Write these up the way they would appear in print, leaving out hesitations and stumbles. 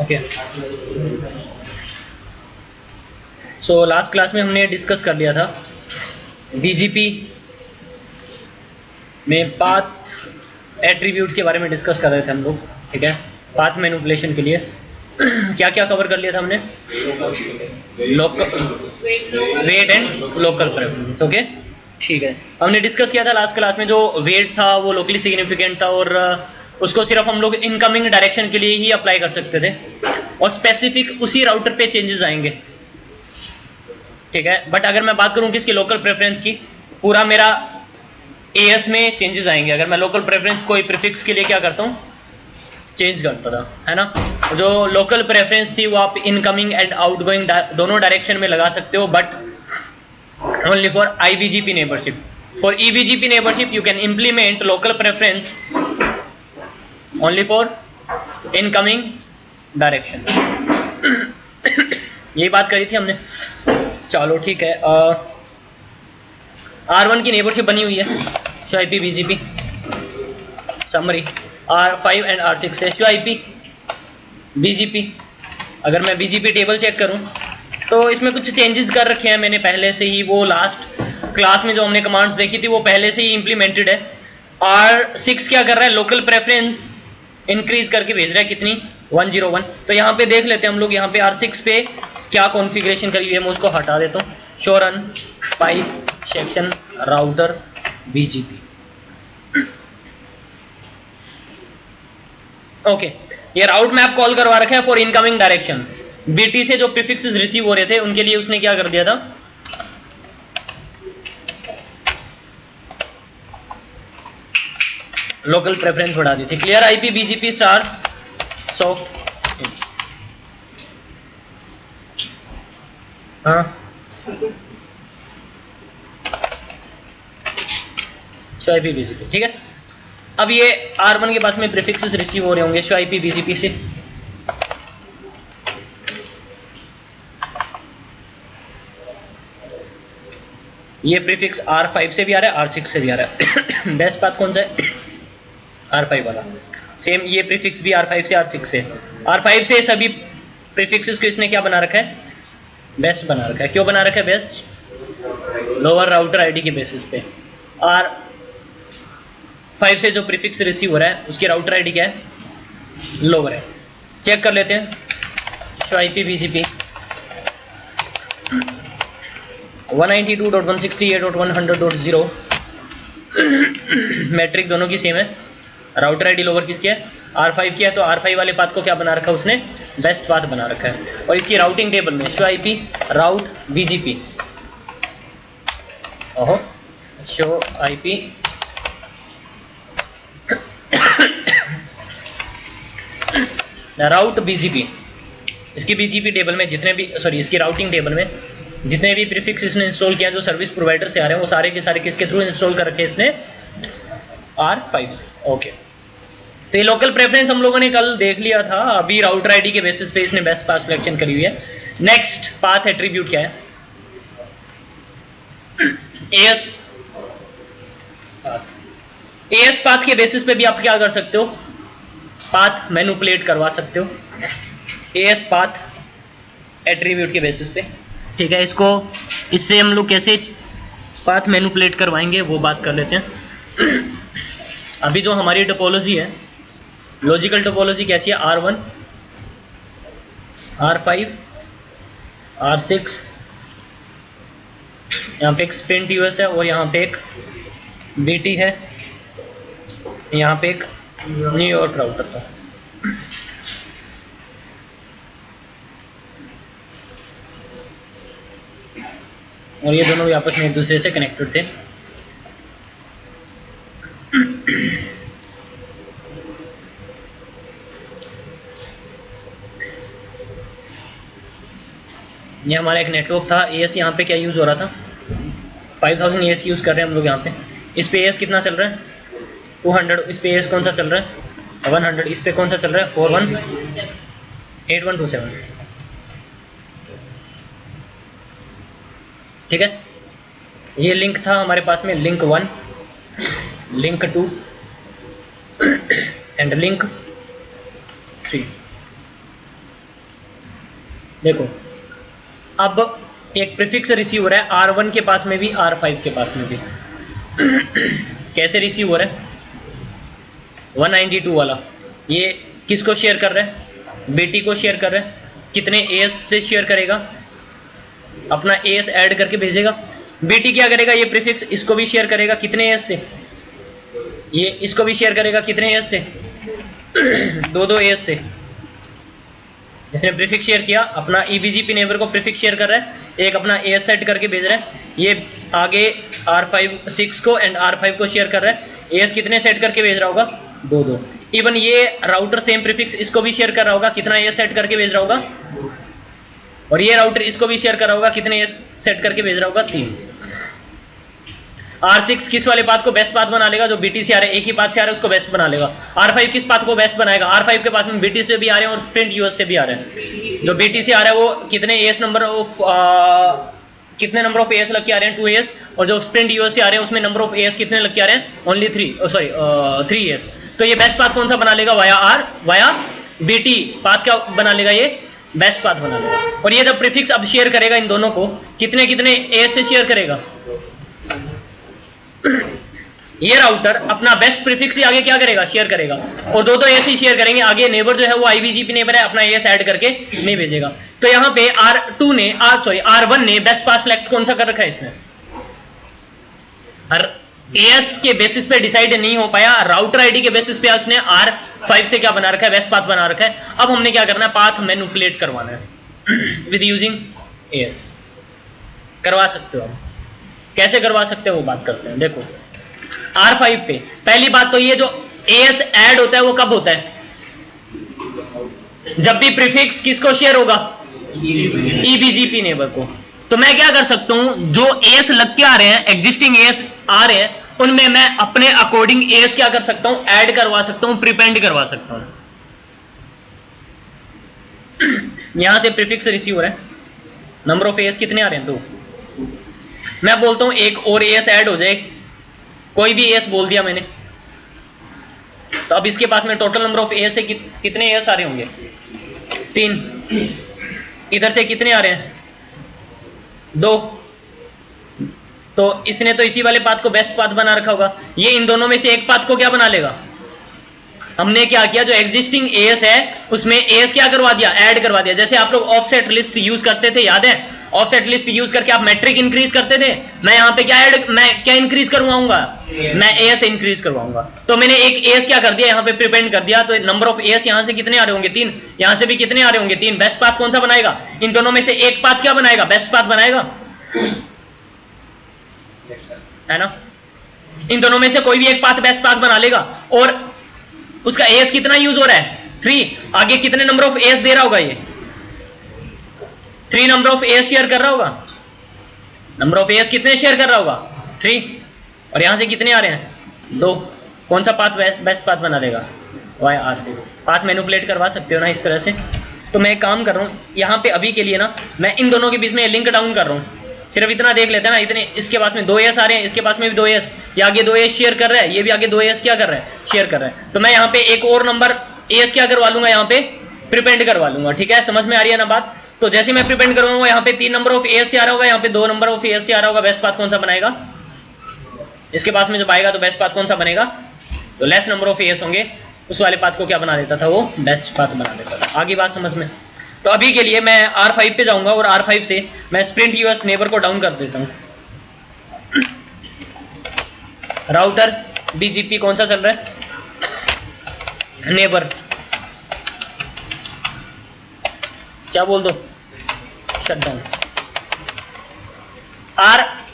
Okay, so last class में हमने discuss कर लिया था बीजीपी में पाथ एट्रीब्यूट के बारे में डिस्कस कर रहे थे हम लोग, ठीक है। पाथ मैनिपुलेशन के लिए क्या क्या कवर कर लिया था हमने? Weight and local preference. Okay, ठीक है। हमने डिस्कस किया था लास्ट क्लास में, जो वेट था वो लोकली सिग्निफिकेंट था और उसको सिर्फ हम लोग इनकमिंग डायरेक्शन के लिए ही अप्लाई कर सकते थे और स्पेसिफिक उसी राउटर पे चेंजेस आएंगे, ठीक है। बट अगर मैं बात करूं किसकी, लोकल प्रेफरेंस की, पूरा मेरा एएस में चेंजेस आएंगे अगर मैं लोकल प्रेफरेंस कोई प्रीफिक्स के लिए क्या करता हूं, चेंज करता था, है ना। जो लोकल प्रेफरेंस थी वो आप इनकमिंग एंड आउटगोइंग दोनों डायरेक्शन में लगा सकते हो, but only for IBGP neighbourship. For EBGP neighbourship you can implement local preference only for incoming direction. यही बात करी थी हमने, चलो ठीक है। R1 की नेबरशिप बनी हुई है SHO-IP BGP summary, R5 and R6 से SHO-IP BGP। अगर मैं BGP टेबल चेक करूं तो इसमें कुछ चेंजेस कर रखे हैं मैंने पहले से ही, वो लास्ट क्लास में जो हमने कमांड्स देखी थी वो पहले से ही इंप्लीमेंटेड है। R6 क्या कर रहा है, लोकल प्रेफरेंस इंक्रीज करके भेज रहा है, कितनी, 101। तो यहाँ पे देख लेते हैं हम लोग, यहाँ पे R6 पे क्या कॉन्फ़िगरेशन करी हुई है। मैं उसको हटा देता हूँ, show run pipe section router BGP। Okay, ये राउट मैप कॉल करवा रखा है फॉर इनकमिंग डायरेक्शन। BT से जो प्रीफिक्सेस रिसीव हो रहे थे उनके लिए उसने क्या कर दिया था, लोकल प्रेफरेंस बढ़ा दी थी। Clear IP BGP star soft, हाँ SHO-IP BGP, ठीक है। अब ये R1 के पास में प्रीफिक्सेस रिसीव हो रहे होंगे SHO-IP BGP से, ये प्रीफिक्स R5 से भी आ रहा है, R6 से भी आ रहा है। बेस्ट पाथ कौन सा है, R5 वाला। सेम ये प्रीफिक्स भी R5 से R6 से, R5 से सभी प्रीफिक्सेस को इसने क्या बना रखा है, बेस्ट बना रखा है। क्यों बना रखा है बेस्ट, लोअर राउटर आईडी के बेसिस पे। R5 से जो प्रीफिक्स रिसीव हो रहा है उसकी राउटर आईडी क्या है, लोअर है। चेक कर लेते हैं SHO-IP BGP 192.168.100.0 मैट्रिक दोनों की सेम है। राउटर आईडी लोअर किसकी है, R5 की है, तो R5 वाले पाथ को क्या बना रखा है उसने, बेस्ट पाथ बना रखा है। और इसकी राउटिंग टेबल में SHO-IP राउट BGP, ओहो SHO-IP राउट BGP, इसकी BGP टेबल में जितने भी, सॉरी इसकी राउटिंग टेबल में जितने भी प्रीफिक्स इसने इंस्टॉल किया जो सर्विस प्रोवाइडर से आ रहे हैं वो सारे के सारे किसके थ्रू इंस्टॉल कर रखे इसने, R5 से। ओके, तो ये लोकल प्रेफरेंस हम लोगों ने कल देख लिया था। अभी राउटर आईडी के बेसिस पे इसने बेस्ट पाथ सिलेक्शन करी हुई है। नेक्स्ट पाथ एट्रीब्यूट क्या है, एएस पाथ के बेसिस पे भी आप क्या कर सकते हो, पाथ मैनिपुलेट करवा सकते हो एएस पाथ एट्रीब्यूट के बेसिस पे, ठीक है। इसको इससे हम लोग कैसे पाथ मैनिपुलेट करवाएंगे वो बात कर लेते हैं। अभी जो हमारी टोपोलॉजी है, लॉजिकल टोपोलॉजी कैसी है, R1 R5 R6, यहाँ पे एक स्प्रिंट यूएस है और यहाँ पे एक BT है, यहाँ पे एक न्यूयॉर्क राउटर था। और ये दोनों भी आपस में एक दूसरे से कनेक्टेड थे। ये हमारा एक नेटवर्क था। एएस यहाँ पे क्या यूज़ हो रहा था, 5000 एएस यूज़ कर रहे हैं हम लोग यहाँ पे। इस पे एएस कितना चल रहा है, 200। इस पे एएस कौन सा चल रहा है, 100। इस पे कौन सा चल रहा है, 418127, ठीक है। ये लिंक था हमारे पास में, लिंक 1, लिंक 2 एंड लिंक 3। देखो अब एक प्रीफिक्स रिसीव हो रहा है R1 के पास में भी, R5 के पास में भी। कैसे रिसीव हो रहा है? 192 वाला ये किसको शेयर कर रहा है? बेटी को शेयर कर रहा है। कितने एस से शेयर करेगा? अपना एस ऐड करके भेजेगा। बेटी क्या करेगा? ये प्रीफिक्स इसको भी शेयर करेगा। कितने एस से? ये इसको भी शेयर करेगा। कितने एस से? दो एस से। इसने प्रीफिक्स शेयर किया, अपना ईबीजीपी नेबर को प्रीफिक्स शेयर कर रहा है, एक अपना एस सेट करके भेज रहा है। ये आगे R6 को एंड R5 को शेयर कर रहा है। एस कितने सेट करके भेज रहा होगा? दो। इवन ये राउटर सेम प्रीफिक्स इसको भी शेयर कर रहा होगा। कितना एस सेट करके भेज रहा होगा? और ये राउटर इसको भी शेयर कर रहा होगा। कितने एस सेट करके भेज रहा होगा? 3। R6 किस वाले पाथ को बेस्ट पाथ बना लेगा? जो बीटी से आ रहा है, एक ही पाथ से आ रहा है, उसको बेस्ट बना लेगा। R5 किस पाथ को बेस्ट बनाएगा? R5 के पास में बीटी से भी आ रहे हैं और स्प्रिंट यूएस से भी आ रहे हैं। जो बीटी से आ रहा है वो कितने एस नंबर ऑफ कितने नंबर ऑफ एस लग के आ रहे हैं? 2 एस। और जो स्प्रिंट यूएस से आ रहे हैं उसमें नंबर ऑफ एस कितने लग के आ रहे हैं? Only 3 S. तो ये बेस्ट पाथ कौन सा बना लेगा? वाया बीटी पाथ का बना लेगा, ये बेस्ट पाथ बना लेगा। और ये जब प्रीफिक्स अब शेयर करेगा इन दोनों को, कितने कितने एस से शेयर करेगा? ये राउटर अपना बेस्ट प्रीफिक्स ही आगे क्या करेगा? शेयर करेगा। और दो एस ही शेयर करेंगे। आगे नेबर जो है वो आईबीजीपी नेबर है, अपना एस ऐड करके नहीं भेजेगा। तो यहां पे R1 ने बेस्ट पाथ सिलेक्ट कौन सा कर रखा है इसने? एस के बेसिस पे डिसाइड नहीं हो पाया, राउटर आईडी के बेसिस पे उसने R5 से क्या बना रखा है? बेस्ट पाथ बना रखा है। अब हमने क्या करना है? पाथ मैनिपुलेट करवाना है विद यूजिंग एस। करवा सकते हो हम। कैसे करवा सकते हो वो बात करते हैं। देखो R5 पे पहली बात तो ये जो एस ऐड होता है वो कब होता है? जब भी प्रीफिक्स किसको शेयर होगा? ईबीजीपी नेबर को। तो मैं क्या कर सकता हूं? जो एस लग के आ रहे हैं, एग्जिस्टिंग एस आ रहे हैं, उनमें मैं अपने अकॉर्डिंग एस क्या कर सकता हूं? ऐड करवा सकता हूं, प्रीपेंड करवा सकता हूं। यहां से प्रीफिक्स रिसीव हो रहा है, नंबर ऑफ एस कितने आ रहे हैं? 2। मैं बोलता हूं एक और एस ऐड हो जाए, कोई भी एस बोल दिया मैंने, तो अब इसके पास में टोटल नंबर ऑफ एस से कितने एस आ रहे होंगे? 3। इधर से कितने आ रहे हैं? 2। तो इसने तो इसी वाले पाथ को बेस्ट पाथ बना रखा होगा। ये इन दोनों में से एक पाथ को क्या बना लेगा? हमने क्या किया? जो एग्जिस्टिंग एस है उसमें एस क्या करवा दिया? ऐड करवा दिया। जैसे आप लोग ऑफसेट लिस्ट यूज करते थे, याद है? ऑफसेट लिस्ट यूज करके आप मैट्रिक इंक्रीज करते थे। मैं यहां पे मैं क्या इंक्रीज करवाऊंगा? मैं एस इंक्रीज करवाऊंगा। तो मैंने एक एस क्या कर दिया? यहां पे प्रीपेंड कर दिया। तो नंबर ऑफ एस यहां से कितने आ रहे होंगे? 3। यहां से भी कितने आ रहे होंगे? 3। बेस्ट पाथ कौन सा बनाएगा? इन दोनों में से एक पाथ क्या बनाएगा? बेस्ट पाथ बनाएगा, है ना? इन दोनों में से कोई भी एक पाथ बेस्ट पाथ बना लेगा। और उसका एस कितना यूज हो रहा है? 3। आगे कितने नंबर ऑफ एस दे रहा होगा? ये 3 नंबर ऑफ एस शेयर कर रहा होगा। नंबर ऑफ एस कितने शेयर कर रहा होगा? 3। और यहां से कितने आ रहे हैं? 2। कौन सा पाथ बेस्ट पाथ बना देगा? R6। पाथ मैनिपुलेट करवा सकते हो ना इस तरह से। तो मैं एक काम कर रहा हूं यहां पे अभी के लिए ना, मैं इन दोनों के बीच में लिंक डाउन कर रहा हूं। सिर्फ इतना देख लेते हैं ना, इतने इसके पास में 2 एस आ रहे हैं, इसके पास में भी 2 एस, ये आगे 2 एस शेयर कर रहा है, ये भी आगे 2 एस क्या कर रहा है? शेयर कर रहा है। तो मैं यहाँ पे एक और नंबर एस क्या करवा लूंगा? यहाँ पे प्रीपेंड करवा लूंगा। ठीक है, समझ में आ रही है ना बात? तो जैसे मैं प्रीपेंड करवाऊंगा, यहाँ पे 3 नंबर ऑफ एस से आ रहा होगा, यहाँ पे 2 नंबर ऑफ एस से आ रहा होगा। बेस्ट पाथ कौन सा बनाएगा? इसके पास में जब आएगा तो बेस्ट पाथ कौन सा बनेगा? तो लेस नंबर ऑफ एस होंगे, उस वाले पाथ को क्या बना देता था? वो बेस्ट पाथ बना देता था। आगे बात समझ में? तो अभी के लिए मैं R5 पे जाऊंगा और R5 से मैं स्प्रिंट यूएस नेबर को डाउन कर देता हूं। राउटर बीजीपी कौन सा चल रहा है? नेबर। क्या बोल दो? शटडाउन।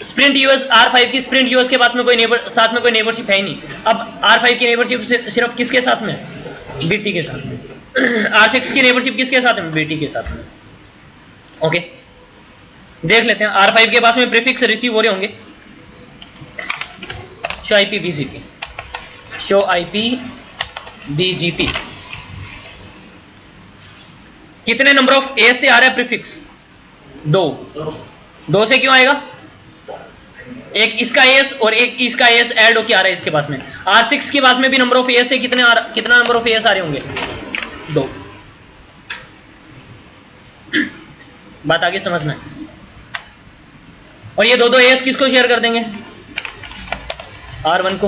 स्प्रिंट यूएस R5 की स्प्रिंट यूएस के पास में कोई नेबर, साथ में कोई नेबरशिप है ही नहीं। अब R5 की नेबरशिप सिर्फ किसके साथ में? बीटी के साथ में। R6 की नेबरशिप किसके साथ में? बीटी के साथ में। ओके, देख लेते हैं। R5 के पास में प्रीफिक्स रिसीव हो रहे होंगे। Show IP BGP, show IP BGP. कितने नंबर ऑफ एस से आ रहा है प्रीफिक्स? 2 से क्यों आएगा? एक इसका एस और एक इसका एस ऐड होके आ रहा है इसके पास में। R6 के पास में भी नंबर ऑफ एस से कितना नंबर ऑफ एस आ रहे होंगे? 2। बात आगे समझना है। और ये दो एएस किसको शेयर कर देंगे? R1 को।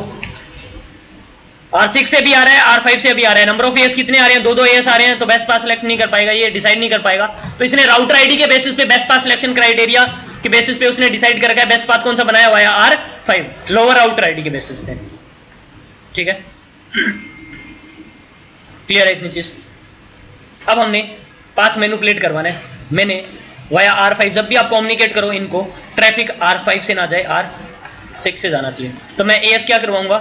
R6 से भी आ रहा है, R5 से भी आ रहा है। नंबर ऑफ एएस कितने आ रहे हैं? दो एएस आ रहे हैं, तो बेस्ट पाथ सिलेक्ट नहीं कर पाएगा, ये डिसाइड नहीं कर पाएगा। तो इसने राउटर आईडी के बेसिस पे बेस्ट पाथ सिलेक्शन क्राइटेरिया के बेसिस पे उसने डिसाइड कर रखा है बेस्ट पाथ कौन सा बनाया हुआ है, R5 लोअर राउटर आईडी के बेसिस पे। ठीक है, क्लियर है इतनी चीज? अब हमने पाथ मैनिपुलेट करवाना है। मैंने वाया R5, जब भी आप कम्युनिकेट करो इनको, ट्रैफिक R5 से ना जाए, R6 से जाना चाहिए। तो मैं एएस क्या करवाऊंगा?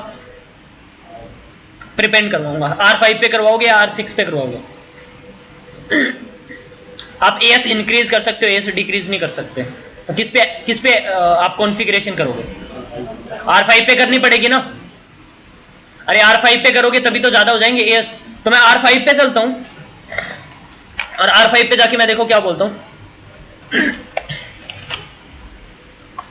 प्रिपेंड करवाऊंगा। R5 पे करवाओगे या R6 पे करवाओगे? आप एएस इंक्रीज कर सकते हो, एएस डिक्रीज नहीं कर सकते। तो किस पे आप कॉन्फ़िगरेशन करोगे? R5 पे करनी पड़ेगी ना। अरे R5 पे करोगे तभी तो ज्यादा हो जाएंगे एएस। तो मैं R5 पे चलता हूं और R5 पे जाके मैं देखो क्या बोलता हूं,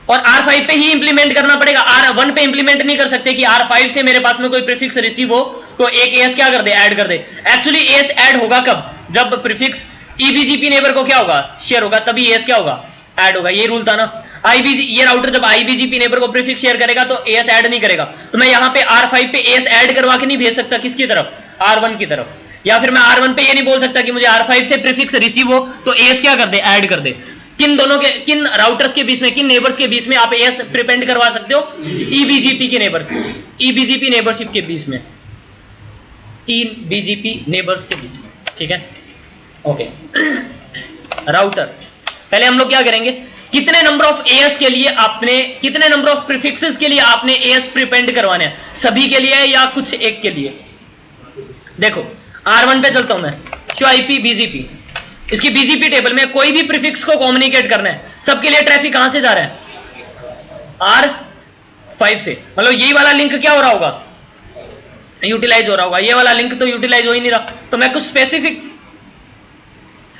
और R5 पे ही इंप्लीमेंट करना पड़ेगा। R1 पे इंप्लीमेंट नहीं कर सकते कि R5 से मेरे पास में कोई प्रीफिक्स रिसीव हो तो एक एएस क्या कर दे, ऐड कर दे। एक्चुअली एएस ऐड होगा कब? जब प्रीफिक्स ईबीजीपी नेबर को क्या होगा, शेयर होगा, तभी एएस क्या होगा, ऐड होगा। ये रूल था ना। आईबीजी, ये राउटर जब आईबीजीपी नेबर को प्रीफिक्स शेयर करेगा तो एएस ऐड नहीं करेगा। तो मैं यहां पे R5 पे एएस ऐड करवा के नहीं भेज सकता, किसकी तरफ? R1 की तरफ। या फिर मैं R1 पे ये नहीं बोल सकता कि मुझे R5 से प्रीफिक्स रिसीव हो तो एएस क्या कर दे, ऐड कर दे। किन दोनों के, किन राउटर्स के बीच में, किन नेबर्स के बीच में आप एएस प्रिपेंड करवा सकते हो? ईबीजीपी के नेबर्स, ईबीजीपी नेबरशिप के बीच में, ईबीजीपी नेबर्स के बीच में। ठीक है, ओके। राउटर, पहले हम लोग क्या करेंगे, कितने नंबर ऑफ एएस के लिए आपने, कितने नंबर ऑफ प्रीफिक्सेस के लिए आपने एएस प्रिपेंड करवाने हैं? सभी के लिए या कुछ एक के लिए? देखो R1 पे चलता हूं मैं, शो आईपी बीजीपी। इसकी बीजीपी टेबल में कोई भी प्रीफिक्स को कम्युनिकेट करना है, सबके लिए ट्रैफिक कहां से जा रहा है? R5 से। मतलब यही वाला लिंक क्या हो रहा होगा, यूटिलाइज हो रहा होगा। ये वाला लिंक तो यूटिलाइज हो ही नहीं रहा। तो मैं कुछ स्पेसिफिक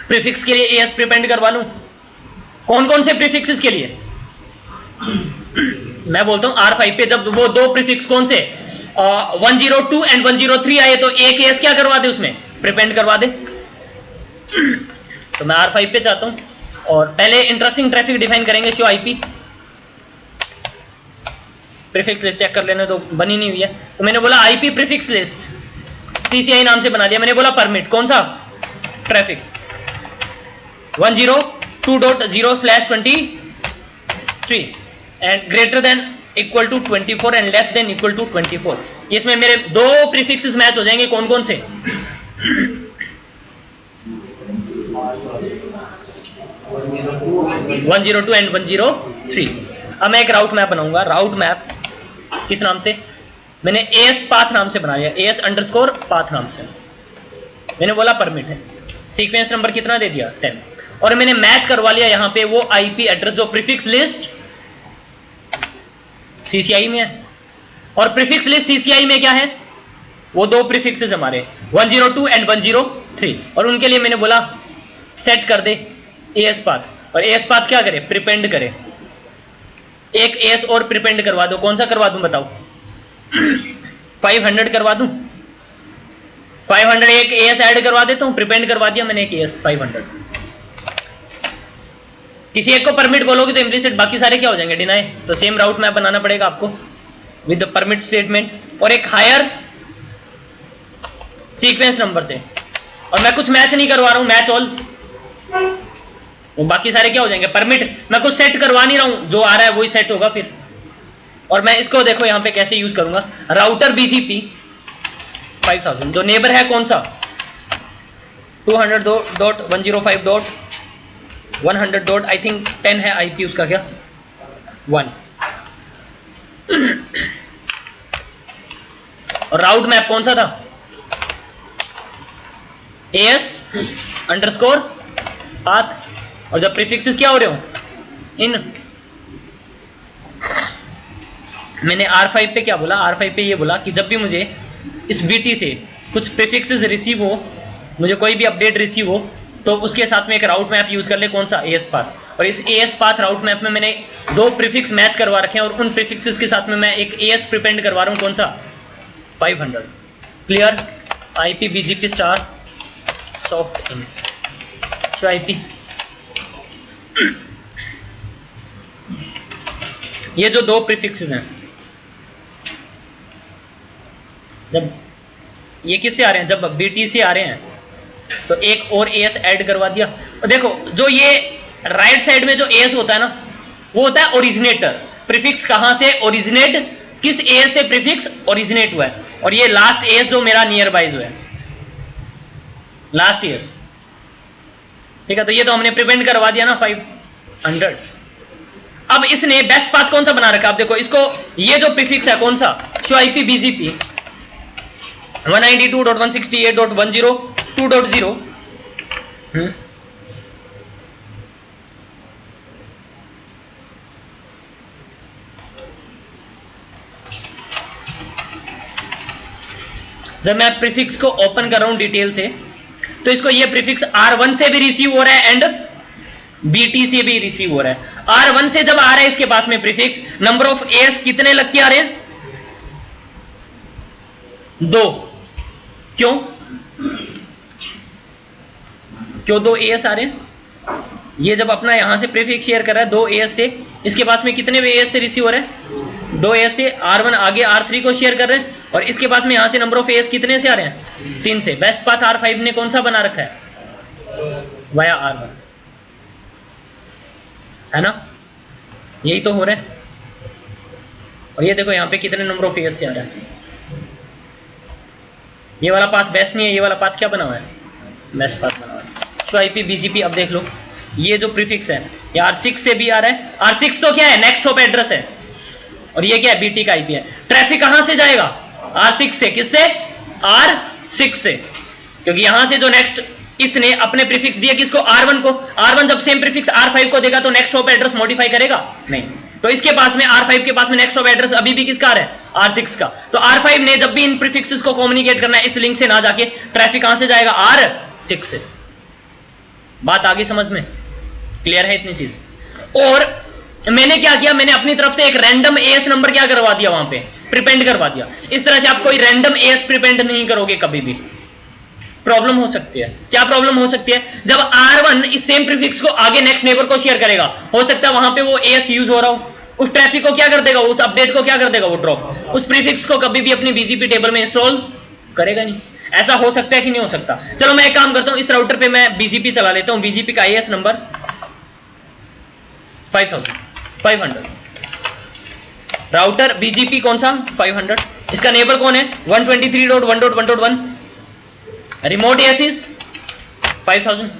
प्रीफिक्स के लिए एएस प्रिपेंड करवा लूं। कौन कौन से प्रीफिक्सेस के लिए? मैं बोलता हूं R5 पे जब वो दो प्रीफिक्स कौन से 102 एंड 103 आए तो एक एएस क्या करवा दे, उसमें प्रिपेंड करवा दे। तो मैं R5 पे चाहता हूं और पहले इंटरेस्टिंग ट्रैफिक डिफाइन करेंगे, show IP. Prefix list check कर लेने तो बनी नहीं हुई है। तो मैंने बोला आईपी प्रीफिक्स लिस्ट, सीसीआई नाम से बना दिया। मैंने बोला परमिट, कौन सा? Traffic 102.0/23 and greater than equal to 24 and less than equal to 24। इसमें मेरे दो प्रीफिक्सेस मैच हो जाएंगे, कौन कौन से? 102 एंड 103। अब मैं एक राउट मैप बनाऊंगा। राउट मैप किस नाम से? मैंने एएस पाथ नाम से बनाया, एएस अंडरस्कोर पाथ नाम से। मैंने बोला परमिट है, सीक्वेंस नंबर कितना दे दिया, 10। और मैंने मैच करवा लिया यहां पे वो आईपी एड्रेस जो प्रीफिक्स लिस्ट सीसीआई में है। और प्रीफिक्स लिस्ट सीसीआई में क्या है, वो दो प्रीफिक्सेस हमारे 102 एंड 103। और उनके लिए मैंने बोला सेट कर दे एएस पाथ, और एएस पाथ क्या करे, प्रिपेंड करे। एक एएस और प्रिपेंड करवा दो, कौन सा करवा दूं बताओ? 500 करवा दूं? 500 एक एएस ऐड करवा देता हूं, प्रिपेंड करवा दिया मैंने एक एएस 500। किसी एक को परमिट बोलोगे तो इम्प्लिसिट बाकी सारे क्या हो जाएंगे, डिनाई। तो सेम राउट मैप बनाना पड़ेगा आपको विद द परमिट स्टेटमेंट और एक हायर सीक्वेंस नंबर से। और मैं कुछ मैच नहीं करवा रहा हूं, मैच ऑल, वो बाकी सारे क्या हो जाएंगे, परमिट। मैं कुछ सेट करवा नहीं रहा हूं, जो आ रहा है वही सेट होगा फिर। और मैं इसको देखो यहां पे कैसे यूज करूंगा, राउटर बीजीपी 5000 जो नेबर है कौन सा, 200.105.100. आई थिंक 10 है आईपी उसका, क्या 1। और राउट मैप कौन सा था, एएस अंडरस्कोर पाथ। और जब प्रीफिक्सेस क्या हो रहे हो, इन। मैंने R5 पे क्या बोला, R5 पे ये बोला कि जब भी मुझे इस बीटी से कुछ प्रीफिक्सेस रिसीव हो, मुझे कोई भी अपडेट रिसीव हो, तो उसके साथ में एक राउट मैप यूज कर ले, कौन सा, एएस पाथ। और इस एएस पाथ राउट मैप में मैंने दो प्रीफिक्स मैच करवा रखे हैं और उन प्रीफिक्सेस के साथ में मैं एक एएस प्रिपेंड करवा रहा हूं, कौन सा, 500। Clear? IP BGP star soft in, show IP ये जो दो प्रीफिक्सेस हैं, जब ये किससे आ रहे हैं, जब बीटी से आ रहे हैं तो एक और एस ऐड करवा दिया। और देखो जो ये राइट साइड में जो एस होता है ना, वो होता है ओरिजिनेटर। प्रीफिक्स कहां से ओरिजिनेट, किस एस से प्रीफिक्स ओरिजिनेट हुआ है, और ये लास्ट एस जो मेरा नियर बाय जो है, लास्ट एस, ठीक है। तो ये तो हमने प्रिवेंट करवा दिया ना 500। अब इसने बेस्ट पाथ कौन सा बना रखा, आप देखो इसको, ये जो प्रीफिक्स है कौन सा, QIP BGP 192.168.10.2.0। जब मैं प्रीफिक्स को ओपन कर रहा हूं डिटेल से, तो इसको ये प्रीफिक्स R1 से भी रिसीव हो रहा है एंड BT से भी रिसीव हो रहा है। R1 से जब आ रहा है इसके पास में प्रीफिक्स, नंबर ऑफ एस कितने लग के आ रहे हैं, 2। क्यों 2 एस आ रहे हैं, ये जब अपना यहां से प्रीफिक्स शेयर कर रहा है 2 एस से, इसके पास में कितने एस से रिसीव हो रहे हैं, 2 एस से। R1 आगे R3 को शेयर कर रहे हैं, और इसके पास में यहां से नंबर ऑफ एस कितने से आ रहे हैं, 3 से। बेस्ट पाथ R5 ने कौन सा बना रखा है, वाया R1, है ना, यही तो हो रहा है। और ये देखो यहां पे कितने नंबर ऑफ एस से आ रहा है। ये वाला पाथ बेस्ट नहीं है, ये वाला पाथ क्या बना हुआ है, बेस्ट पाथ बना हुआ है। QIP BGP, अब देख लो ये जो प्रीफिक्स है ये R6 से भी आ रहा है। R6 तो क्या है, नेक्स्ट हॉप एड्रेस है, और ये क्या है, BT का IP है। ट्रैफिक कहां से जाएगा, R6 से, किससे, R6 से, क्योंकि यहां से जो नेक्स्ट इसने अपने प्रीफिक्स दिया किसको, R1 को। R1 जब सेम प्रीफिक्स R5 को देगा तो नेक्स्ट हॉप एड्रेस मॉडिफाई करेगा नहीं, तो इसके पास में R5 के पास में नेक्स्ट हॉप एड्रेस अभी भी किसका आ रहा है, R6 का। तो R5 ने जब भी इन प्रीफिक्सेस को कम्युनिकेट करना है इस लिंक से ना जाके, ट्रैफिक कहां से जाएगा, R6 से। बात आगे समझ में क्लियर है इतनी चीज। और मैंने क्या किया, मैंने अपनी तरफ से एक रैंडम एएस नंबर क्या करवा दिया, वहां पे प्रिपेंड करवा दिया। इस तरह से आप कोई रैंडम एएस प्रिपेंड नहीं करोगे कभी भी, प्रॉब्लम हो सकती है। क्या प्रॉब्लम हो सकती है, जब R1 इस सेम प्रीफिक्स को आगे नेक्स्ट नेबर को शेयर करेगा, हो सकता है वहां पे वो एएस यूज हो रहा हो, उस ट्रैफिक को क्या कर देगा, उस अपडेट को क्या कर देगा, वो ड्रॉप, उस प्रीफिक्स को कभी भी अपनी BGP टेबल में इंस्टॉल करेगा नहीं। ऐसा हो सकता है कि नहीं हो सकता। चलो मैं एक काम करता हूं, इस राउटर पे मैं BGP चला लेता हूं। BGP का AS नंबर 500। राउटर BGP कौन सा, 500। इसका नेबर कौन है, 123.1.1.1। Remote AS 5000।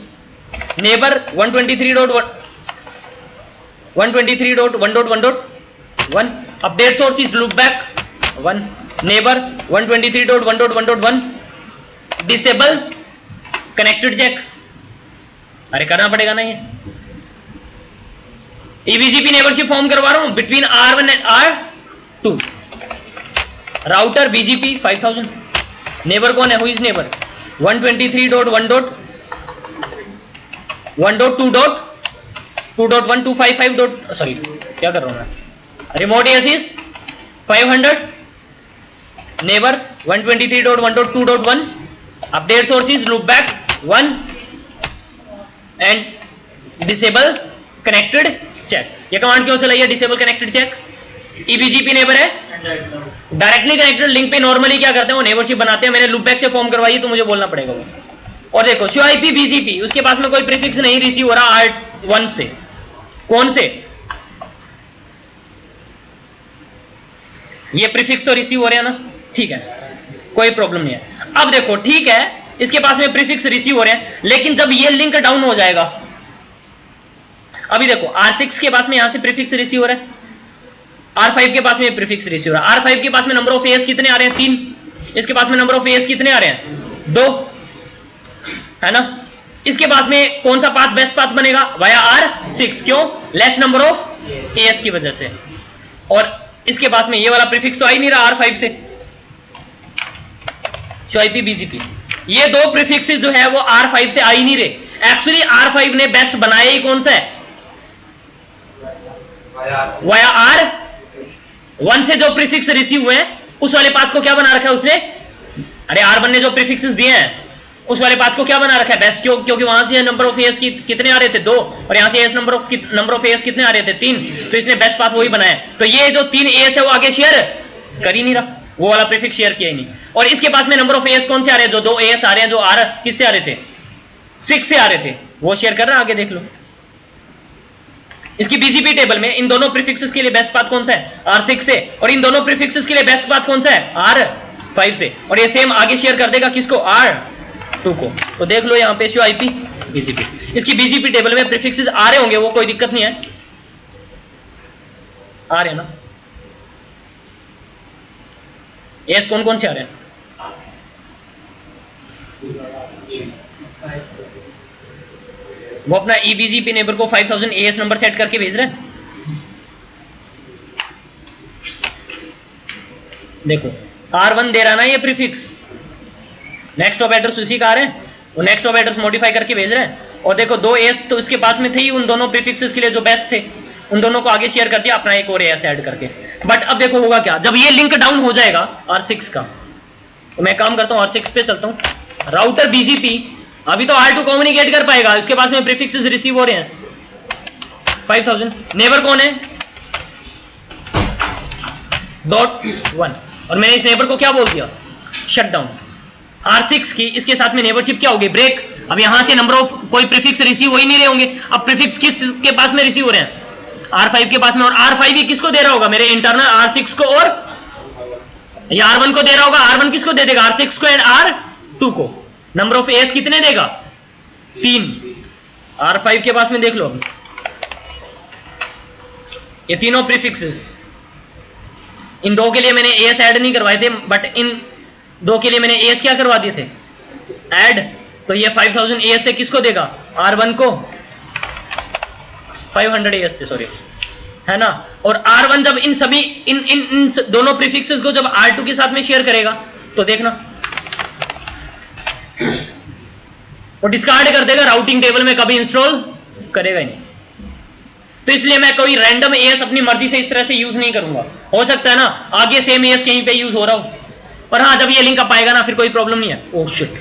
Neighbor 123.1.1.1। Update source is loopback 1। Neighbor 123.1.1.1। Disable connected check, अरे करना पड़ेगा ना, ये EBGP नेबरशिप फॉर्म करवा रहा हूं between R1 and R2। Router BGP 5000। Neighbour कौन है, हु इज नेबर, 123.1.1.2.2.1.255. सॉरी क्या कर रहा हूं मैं, remote AS 500। Neighbor 123.1.2.1। Update source is loopback 1 and disable connected check. ये कमांड क्यों चलाई है, disable connected check. EBGP neighbor है, डायरेक्टली कनेक्टेड लिंक पे नॉर्मली क्या करते हैं, वो नेबरशिप बनाते हैं। मैंने लूपबैक से फॉर्म करवाई तो मुझे बोलना पड़ेगा वो। और देखो QIP BGP, उसके पास में कोई प्रीफिक्स नहीं रिसीव हो रहा R1 से, कौन से, ये प्रीफिक्स तो रिसीव हो रहे हैं ना, ठीक है, कोई प्रॉब्लम नहीं है। अब देखो ठीक है, इसके पास में प्रीफिक्स रिसीव हो रहे हैं, लेकिन जब ये लिंक डाउन हो जाएगा, अभी देखो R6 के पास में यहां से प्रीफिक्स रिसीव हो रहा है, R5 के पास में प्रीफिक्स रिसीव हो रहा है। R5 के पास में नंबर ऑफ एस कितने आ रहे हैं, 3। इसके पास में नंबर ऑफ एस कितने आ रहे हैं, 2, है ना। इसके पास में कौन सा पाथ बेस्ट पाथ बनेगा, वाया R6। क्यों, लेस नंबर ऑफ एस की वजह से। और इसके पास में ये वाला प्रीफिक्स तो आ ही नहीं रहा R5 से, QIP BGP। ये दो प्रीफिक्सेस जो है वो R5 से आ ही नहीं रहे। एक्चुअली R5 ने बेस्ट बनाया ही कौन सा है, वाया R1 से जो प्रीफिक्स रिसीव हुए हैं उस वाले पाथ को क्या बना रखा है उसने, अरे R1 ने जो प्रीफिक्सेस दिए हैं उस वाले पाथ को क्या बना रखा है, बेस्ट, क्योंकि वहां से नंबर ऑफ एस कितने आ रहे थे 2, और यहां से एस नंबर ऑफ एस कितने आ रहे थे 3, तो इसने बेस्ट पाथ वही बनाया। तो ये जो 3 एस है वो आगे शेयर कर ही नहीं रहा, वो वाला प्रीफिक्स शेयर किया ही नहीं। और इसके पास में नंबर ऑफ एस कौन से आ रहे हैं, जो 2 एस आ रहे हैं, जो आर किससे आ रहे थे, 6 से आ रहे थे, वो शेयर कर रहा है, आगे देख लो। इसकी बीजीपी टेबल में इन दोनों प्रीफिक्सेस के लिए बेस्ट पाथ कौन सा है, R6 से, और इन दोनों प्रीफिक्सेस के लिए बेस्ट पाथ कौन सा है, R5 से, और ये सेम आगे शेयर कर देगा किसको, R2 को। तो देख लो यहां पे आईपी बीजीपी, इसकी बीजीपी टेबल में प्रीफिक्सेस आ रहे होंगे, वो कोई दिक्कत नहीं है, आ रहे हैं ना, एस कौन कौन से आ रहे हैं, वो अपना ईबीजीपी नेबर को 5000 एएस नंबर सेट करके भेज रहे हैं। देखो R1 दे रहा ना ये प्रीफिक्स, नेक्स्ट ऑफ एड्रेस उसी का आ रहे हैं, वो नेक्स्ट ऑफ एड्रेस मॉडिफाई करके भेज रहे हैं। और देखो 2 एस तो इसके पास में थे ही, उन दोनों प्रीफिक्सेस के लिए जो बेस्ट थे, उन दोनों को आगे शेयर कर दिया, अपना एक और एस ऐड करके। बट अब देखो होगा क्या, जब ये लिंक डाउन हो जाएगा R6 का, तो मैं काम करता हूं R6 पे चलता हूं, राउटर बीजीपी अभी तो R2 कम्युनिकेट कर पाएगा, उसके पास में प्रीफिक्सेस रिसीव हो रहे हैं 5000, नेबर कौन है .1, और मैंने इस नेबर को क्या बोल दिया, शट डाउन। R6 की इसके साथ में नेबरशिप क्या होगी, ब्रेक। अब यहां से नंबर ऑफ कोई प्रीफिक्स रिसीव हो ही नहीं रहे होंगे, अब प्रीफिक्स किसके पास में रिसीव हो रहे हैं, R5 के पास में, और R5 ही किसको दे रहा होगा, मेरे इंटरनल R6 को, और ये R1 को दे रहा होगा, R1 किसको दे देगा, R6 को एंड R2 को। नंबर ऑफ एस कितने देगा, 3, R5 के पास में देख लो, ये तीनों प्रीफिक्सेस, इन 2 के लिए मैंने एस ऐड नहीं करवाए थे, बट इन 2 के लिए मैंने एस क्या करवा दिए थे, ऐड। तो ये 5000 एस से किसको देगा, R1 को, 500 एस से, सॉरी, है ना। और R1 जब इन सभी इन दोनों प्रीफिक्सेस को जब R2 के साथ में शेयर करेगा, तो देखना वो डिस्कार्ड कर देगा, राउटिंग टेबल में कभी इंस्टॉल करेगा ही नहीं। तो इसलिए मैं कोई रैंडम एएस अपनी मर्जी से इस तरह से यूज नहीं करूंगा। हो सकता है ना आगे सेम एएस कहीं पे यूज हो रहा हो, पर हाँ जब ये लिंक अप आएगा ना फिर कोई प्रॉब्लम नहीं है। ओह शिट,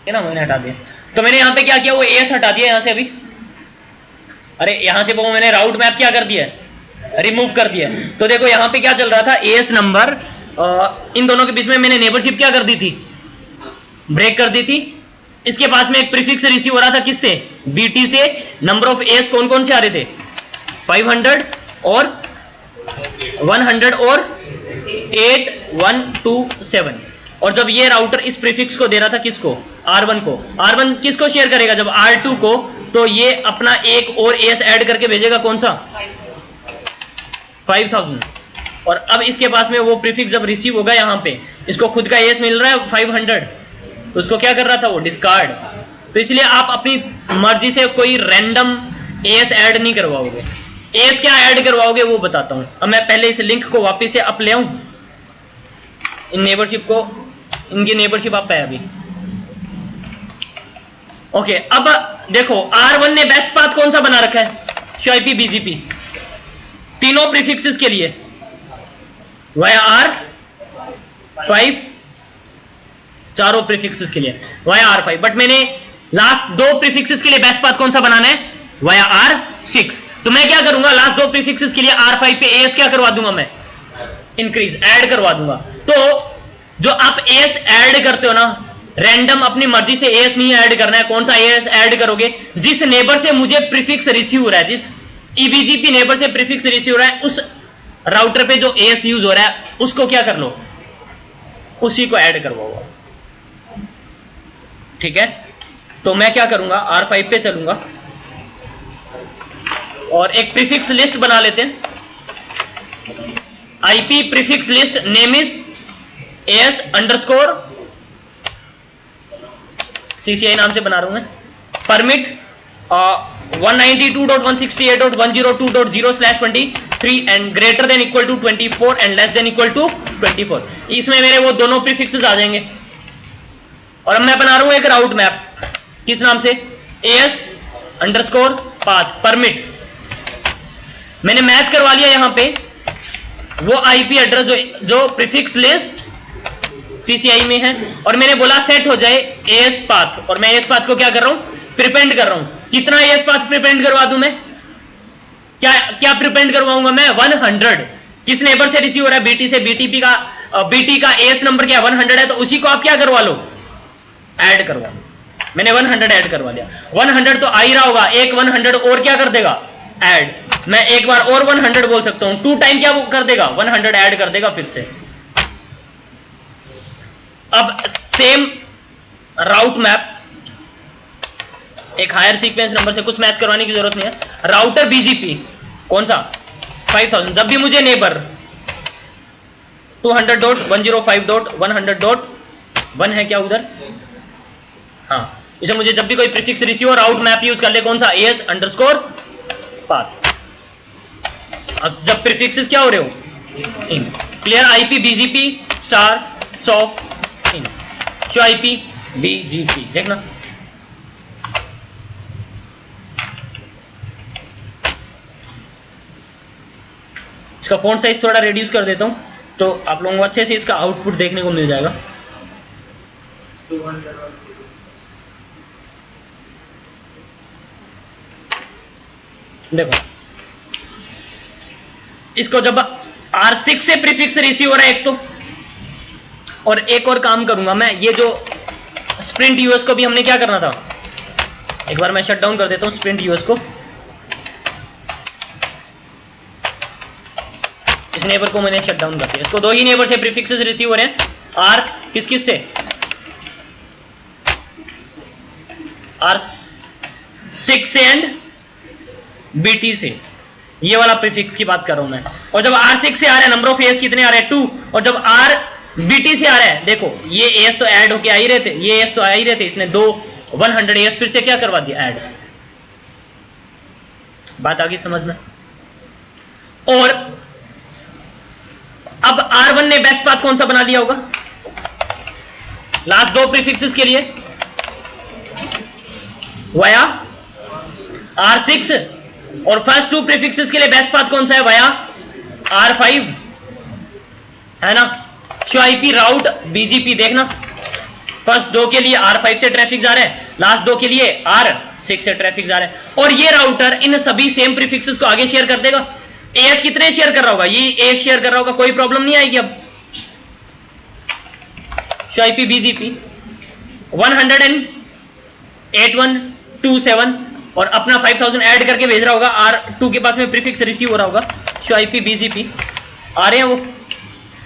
ना मैंने हटा दिया। तो मैंने यहां पे क्या किया, वो एएस हटा दिया यहां से अभी। अरे यहां से वो मैंने राउट मैप क्या कर दिया, रिमूव कर दिया। तो देखो यहां पे क्या चल रहा था, एएस नंबर इन दोनों के बीच में मैंने नेबरशिप क्या कर दी थी, ब्रेक कर दी थी। इसके पास में एक प्रीफिक्स रिसीव हो रहा था किससे, बीटी से। नंबर ऑफ एएस कौन कौन से आ रहे थे, 500 और 100 और 8127। और जब ये राउटर इस प्रीफिक्स को दे रहा था किसको, R1 को, R1 किसको शेयर करेगा जब R2 को, तो ये अपना एक और एएस ऐड करके भेजेगा, कौन सा, 5000। और अब इसके पास में वो प्रीफिक्स जब रिसीव होगा, यहां पे इसको खुद का एएस मिल रहा है 500, तो उसको क्या कर रहा था वो, डिस्कार्ड। तो इसलिए आप अपनी मर्जी से कोई रैंडम एएस ऐड नहीं करवाओगे। एएस क्या ऐड करवाओगे वो बताता हूं। अब मैं पहले इस लिंक को वापस से अप ले आऊं, इन नेबरशिप को, इनकी नेबरशिप अप है अभी। ओके, अब देखो R1 ने बेस्ट पाथ कौन सा बना रखा है, शाइपी बीजीपी, तीनों प्रीफिक्सेस के लिए वाया R5, चारों प्रीफिक्सेस के लिए वाया R5। बट मैंने लास्ट 2 प्रीफिक्सेस के लिए बेस्ट पाथ कौन सा बनाना है, वाया R6। तो मैं क्या करूंगा, लास्ट 2 प्रीफिक्सेस के लिए R5 पे एएस क्या करवा दूंगा, मैं इंक्रीज ऐड करवा दूंगा। तो जो आप एएस ऐड करते हो ना, रैंडम अपनी मर्जी से एएस नहीं ऐड करना है। कौन सा एएस ऐड करोगे, जिस नेबर से मुझे प्रीफिक्स रिसीव हो रहा है, जिस ईबीजीपी नेबर से प्रीफिक्स रिसीव हो रहा है, उस राउटर पे जो एएस यूज हो रहा है उसको क्या कर लो, उसी को ऐड करवाओ। ठीक है, तो मैं क्या करूंगा, R5 पे चलूंगा और एक प्रीफिक्स लिस्ट बना लेते हैं। IP prefix list name is AS underscore CCI नाम से बना रहा हूं मैं। Permit 192.168.102.0/23 and greater than equal to 24 and less than equal to 24। इसमें मेरे वो दोनों प्रीफिक्सेस आ जाएंगे। और अब मैं बना रहा हूं एक राउट मैप, किस नाम से, एएस अंडरस्कोर पाथ परमिट। मैंने मैच करवा लिया यहां पे वो आईपी एड्रेस जो प्रीफिक्स लिस्ट सीसीआई में है, और मैंने बोला सेट हो जाए एएस पाथ, और मैं एएस पाथ को क्या कर रहा हूं, प्रिपेंड कर रहा हूं। कितना एएस पाथ प्रिपेंड करवा दूं मैं, क्या क्या प्रिपेंड करवाऊंगा मैं, 100। किस नेबर से रिसीव हो रहा है, बीटी से। बीटी का एएस नंबर क्या 100 है, तो उसी को आप क्या करवा लो, ऐड करवा लो। मैंने 100 ऐड करवा लिया, 100 तो आ ही रहा होगा, एक 100 और क्या कर देगा, ऐड। मैं एक बार और 100 बोल सकता हूं, 2 टाइम क्या कर देगा, 100 ऐड कर देगा फिर से। अब सेम राउट मैप, एक हायर सीक्वेंस नंबर से कुछ मैच करवाने की जरूरत नहीं है। राउटर बीजीपी कौन सा, 5000। जब भी मुझे नेबर 200.105.100.1 है क्या उधर, हाँ, इसे मुझे जब भी कोई प्रीफिक्स रिसीव और आउट मैप यूज कर ले, कौन सा, एएस अंडरस्कोर पाथ। अब जब प्रीफिक्सेस क्या हो रहे हो, in. Clear, IP BGP star soft in, show IP BGP, देखना। इसका फॉन्ट साइज थोड़ा रिड्यूस कर देता हूं, तो आप लोगों को अच्छे से इसका आउटपुट देखने को मिल जाएगा। देखो, इसको जब R6 से प्रीफिक्स रिसीव हो रहा है एक तो, और एक और काम करूंगा मैं, ये जो स्प्रिंट यूएस को भी हमने क्या करना था, एक बार मैं शट डाउन कर देता हूं स्प्रिंट यूएस को। इस नेबर को मैंने शट डाउन कर दिया। इसको 2 ही नेबर से प्रीफिक्सेस रिसीव हो रहे हैं, आर किस किस से, R6 से एंड बीटी से, ये वाला प्रीफिक्स की बात कर रहा हूं मैं। और जब R6 से आ रहा है, नंबर ऑफ एस कितने आ रहे हैं, 2, और जब R बीटी से आ रहा है, देखो ये एस तो ऐड होके आ ही रहे थे, ये एस तो आ ही रहे थे, इसने 2 100 एस फिर से क्या करवा दिया, ऐड। बात आ गई समझ में। और अब R1 ने बेस्ट पाथ कौन सा बना दिया होगा, लास्ट 2 प्रीफिक्सेस के लिए वाया R6, और फर्स्ट 2 प्रीफिक्सेस के लिए बेस्ट पाथ कौन सा है, वाया R5, है ना। शो आईपी राउट बीजीपी, देखना फर्स्ट 2 के लिए R5 से ट्रैफिक जा रहा है, लास्ट 2 के लिए R6 से ट्रैफिक जा रहा है, और ये राउटर इन सभी सेम प्रीफिक्सेस को आगे शेयर कर देगा। एएस कितने शेयर कर रहा होगा, ये एएस शेयर कर रहा होगा, कोई प्रॉब्लम नहीं आएगी। अब शो आईपी बीजीपी 181.27 और अपना 5000 ऐड करके भेज रहा होगा, R2 के पास में प्रीफिक्स रिसीव हो रहा होगा, शो आईपी बीजीपी आ रहे हैं वो।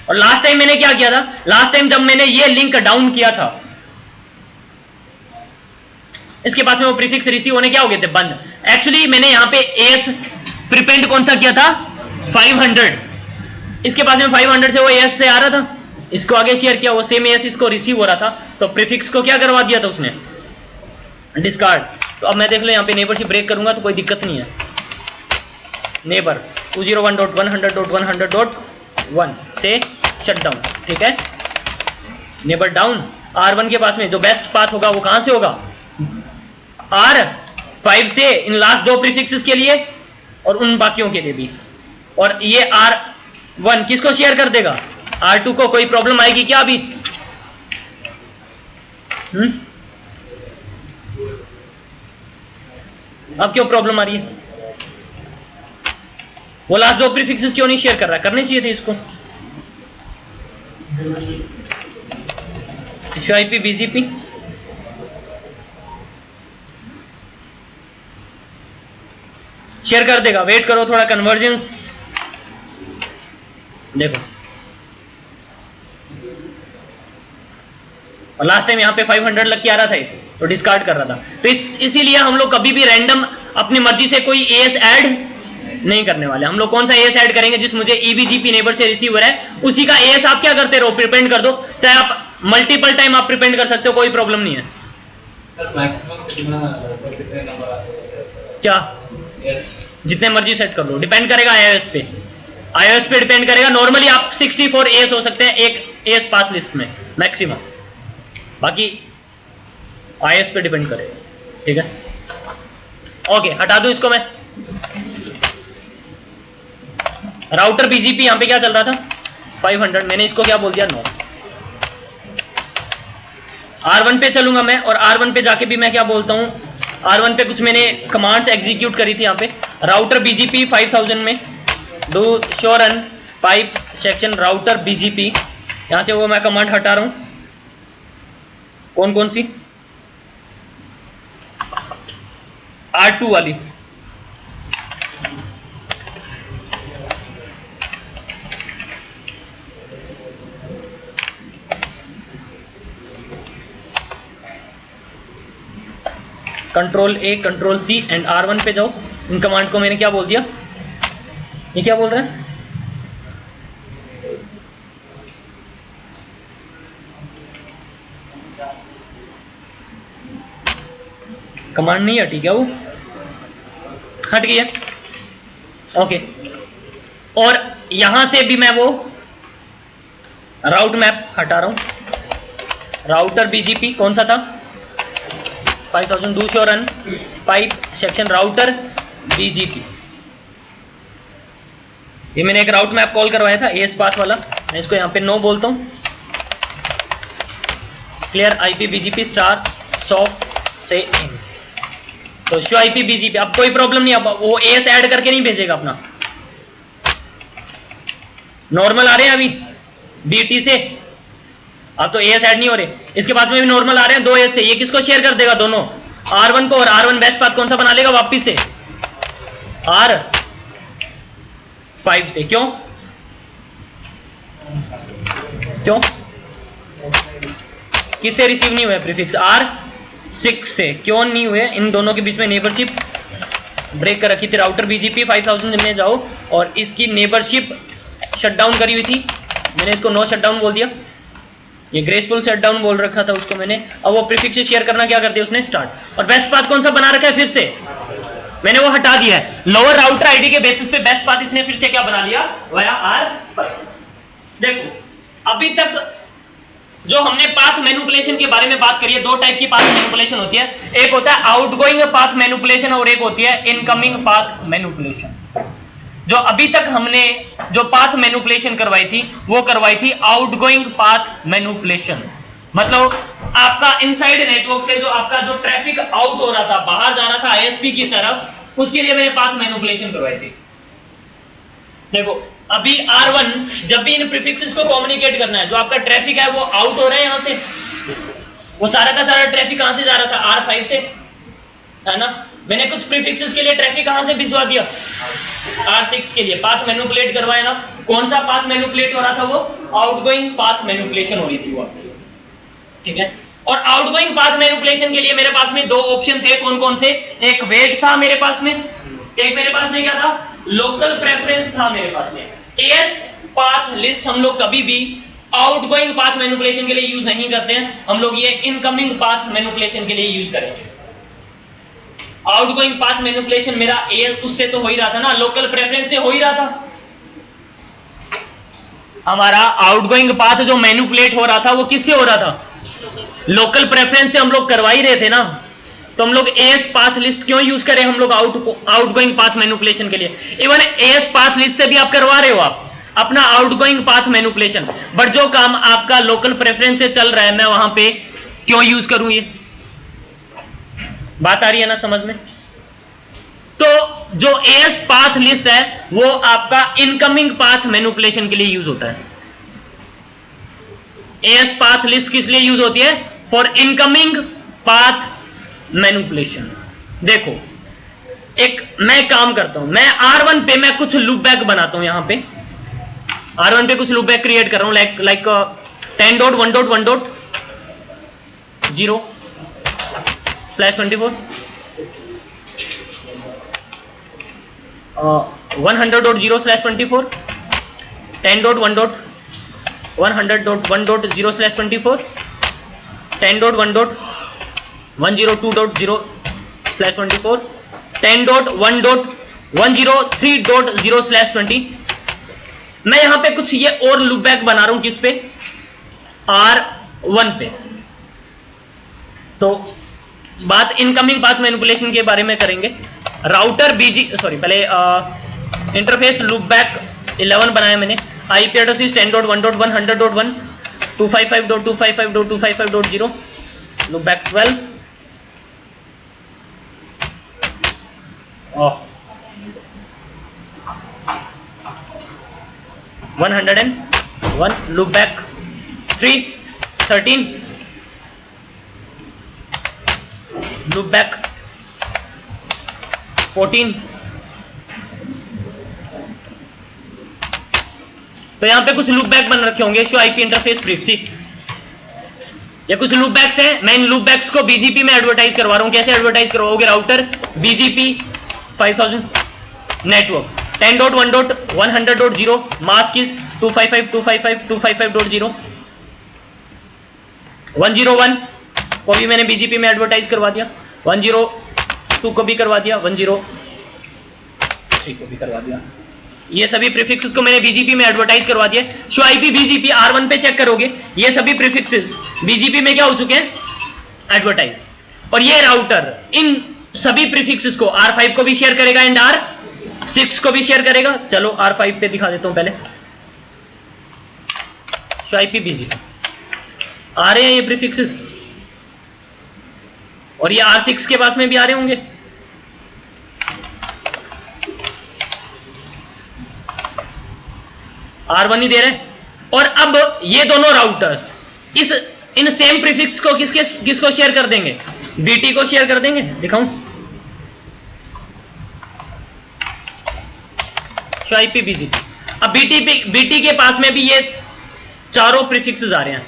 और लास्ट टाइम मैंने क्या किया था, लास्ट टाइम जब मैंने ये लिंक डाउन किया था, इसके पास में वो प्रीफिक्स रिसीव होने क्या हो गए थे, बंद। एक्चुअली मैंने यहां पे एएस प्रीपेंड कौन सा किया था, 500, इसके पास में 500 से वो एएस से आ रहा था, इसको आगे शेयर किया, वो सेम एएस इसको रिसीव हो रहा था, तो प्रीफिक्स को क्या करवा दिया था उसने, डिस्कार्ड। तो अब मैं देख लो यहाँ पे नेबरशिप ब्रेक करूंगा तो कोई दिक्कत नहीं है। नेबर 201.100.100.1 से शट डाउन, ठीक है, नेबर डाउन। R1 के पास में जो बेस्ट पाथ होगा वो कहां से होगा, R5 से इन लास्ट 2 प्रीफिक्सेस के लिए और उन बाकियों के लिए भी। और ये R1 किसको शेयर कर देगा, R2 को। कोई प्रॉब्लम आएगी क्या अभी, अब क्यों प्रॉब्लम आ रही है, वो लास्ट 2 प्रीफिक्सेस क्यों नहीं शेयर कर रहा है, करने चाहिए थे इसको। शो आईपी बीजीपी शेयर कर देगा, वेट करो थोड़ा, कन्वर्जेंस देखो। और लास्ट टाइम यहां पे 500 लग के आ रहा था तो डिस्कार्ड कर रहा था। तो इसीलिए हम लोग कभी भी रैंडम अपनी मर्जी से कोई एएस ऐड नहीं करने वाले। हम लोग कौन सा एएस ऐड करेंगे, जिस मुझे ईबीजीपी नेबर से रिसीव हो रहा है उसी का एएस आप क्या करते रहो, प्रिपेंड कर दो। चाहे आप मल्टीपल टाइम आप प्रिपेंड कर सकते हो, कोई प्रॉब्लम नहीं है। सर मैक्सिमम कितने नंबर आते हैं क्या, जितने मर्जी सेट कर लो, डिपेंड करेगा आईओएस पे। आईओएस पे डिपेंड करेगा। नॉर्मली आप 64 एएस हो सकते हैं एक एएस पाथ लिस्ट में मैक्सिमम, बाकी आईओएस पे डिपेंड करेगा, ठीक है। ओके, हटा दूं इसको मैं। राउटर बीजीपी यहाँ पे क्या चल रहा था 500, मैंने इसको क्या बोल दिया 9। R1 पे चलूंगा मैं, और R1 पे जाके भी मैं क्या बोलता हूँ, R1 पे कुछ मैंने कमांड्स एग्जीक्यूट करी थी यहाँ पे। राउटर बीजीपी 5000 में do show run pipe section router BGP, यहाँ से वो मैं कमांड हटा रहा हूँ। कौन कौन सी, R2 वाली, control A control C and R1 पे जाओ। इन कमांड को मैंने क्या बोल दिया, ये क्या बोल रहा है, कमांड नहीं हटी क्या, वो हट गई है, ओके। और यहां से भी मैं वो राउट मैप हटा रहा हूं। राउटर बीजीपी कौन सा था 5000 do show run pipe section router BGP, ये मैंने एक राउट मैप कॉल करवाया था एस पाथ वाला, मैं इसको यहां पे नो बोलता हूं। Clear IP BGP star soft से इन, तो शो आईपी बीजीपी, अब कोई प्रॉब्लम नहीं, अब वो एस ऐड करके नहीं भेजेगा अपना, नॉर्मल आ रहे हैं अभी बीटी से, अब तो एस ऐड नहीं हो रहे, इसके पास में भी नॉर्मल आ रहे हैं 2 एस से, ये किसको शेयर कर देगा दोनों, R1 को, और R1 बेस्ट पाथ कौन सा बना लेगा वापिस से R5 से, क्यों क्यों किससे रिसीव नहीं हुए प्रीफिक्स R6 से, क्यों नहीं हुए, इन दोनों के बीच में नेबरशिप ब्रेक कर रखी थी। राउटर बीजीपी 5000 में जाओ और इसकी नेबरशिप शटडाउन करी हुई थी, मैंने इसको नो शटडाउन बोल दिया, ये ग्रेसफुल शटडाउन बोल रखा था उसको मैंने, अब वो प्रीफिक्स से शेयर करना क्या कर दिया उसने स्टार्ट, और बेस्ट पाथ कौन सा बना रखा है फिर से, मैंने वो हटा दिया है, लोअर राउटर आईडी के बेसिस पे बेस्ट पाथ इसने फिर से क्या बना लिया वाया R5। देखो अभी तक जो हमने पाथ मैनिपुलेशन के बारे में बात करी है, 2 टाइप की पाथ मैनिपुलेशन होती है, एक होता है आउटगोइंग पाथ मैनिपुलेशन और एक होती है इनकमिंग पाथ मैनिपुलेशन। जो अभी तक हमने जो पाथ मैनिपुलेशन करवाई थी वो करवाई थी आउटगोइंग पाथ मैनिपुलेशन, मतलब आपका इनसाइड नेटवर्क से जो आपका जो ट्रैफिक आउट हो रहा था, बाहर जा रहा था आईएसपी की तरफ, उसके लिए मैंने पाथ मैनिपुलेशन करवाई थी। देखो अभी R1 जब भी इन प्रीफिक्सेस को कम्युनिकेट करना है, जो आपका ट्रैफिक है वो आउट हो रहा है यहां से, वो सारा का सारा ट्रैफिक कहां से जा रहा था R5 से, है ना, मैंने कुछ प्रीफिक्सेस के लिए ट्रैफिक कहां से भिजवा दिया R6 के लिए, पाथ मैनिपुलेट करवाया ना, कौन सा पाथ मैनिपुलेट हो रहा था, वो आउटगोइंग पाथ मैनिपुलेशन हो रही थी वो, ठीक है। और आउटगोइंग पाथ मैनिपुलेशन के लिए मेरे पास में 2 ऑप्शन थे, कौन कौन से, एक वेट था मेरे पास में, एक मेरे पास में क्या था, लोकल प्रेफरेंस था मेरे पास में। एस पाथ लिस्ट हम लोग कभी भी आउटगोइंग पाथ मैनिपुलेशन के लिए यूज नहीं करते हैं, हम लोग ये इनकमिंग पाथ मैनिपुलेशन के लिए यूज करेंगे। आउटगोइंग पाथ मैनिपुलेशन मेरा एस उससे तो हो ही रहा था ना, लोकल प्रेफरेंस से हो ही रहा था, हमारा आउटगोइंग पाथ जो मैनिपुलेट हो रहा था वो किससे हो रहा था, लोकल प्रेफरेंस से हम लोग करवा ही रहे थे ना, तो हम लोग एएस पाथ लिस्ट क्यों यूज करें हम लोग आउटगोइंग पाथ मैनिपुलेशन के लिए। इवन एएस पाथ लिस्ट से भी आप करवा रहे हो आप अपना आउटगोइंग पाथ मैनिपुलेशन, बट जो काम आपका लोकल प्रेफरेंस से चल रहा है मैं वहां पे क्यों यूज करूं, ये बात आ रही है ना समझ में। तो जो एएस पाथ लिस्ट है वो आपका इनकमिंग पाथ मैनिपुलेशन के लिए यूज होता है। एएस पाथ लिस्ट किस लिए यूज होती है, फॉर इनकमिंग पाथ मैनिपुलेशन। देखो एक मैं काम करता हूं, मैं R1 पे मैं कुछ लूप बैक बनाता हूं, यहां पे R1 पे कुछ लूप बैक क्रिएट कर रहा हूं, लाइक 10.1.1.0/24 100.0/24 10.1.1.0/24 10.1.102.0/24 10.1.103.0/20। मैं यहां पे कुछ ये और लूप बैक बना रहा हूं किस पे, R1 पे। तो बात इनकमिंग पाथ मैनिपुलेशन के बारे में करेंगे। राउटर पहले इंटरफेस लूप बैक 11 बनाया मैंने। IP address is 10.1.1 100.1 255.255.255.0 loop back 12 101 loop back 3 13 loop back 14। तो यहां पे कुछ लूप बैक बन रखे होंगे, शो आईपी इंटरफेस प्रीफिक्स। ये कुछ लूप बैक्स हैं, मैं इन लूप बैक्स को बीजीपी में एडवर्टाइज करवा रहा हूं। कैसे एडवर्टाइज करवाओगे? Router BGP 5000 network 10.1.100.0 mask is 255.255.255.0 101 को भी मैंने बीजीपी में एडवर्टाइज करवा दिया, 102 को भी करवा दिया, 103 को भी करवा दिया। ये सभी प्रीफिक्सेस को मैंने बीजीपी में एडवर्टाइज करवा दिया। शो आईपी बीजीपी R1 पे चेक करोगे, ये सभी प्रीफिक्सेस बीजीपी में क्या हो चुके हैं? एडवर्टाइज। और ये राउटर इन सभी प्रीफिक्सेस को R5 को भी शेयर करेगा एंड R6 को भी शेयर करेगा। चलो R5 पे दिखा देता हूं पहले। शो आईपी बीजीपी आ रहे हैं ये प्रीफिक्सेस, और ये R6 के पास में भी आ रहे होंगे। R1 ही दे रहे हैं। और अब ये दोनों राउटर्स इन सेम प्रीफिक्स को किसको शेयर कर देंगे? बीटी को शेयर कर देंगे। दिखाऊं? Show IP BGP. अब बीटी के पास में भी ये चारों प्रीफिक्सेस आ रहे हैं,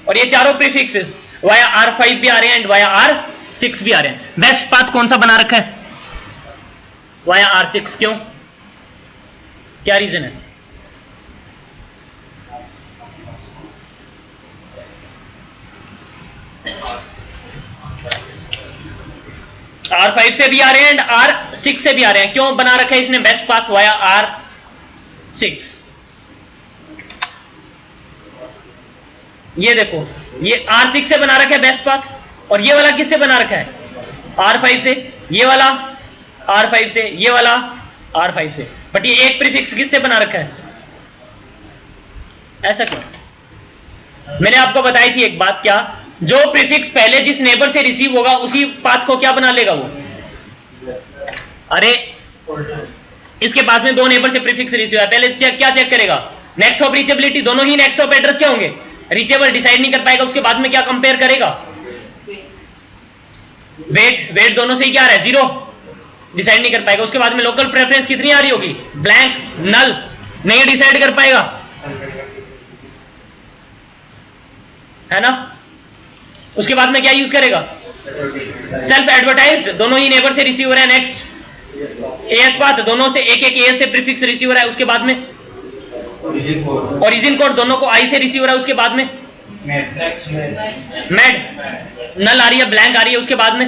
और ये चारों प्रीफिक्सेस वाया R5 भी आ रहे हैं एंड वाया R6 भी आ रहे हैं। बेस्ट पाथ कौन सा बना रखा है? Via R6। क्यों? क्या रीजन है? R5 से भी आ रहे हैं एंड R6 से भी आ रहे हैं। क्यों बना रखा है इसने बेस्ट पाथ वाया R6? ये देखो, ये R6 से बना रखा है बेस्ट पाथ, और ये वाला किससे बना रखा है? R5 से। ये वाला R5 से, ये वाला R5 से। बट ये एक प्रीफिक्स किससे बना रखा है? ऐसा क्यों? मैंने आपको बताई थी एक बात, क्या? जो प्रीफिक्स पहले जिस नेबर से रिसीव होगा उसी पाथ को क्या बना लेगा वो? अरे इसके पास में दो नेबर से प्रीफिक्स रिसीव है, पहले क्या चेक करेगा? Next of reachability. दोनों ही नेक्स्ट ऑफ एड्रेस क्या होंगे? रीचेबल। डिसाइड नहीं कर पाएगा, उसके बाद में क्या कंपेयर करेगा? वेट दोनों से ही क्या आ रहा है? 0। डिसाइड नहीं कर पाएगा। उसके बाद में लोकल प्रेफरेंस कितनी आ रही होगी? ब्लैंक, नल। नहीं डिसाइड कर पाएगा, है ना? उसके बाद में क्या यूज करेगा? Self advertised. दोनों ही नेबर से रिसीव हो रहा है। नेक्स्ट एएस पाथ, दोनों से एक एएस से प्रीफिक्स रिसीव हो रहा है। उसके बाद में ओरिजिन कोड, दोनों को आई से रिसीव हो रहा है। उसके बाद में मैड, नल आ रही है, ब्लैंक आ रही है। उसके बाद में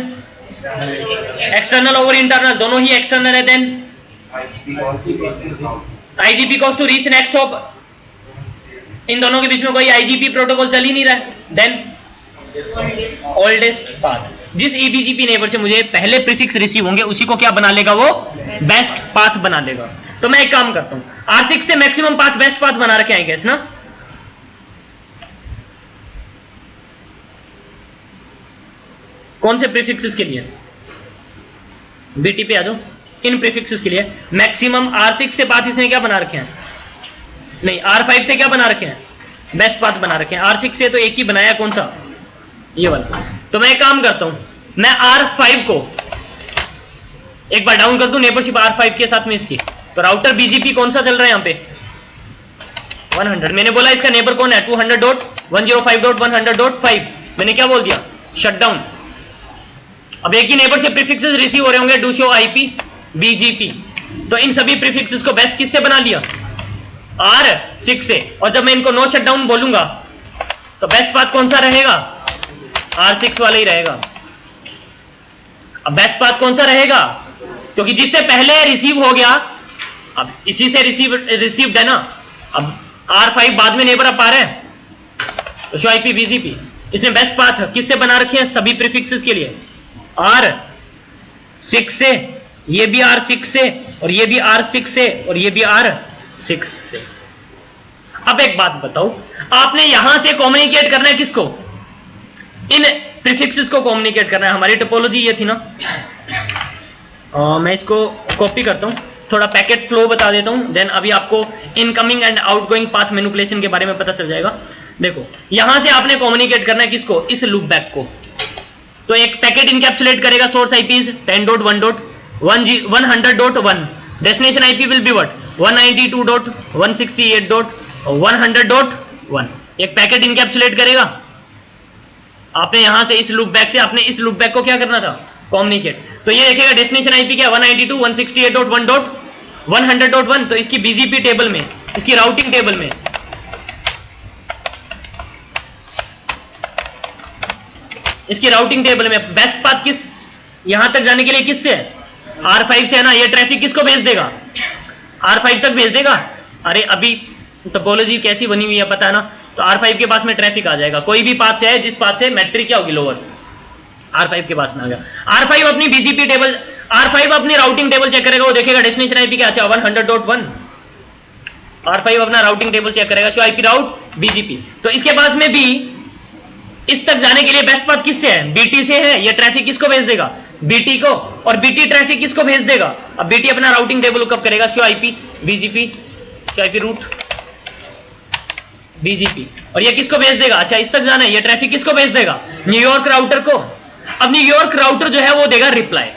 एक्सटर्नल ओवर इंटरनल, दोनों ही एक्सटर्नल है। Then IGP cost to reach next hop, इन दोनों के बीच में कोई आईजीपी प्रोटोकॉल चल ही नहीं रहा है। देन ओल्डेस्ट पाथ, जिस ईबीजीपी नेबर से मुझे पहले प्रीफिक्स रिसीव होंगे उसी को क्या बना लेगा वो? बेस्ट पाथ बना लेगा। तो मैं एक काम करता हूं, R6 से मैक्सिमम पाथ बेस्ट पाथ बना रखे हैं कैसे ना? कौन से प्रीफिक्सेस के लिए? बीटी पे आ जाओ। इन प्रीफिक्सेस के लिए मैक्सिमम R6 से पाथ इसने क्या बना रखे हैं? नहीं, R5 से क्या बना रखे हैं? बेस्ट पाथ बना रखे हैं। R6 से तो एक ही बनाया, कौन सा? ये वाला। तो मैं एक काम करता हूं, मैं R5 को एक बार डाउन कर दूं नेबरशिप R5 के साथ में इसकी। तो राउटर बीजीपी कौन सा चल रहा है यहां पे? 100। मैंने बोला इसका नेबर कौन है? 200.105.100.5। मैंने क्या बोल दिया? शटडाउन। अब एक ही नेबर से प्रीफिक्सेस रिसीव हो रहे होंगे, डू शो आईपी बीजीपी। तो इन सभी प्रीफिक्सेस को बेस्ट किससे बना लिया? R6 से। और जब मैं इनको नो शटडाउन बोलूंगा तो बेस्ट पाथ कौन सा रहेगा? R6 वाला ही रहेगा। अब बेस्ट पाथ कौन सा रहेगा? क्योंकि जिससे पहले रिसीव हो गया, अब इसी से रिसीव्ड है ना। अब R5 बाद में नेबर अप आ रहे हैं, तो शो आईपी बीजीपी। इसने बेस्ट पाथ किससे बना रखे हैं? सभी प्रीफिक्सेस के लिए R6 से, ये भी R6 से, और ये भी R6 से, और ये भी R6 6 से। अब एक बात बताओ, आपने यहां से कम्युनिकेट करना है किसको? इन प्रीफिक्सेस को कम्युनिकेट करना है। हमारी टोपोलॉजी ये थी ना। मैं इसको कॉपी करता हूं, थोड़ा पैकेट फ्लो बता देता हूं, देन अभी आपको incoming and outgoing path manipulation के बारे में पता चल जाएगा। देखो, यहां से आपने कम्युनिकेट करना है किसको? इस लूप बैक को। तो एक पैकेट इनकैप्सुलेट करेगा source IPs 10.1.100.1, destination IP will be what 192.168.100.1। एक पैकेट इनकैप्सुलेट करेगा। आपने यहां से इस लूप बैक से आपने इस लूप बैक को क्या करना था? कम्युनिकेट। तो ये देखेगा डेस्टिनेशन आईपी क्या 192.168.1.100.1। तो इसकी बीजीपी टेबल में, इसकी राउटिंग टेबल में, इसकी राउटिंग टेबल में बेस्ट पाथ किस, यहां तक जाने के लिए किससे है? R5 से है ना। ये ट्रैफिक किसको भेज देगा? R5 तक भेज देगा। अरे अभी टोपोलॉजी कैसी बनी हुई है पता है ना। तो R5 के पास में ट्रैफिक आ जाएगा, कोई भी पाथ से है जिस पाथ से मैट्रिक क्या होगी लोअर, R5 के पास में आ गया। R5 अपनी बीजीपी टेबल, R5 अपनी राउटिंग टेबल चेक करेगा, वो देखेगा डेस्टिनेशन आईपी क्या अच्छा 100.1। R5 अपना राउटिंग टेबल चेक करेगा, शो आईपी राउट बीजीपी। तो इसके पास में भी इस तक जाने के लिए बेस्ट पाथ किससे है? बीटी से है। ये ट्रैफिक किसको भेज देगा? बीटी को। और बीटी ट्रैफिक किसको भेज देगा? अब बीटी अपना राउटिंग टेबल लुकअप करेगा, show IP BGP, show IP route BGP. और ये किसको भेज देगा? अच्छा इस तक जाना है, ये ट्रैफिक किसको भेज देगा? न्यूयॉर्क राउटर को। अब न्यूयॉर्क राउटर जो है वो देगा reply.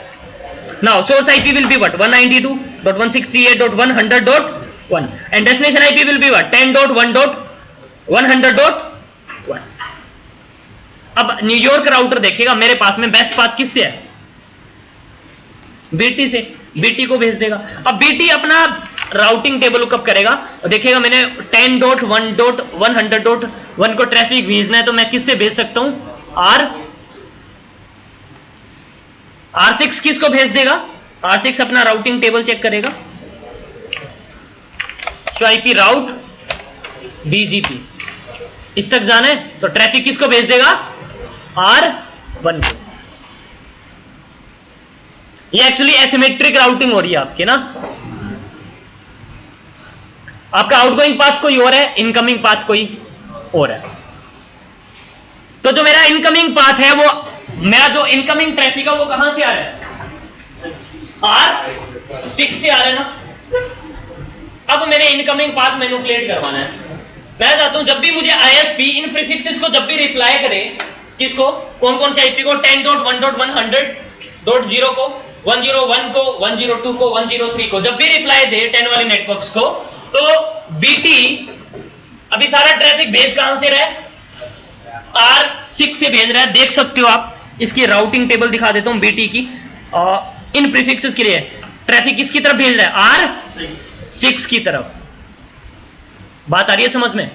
Now source IP will be what 192.168.100.1 and destination IP will be what 10.1.100.1। अब न्यूयॉर्क राउटर देखेगा मेरे पास में बेस्ट पाथ किससे है? बीटी से। बीटी को भेज देगा। अब बीटी अपना राउटिंग टेबल लुकअप करेगा और देखेगा मैंने 10.1.100.1 को ट्रैफिक भेजना है, तो मैं किससे भेज सकता हूं? R6 किसको भेज देगा? R6 अपना राउटिंग टेबल चेक करेगा, शो आईपी राउट बीजीपी। इस तक जाना है तो ट्रैफिक किसको भेज देगा? R1 को। ये एक्चुअली एसिमेट्रिक राउटिंग हो रही है आपके ना। आपका आउटगोइंग पाथ कोई और है, इनकमिंग पाथ कोई और है। तो जो मेरा इनकमिंग पाथ है वो, मेरा जो इनकमिंग ट्रैफिक है वो कहां से आ रहा है? R6 से आ रहा है ना। अब मैंने इनकमिंग पाथ मैनिपुलेट करवाना है। मैं चाहता हूं जब भी मुझे आईएसपी इन प्रीफिक्सेस को जब भी रिप्लाई करे, किसको, कौन कौन से आईपी को, 10.1.100.0 को, 101 को, 102 को, 103 को, जब भी रिप्लाई दे 10 वाले नेटवर्क्स को, तो बीटी अभी सारा ट्रैफिक भेज कहां से रहा है? R6 से भेज रहा है। देख सकते हो आप, इसकी राउटिंग टेबल दिखा देता हूं बीटी की। इन प्रीफिक्सेस के लिए ट्रैफिक किसकी तरफ भेज रहा है? R6 की तरफ। बात आ रही है समझ में?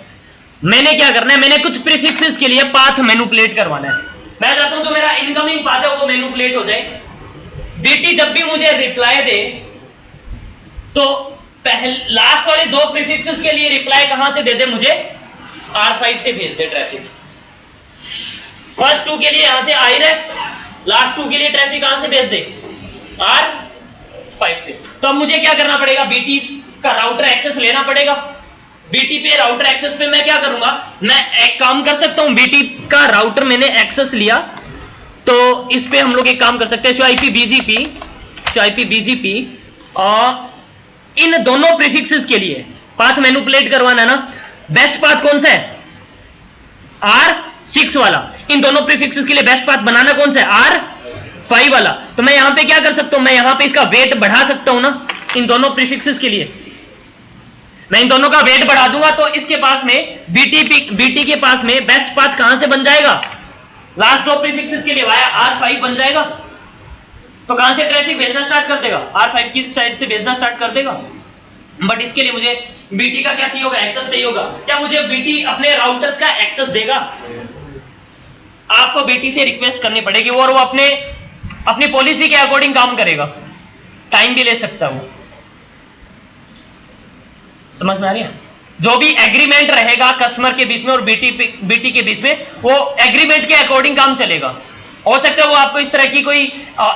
मैंने क्या करना है? मैंने कुछ प्रीफिक्सेस के लिए पाथ मैनिपुलेट करवाना है। मैं चाहता हूं जो मेरा इनकमिंग पाथ है वो मैनिपुलेट हो जाए। बीटी जब भी मुझे रिप्लाई दे तो पहले लास्ट वाले दो प्रीफिक्सेस के लिए रिप्लाई कहां से दे दे? मुझे R5 से भेज दे ट्रैफिक। फर्स्ट टू के लिए यहां से आई रहे, लास्ट टू के लिए ट्रैफिक कहां से भेज दे? R5 से। तो अब मुझे क्या करना पड़ेगा? बीटी का राउटर एक्सेस लेना पड़ेगा। बीटी पे राउटर एक्सेस पे मैं क्या करूंगा? मैं एक काम कर सकता हूं, बीटी का राउटर मैंने एक्सेस लिया तो इस पे हम लोग एक काम कर सकते हैं, शो आईपी बीजीपी और इन दोनों प्रीफिक्सेस के लिए पाथ मैनिपुलेट करवाना ना। बेस्ट पाथ कौन सा है? R6 वाला। इन दोनों प्रीफिक्सेस के लिए बेस्ट पाथ बनाना कौन सा है? R5 वाला। तो मैं यहां पे क्या कर सकता हूं? मैं यहां पे इसका वेट बढ़ा सकता हूं ना, इन दोनों प्रीफिक्सेस के लिए। मैं इन दोनों का वेट बढ़ा दूंगा तो इसके पास में बीटी के पास में बेस्ट पाथ कहां से बन जाएगा? लास्ट दो प्रीफिक्सेस के लिए वाया R5 बन जाएगा। तो कहां से ट्रैफिक भेजना स्टार्ट कर देगा? R5 की साइड से भेजना स्टार्ट कर देगा। बट इसके लिए मुझे बीटी का क्या चाहिए होगा? एक्सेस चाहिए होगा। क्या मुझे बीटी अपने राउटर्स का एक्सेस देगा? आपको बीटी से रिक्वेस्ट करनी पड़ेगी और वो अपनी पॉलिसी के अकॉर्डिंग काम करेगा। टाइम भी ले सकता है वो। समझ में आ रही है? जो भी एग्रीमेंट रहेगा कस्टमर के बीच में और बीटी के बीच में, वो एग्रीमेंट के अकॉर्डिंग काम चलेगा। हो सकता है वो आपको इस तरह की कोई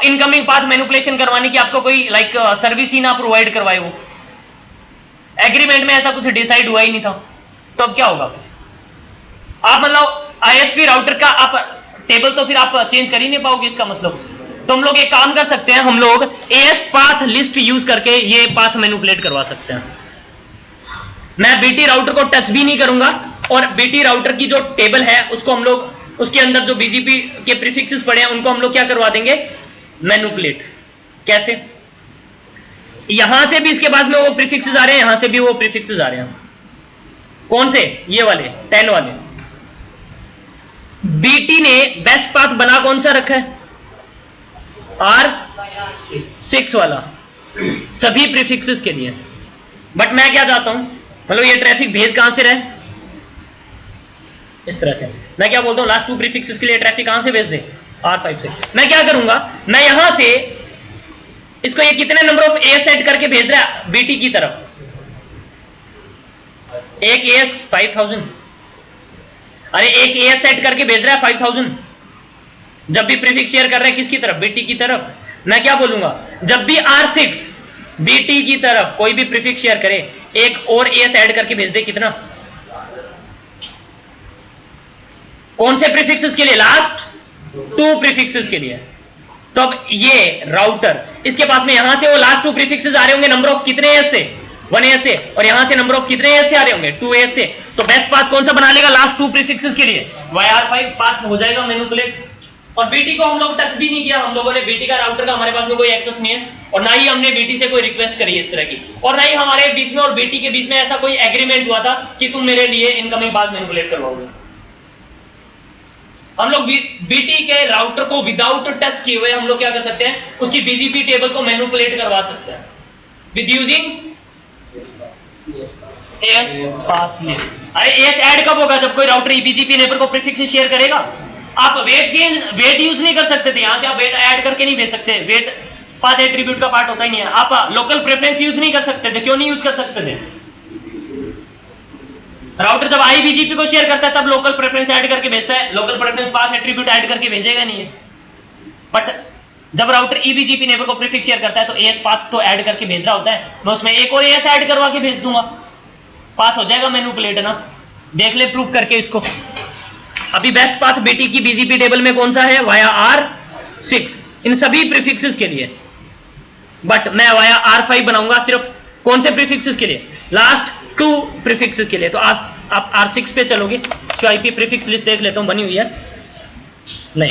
इनकमिंग पाथ मैनिपुलेशन करवाने की आपको कोई सर्विस ही ना प्रोवाइड करवाए वो। एग्रीमेंट में ऐसा कुछ डिसाइड हुआ ही नहीं था, तो अब क्या होगा? आप मतलब आईएसपी राउटर का आप टेबल तो फिर आप चेंज कर ही नहीं पाओगे इसका मतलब। तो हम लोग एक काम कर सकते हैं, हम लोग एएस पाथ लिस्ट यूज करके ये पाथ मैनिपुलेट करवा सकते हैं। मैं बीटी राउटर को टच भी नहीं करूंगा और बीटी राउटर की जो टेबल है उसको हम लोग उसके अंदर जो बीजीपी के प्रीफिक्सेस पड़े हैं उनको हम लोग क्या करवा देंगे? मैनिपुलेट। कैसे? यहां से भी इसके पास में वो प्रीफिक्सेस आ रहे हैं, यहां से भी वो प्रीफिक्सेस आ रहे हैं। कौन से? ये वाले 10 वाले। बीटी ने बेस्ट पाथ बना कौन सा रखा है? R6 वाला, सभी प्रीफिक्सेस के लिए। बट मैं क्या चाहता हूं, मतलब ये ट्रैफिक भेज कहां से रहे? इस तरह से। मैं क्या बोलता हूं, लास्ट 2 प्रीफिक्सेस के लिए ट्रैफिक कहां से भेज दे? R5 से। मैं क्या करूंगा, मैं यहां से इसको ये कितने नंबर ऑफ ए सेट करके भेज रहा है बीटी की तरफ? एक एस 5000। अरे एक एस सेट करके भेज रहा है 5000। जब भी प्रीफिक्स शेयर कर रहा है किसकी तरफ? बीटी की तरफ। मैं क्या बोलूंगा, जब भी R6 बीटी की तरफ कोई भी प्रीफिक्स शेयर करे, एक और एस ऐड करके भेज दे। कितना? कौन से प्रीफिक्सेस के लिए? लास्ट 2 प्रीफिक्सेस के लिए। तो अब ये राउटर, इसके पास में यहां से वो लास्ट 2 प्रीफिक्सेस आ रहे होंगे नंबर ऑफ कितने एस से? 1 एस से। और यहां से नंबर ऑफ कितने एस से आ रहे होंगे? 2 एस से। तो बेस्ट पाथ कौन सा बना लेगा लास्ट 2 प्रीफिक्सेस के लिए? YR5 पाथ हो जाएगा मैनिपुलेट। और बीटी को हम लोग टच भी नहीं किया, हम लोगों ने बीटी का राउटर का हमारे पास में कोई एक्सेस नहीं है, और ना ही हमने बीटी से कोई रिक्वेस्ट करी इस तरह की, और ना ही हमारे बीच में और बीटी के बीच में ऐसा कोई एग्रीमेंट हुआ था कि तुम मेरे लिए इनकमिंग पाथ मैनिपुलेट करवाओगे। हम लोग बीटी के राउटर को विदाउट टच किए हुए हम लोग क्या कर सकते हैं, उसकी बीजीपी टेबल को मैनिपुलेट करवा सकते हैं with using S path list. अरे एस ऐड कब होगा? जब कोई राउटर बीजीपी नेबर को प्रीफिक्स शेयर करेगा। आप वेट यूज नहीं कर सकते थे, यहां से आप वेट ऐड करके नहीं भेज सकते, वेट पाथ एट्रीब्यूट का पार्ट होता ही नहीं है। आप लोकल प्रेफरेंस यूज नहीं कर सकते थे। क्यों नहीं यूज कर सकते थे? राउटर जब आईबीजीपी को शेयर करता है तब लोकल प्रेफरेंस ऐड करके भेजता है, local preference path attribute add करके भेजेगा नहीं है। बट जब राउटर ईबीजीपी नेबर को प्रीफिक्स शेयर करता है तो एएस पाथ तो ऐड करके भेज रहा होता है, मैं उसमें एक और एएस ऐड करवा के भेज दूंगा, पाथ हो जाएगा मैनिपुलेट ना। देख ले प्रूफ करके इसको। अभी बेस्ट पाथ बीटी की बीजीपी टेबल में कौन सा है? वाया R6 इन सभी प्रीफिक्सेस के लिए। बट मैं वाया R5 बनाऊंगा सिर्फ कौन से प्रीफिक्सेस के लिए? लास्ट 2 प्रीफिक्सेस के लिए। तो आप R6 पे चलोगे, जो आईपी प्रीफिक्स लिस्ट देख लेता हूं बनी हुई है नहीं,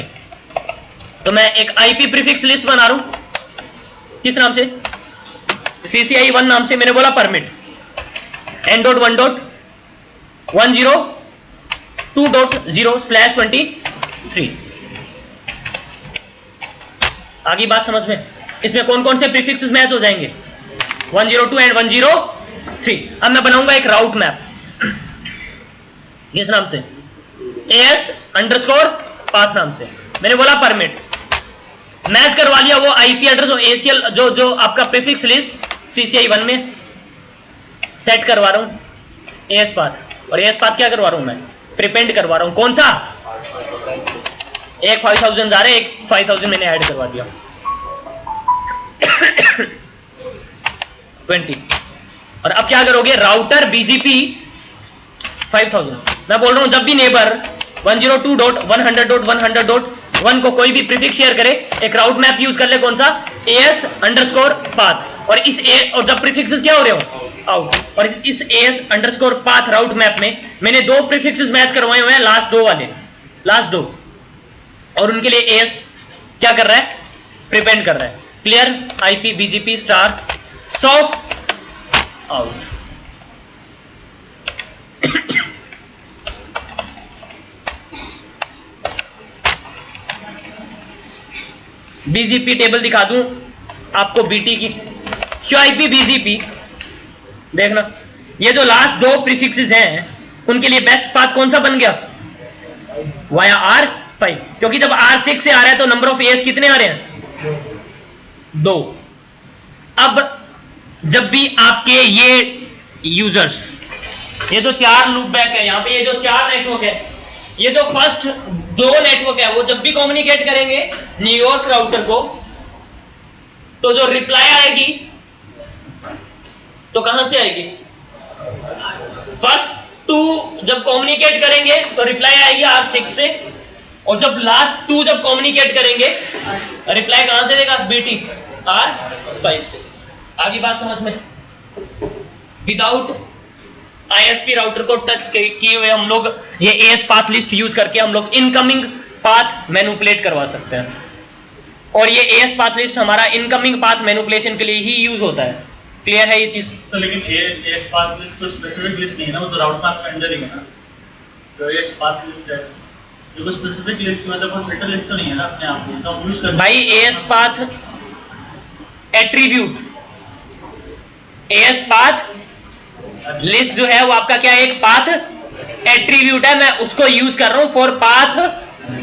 तो मैं एक आईपी प्रीफिक्स लिस्ट बना रहा हूं। किस नाम से? CCI1 नाम से। मैंने बोला परमिट n.1.10.2.0/23। आगे बात समझ में? इसमें कौन कौन से प्रीफिक्सेस मैच हो जाएंगे? 102 एंड 103। अब मैं बनाऊंगा एक राउट मैप किस नाम से? AS_पाथ नाम से। मैंने बोला परमिट, मैच करवा लिया वो आईपी एड्रेस और एसीएल जो आपका प्रीफिक्स लिस्ट CCI1 में सेट करवा रहा हूं एएस पाथ। और एएस पाथ क्या करवा रहा हूं मैं? प्रीपेंड करवा रहा हूं। कौन सा? एक 5000 जा रहे, एक 5000 मैंने ऐड करवा दिया 20। और अब क्या करोगे? Router BGP 5000। मैं बोल रहा हूं जब भी नेबर 102.100.100.1 को कोई भी प्रीफिक्स शेयर करे, एक राउट मैप यूज कर ले। कौन सा? AS_पाथ। और इस और जब प्रीफिक्सेस क्या हो रहे हो? आउट। और इस AS_पाथ राउट मैप में मैंने 2 प्रीफिक्सेस मैच करवाए हुए हैं, लास्ट 2 वाले, लास्ट 2, और उनके लिए AS क्या कर रहा है? प्रीपेंड कर रहा है। Clear? IP BGP star soft out. BGP table दिखा दूं आपको बीटी की। QIP BGP देखना, ये जो लास्ट 2 प्रीफिक्सेस हैं उनके लिए बेस्ट पाथ कौन सा बन गया? Via R5। क्योंकि जब R6 से आ रहा है तो नंबर ऑफ एएस कितने आ रहे हैं? 2। अब जब भी आपके ये यूजर्स, ये जो 4 लूप बैक है यहां पे, ये जो 4 नेटवर्क है, ये जो फर्स्ट 2 नेटवर्क है, वो जब भी कम्युनिकेट करेंगे न्यूयॉर्क राउटर को, तो जो रिप्लाई आएगी तो कहां से आएगी? फर्स्ट टू जब कम्युनिकेट करेंगे तो रिप्लाई आएगी R6 से, और जब लास्ट टू जब कम्युनिकेट करेंगे रिप्लाई कहां से देगा? BT R5 से। आगे बात समझ में? विदाउट ISP राउटर को टच किए हुए हम लोग ये AS पाथ लिस्ट यूज करके हम लोग इनकमिंग पाथ मैनिपुलेट करवा सकते हैं, और ये AS पाथ लिस्ट हमारा इनकमिंग पाथ मैनिपुलेशन के लिए ही यूज होता है। क्लियर है ये चीज? सर लेकिन AS पाथ लिस्ट तो स्पेसिफिक लिस्ट नहीं है ना, वो तो राउट पाथ के अंदर ही है ना। जो AS पाथ लिस्ट है जो स्पेसिफिक लिस्ट मतलब कोई फिल्टर लिस्ट तो नहीं है ना अपने आप में, तो हम यूज कर भाई AS path attribute, AS path list जो है वो आपका क्या है? एक पाथ एट्रीब्यूट है, मैं उसको यूज कर रहा हूं for path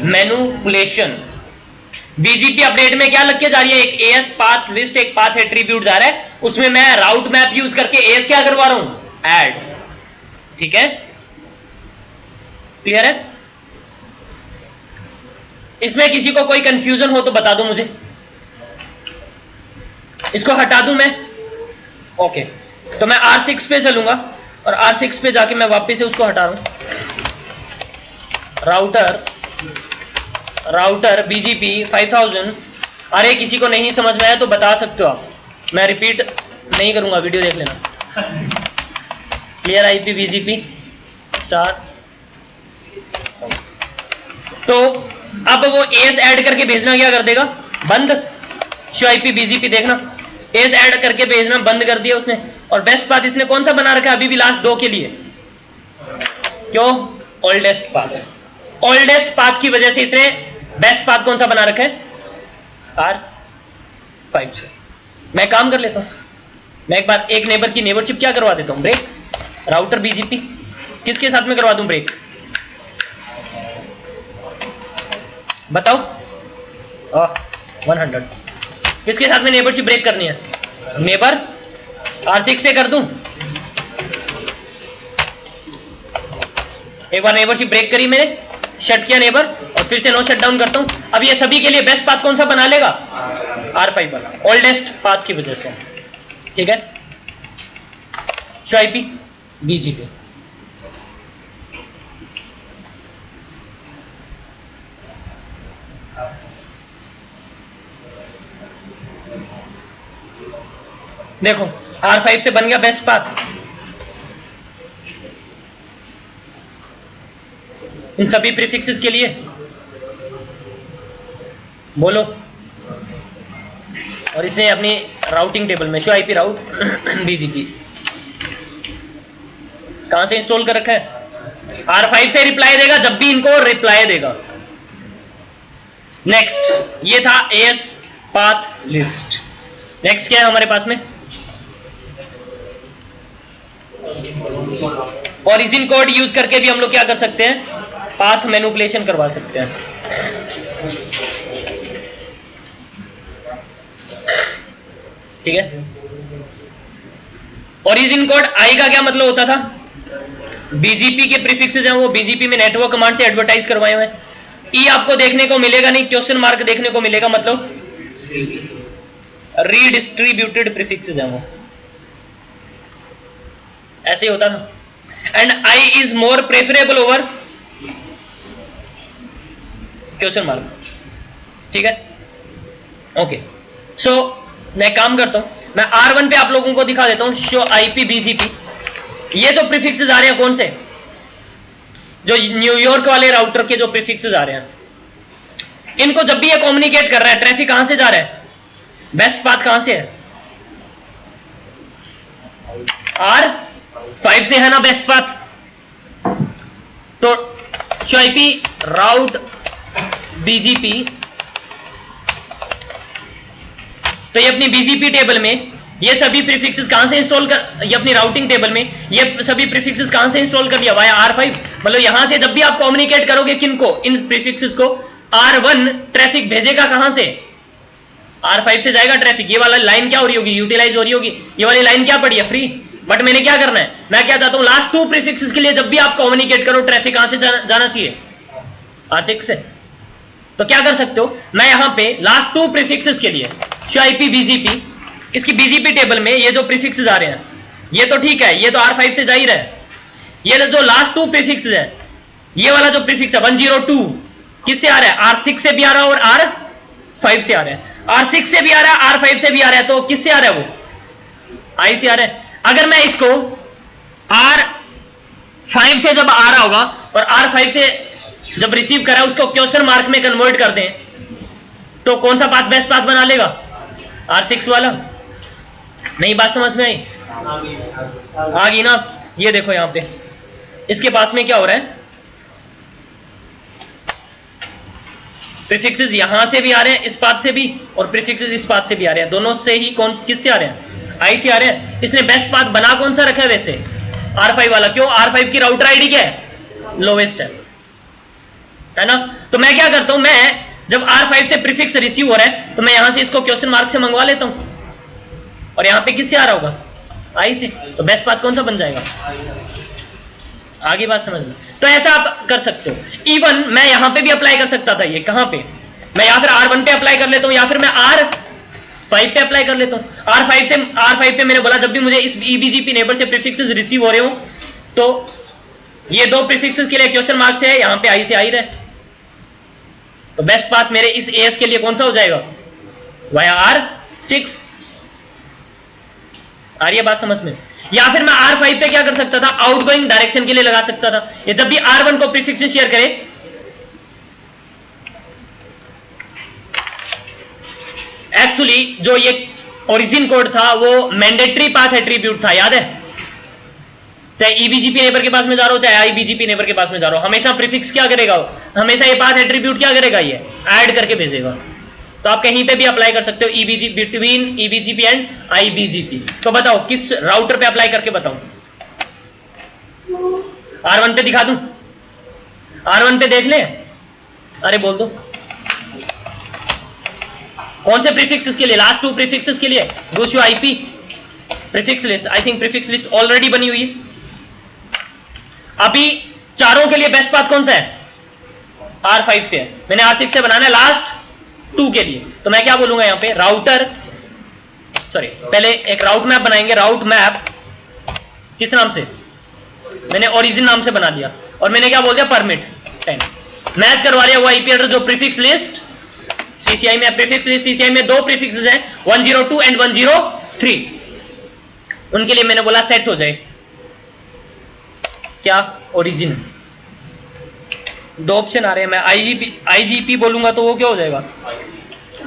manipulation. BGP update में क्या लग के जा रही है? एक AS पाथ लिस्ट, एक पाथ एट्रीब्यूट जा रहा है, उसमें मैं राउट मैप यूज करके AS क्या करवा रहा हूं? ऐड। ठीक है, क्लियर है? इसमें किसी को कोई कंफ्यूजन हो तो बता दो मुझे, इसको हटा दूं मैं? ओके, तो मैं R6 पे चलूंगा और R6 पे जाके मैं वापस से उसको हटा रहा हूं। Router BGP 5000। अरे किसी को नहीं समझ में आया तो बता सकते हो आप, मैं रिपीट नहीं करूंगा, वीडियो देख लेना। Clear IP BGP star. तो अब वो AS ऐड करके भेजना क्या कर देगा? बंद। शो IP BGP देखना, AS ऐड करके भेजना बंद कर दिया उसने। और बेस्ट पाथ इसने कौन सा बना रखा है अभी भी? लास्ट 2 के लिए। क्यों? Oldest path. ओल्डेस्ट पाथ की वजह से इसने बेस्ट पाथ कौन सा बना रखा है? R5 से। मैं काम कर लेता हूं, मैं एक बार एक नेबर की नेबरशिप क्या करवा देता हूं? ब्रेक। राउटर BGP किसके साथ में करवा दूं ब्रेक? बताओ। 100 किसके साथ में नेबरशिप ब्रेक करनी है? नेबर R6 से कर दूं? एक बार नेबरशिप ब्रेक करी मैंने, शट किया नेबर, और फिर से नो शट डाउन करता हूं। अब ये सभी के लिए बेस्ट पाथ कौन सा बना लेगा? R5 वाला, ओल्डेस्ट पाथ की वजह से। ठीक है, शो IP BGP। देखो R5 से बन गया बेस्ट पाथ। इन सभी प्रीफिक्सेस के लिए बोलो। और इसने अपनी राउटिंग टेबल में शो IP राउट BGP कहां से इंस्टॉल कर रखा है? R5 से रिप्लाई देगा जब भी इनको रिप्लाई देगा। नेक्स्ट, ये था AS पाथ लिस्ट। नेक्स्ट क्या है हमारे पास में? ओरिजिन कोड यूज करके भी हम लोग क्या कर सकते हैं? पाथ मैनिपुलेशन करवा सकते हैं। ठीक है, ओरिजिन कोड आई का क्या मतलब होता था? BGP के प्रीफिक्सेस हैं वो BGP में नेटवर्क कमांड से एडवर्टाइज करवाए हुए हैं। ई आपको देखने को मिलेगा नहीं, क्वेश्चन मार्क देखने को मिलेगा, मतलब रीडिस्ट्रीब्यूटेड प्रीफिक्सेस हैं वो, ऐसे ही होता था। And I is more preferable over question mark. ठीक है, ओके। सो मैं काम करता हूं, मैं R1 पे आप लोगों को दिखा देता हूं शो IP BGP। ये जो प्रीफिक्सेस आ रहे हैं कौन से? जो न्यूयॉर्क वाले राउटर के जो प्रीफिक्सेस आ रहे हैं, इनको जब भी ये कम्युनिकेट कर रहा है, ट्रैफिक कहां से जा रहा है? बेस्ट पाथ कहां से है? R5 से है ना बेस्ट पाथ। तो शो IP राउट BGP, तो ये अपनी BGP टेबल में ये सभी प्रीफिक्सेस कहां से इंस्टॉल कर, ये अपनी राउटिंग टेबल में ये सभी प्रीफिक्सेस कहां से इंस्टॉल कर लिया? Via R5। मतलब यहां से जब भी आप कम्युनिकेट करोगे किनको? इन प्रीफिक्सेस को। R1 ट्रैफिक भेजेगा कहां से? R5 से जाएगा ट्रैफिक। ये वाला लाइन क्या हो रही होगी? यूटिलाइज हो रही होगी। ये वाली लाइन क्या पड़ी है? फ्री। बट मैंने क्या करना है? मैं क्या चाहता हूं? लास्ट 2 प्रीफिक्सेस के लिए जब भी आप कम्युनिकेट करो, ट्रैफिक कहां से जाना चाहिए? R6 से। तो क्या कर सकते हो? मैं यहां पे लास्ट 2 प्रीफिक्सेस के लिए शो IP BGP, इसकी BGP टेबल में ये जो प्रीफिक्सेस आ रहे हैं, ये तो ठीक है, ये तो R5 से जा ही रहा है। ये जो लास्ट टू प्रीफिक्स है, ये वाला जो प्रीफिक्स है 102 किससे आ रहा है? R6 से भी आ रहा है और R5 से आ रहा है। R6 से भी आ रहा है, R5 से भी आ रहा है, तो किससे आ रहा है? वो I से आ रहा है। अगर मैं इसको R5 से जब आ रहा होगा और R5 से जब रिसीव करा उसको क्वेश्चन मार्क में कन्वर्ट कर दें, तो कौन सा पाथ बेस्ट पाथ बना लेगा? R6 वाला। नहीं बात समझ में आई? आ गई ना? ये देखो यहां पे इसके पास में क्या हो रहा है, प्रीफिक्सेस यहां से भी आ रहे हैं इस पाथ से भी, और प्रीफिक्सेस इस पाथ से भी आ रहे हैं, दोनों से ही कौन किससे आ रहे हैं? I से आ रहे हैं। इसने बेस्ट पाथ बना कौन सा रखा है वैसे? R5 वाला। क्यों? R5 की राउटर आईडी क्या है? लोवेस्ट है ना? तो मैं क्या करता हूं, मैं जब R5 से प्रीफिक्स रिसीव हो रहा है तो मैं यहां से इसको क्वेश्चन मार्क से मंगवा लेता हूं, और यहां पे किससे आ रहा होगा? I से। तो बेस्ट पाथ कौन सा बन जाएगा? आगे बात समझ में? तो ऐसा आप कर सकते हो। इवन मैं यहां पे भी अप्लाई कर सकता था। ये कहां पे? मैं या फिर R1 पे अप्लाई कर लेता हूं या फिर मैं R5 पे अप्लाई कर लेता हूं। R5 पे मैंने बोला जब भी मुझे इस EBGP नेबर से प्रीफिक्सेस रिसीव हो रहे हो तो ये दो प्रीफिक्सेस के लिए क्वेश्चन मार्क से है, यहां पे I से आ ही रहा है, तो बेस्ट पाथ मेरे इस AS के लिए कौन सा हो जाएगा? Via R6। आ रही है बात समझ में? या फिर मैं R5 पे क्या कर सकता था? आउटगोइंग डायरेक्शन के लिए लगा सकता था। ये जब भी R1 को प्रीफिक्स शेयर करे, एक्चुअली जो ये ओरिजिन कोड था वो मैंडेटरी पाथ एट्रीब्यूट था, याद है? चाहे EBGP नेबर के पास में जा रहा हो चाहे IBGP नेबर के पास में जा रहा हो, हमेशा प्रीफिक्स क्या करेगा? हमेशा ये पाथ एट्रीब्यूट क्या करेगा? ये ऐड करके भेजेगा। तो आप कहीं पे भी अप्लाई कर सकते हो बिटवीन EBGP एंड IBGP। तो बताओ किस राउटर पे अप्लाई करके बताऊं? R1 पे दिखा दूं? R1 पे देख ले। अरे बोल दो कौन से प्रीफिक्सेस के लिए? लास्ट टू प्रीफिक्सेस के लिए गोस you IP prefix list. I think prefix list already बनी हुई है। अभी चारों के लिए बेस्ट पाथ कौन सा है? R5 से है। मैंने R6 से बनाना है लास्ट टू के लिए, तो मैं क्या बोलूंगा यहां पे? राउटर सॉरी पहले एक राउट मैप बनाएंगे। राउट मैप किस नाम से? मैंने ओरिजिन नाम से बना दिया, और मैंने क्या बोल दिया? परमिट 10 मैच करवा लिया वो IP एड्रेस जो प्रीफिक्स लिस्ट CCI में। प्रीफिक्स लिस्ट CCI में दो प्रीफिक्सेस हैं 102 एंड 103, उनके लिए मैंने बोला सेट हो जाए क्या? ओरिजिन। दो ऑप्शन आ रहे हैं, मैं IGP बोलूंगा तो वो क्या हो जाएगा?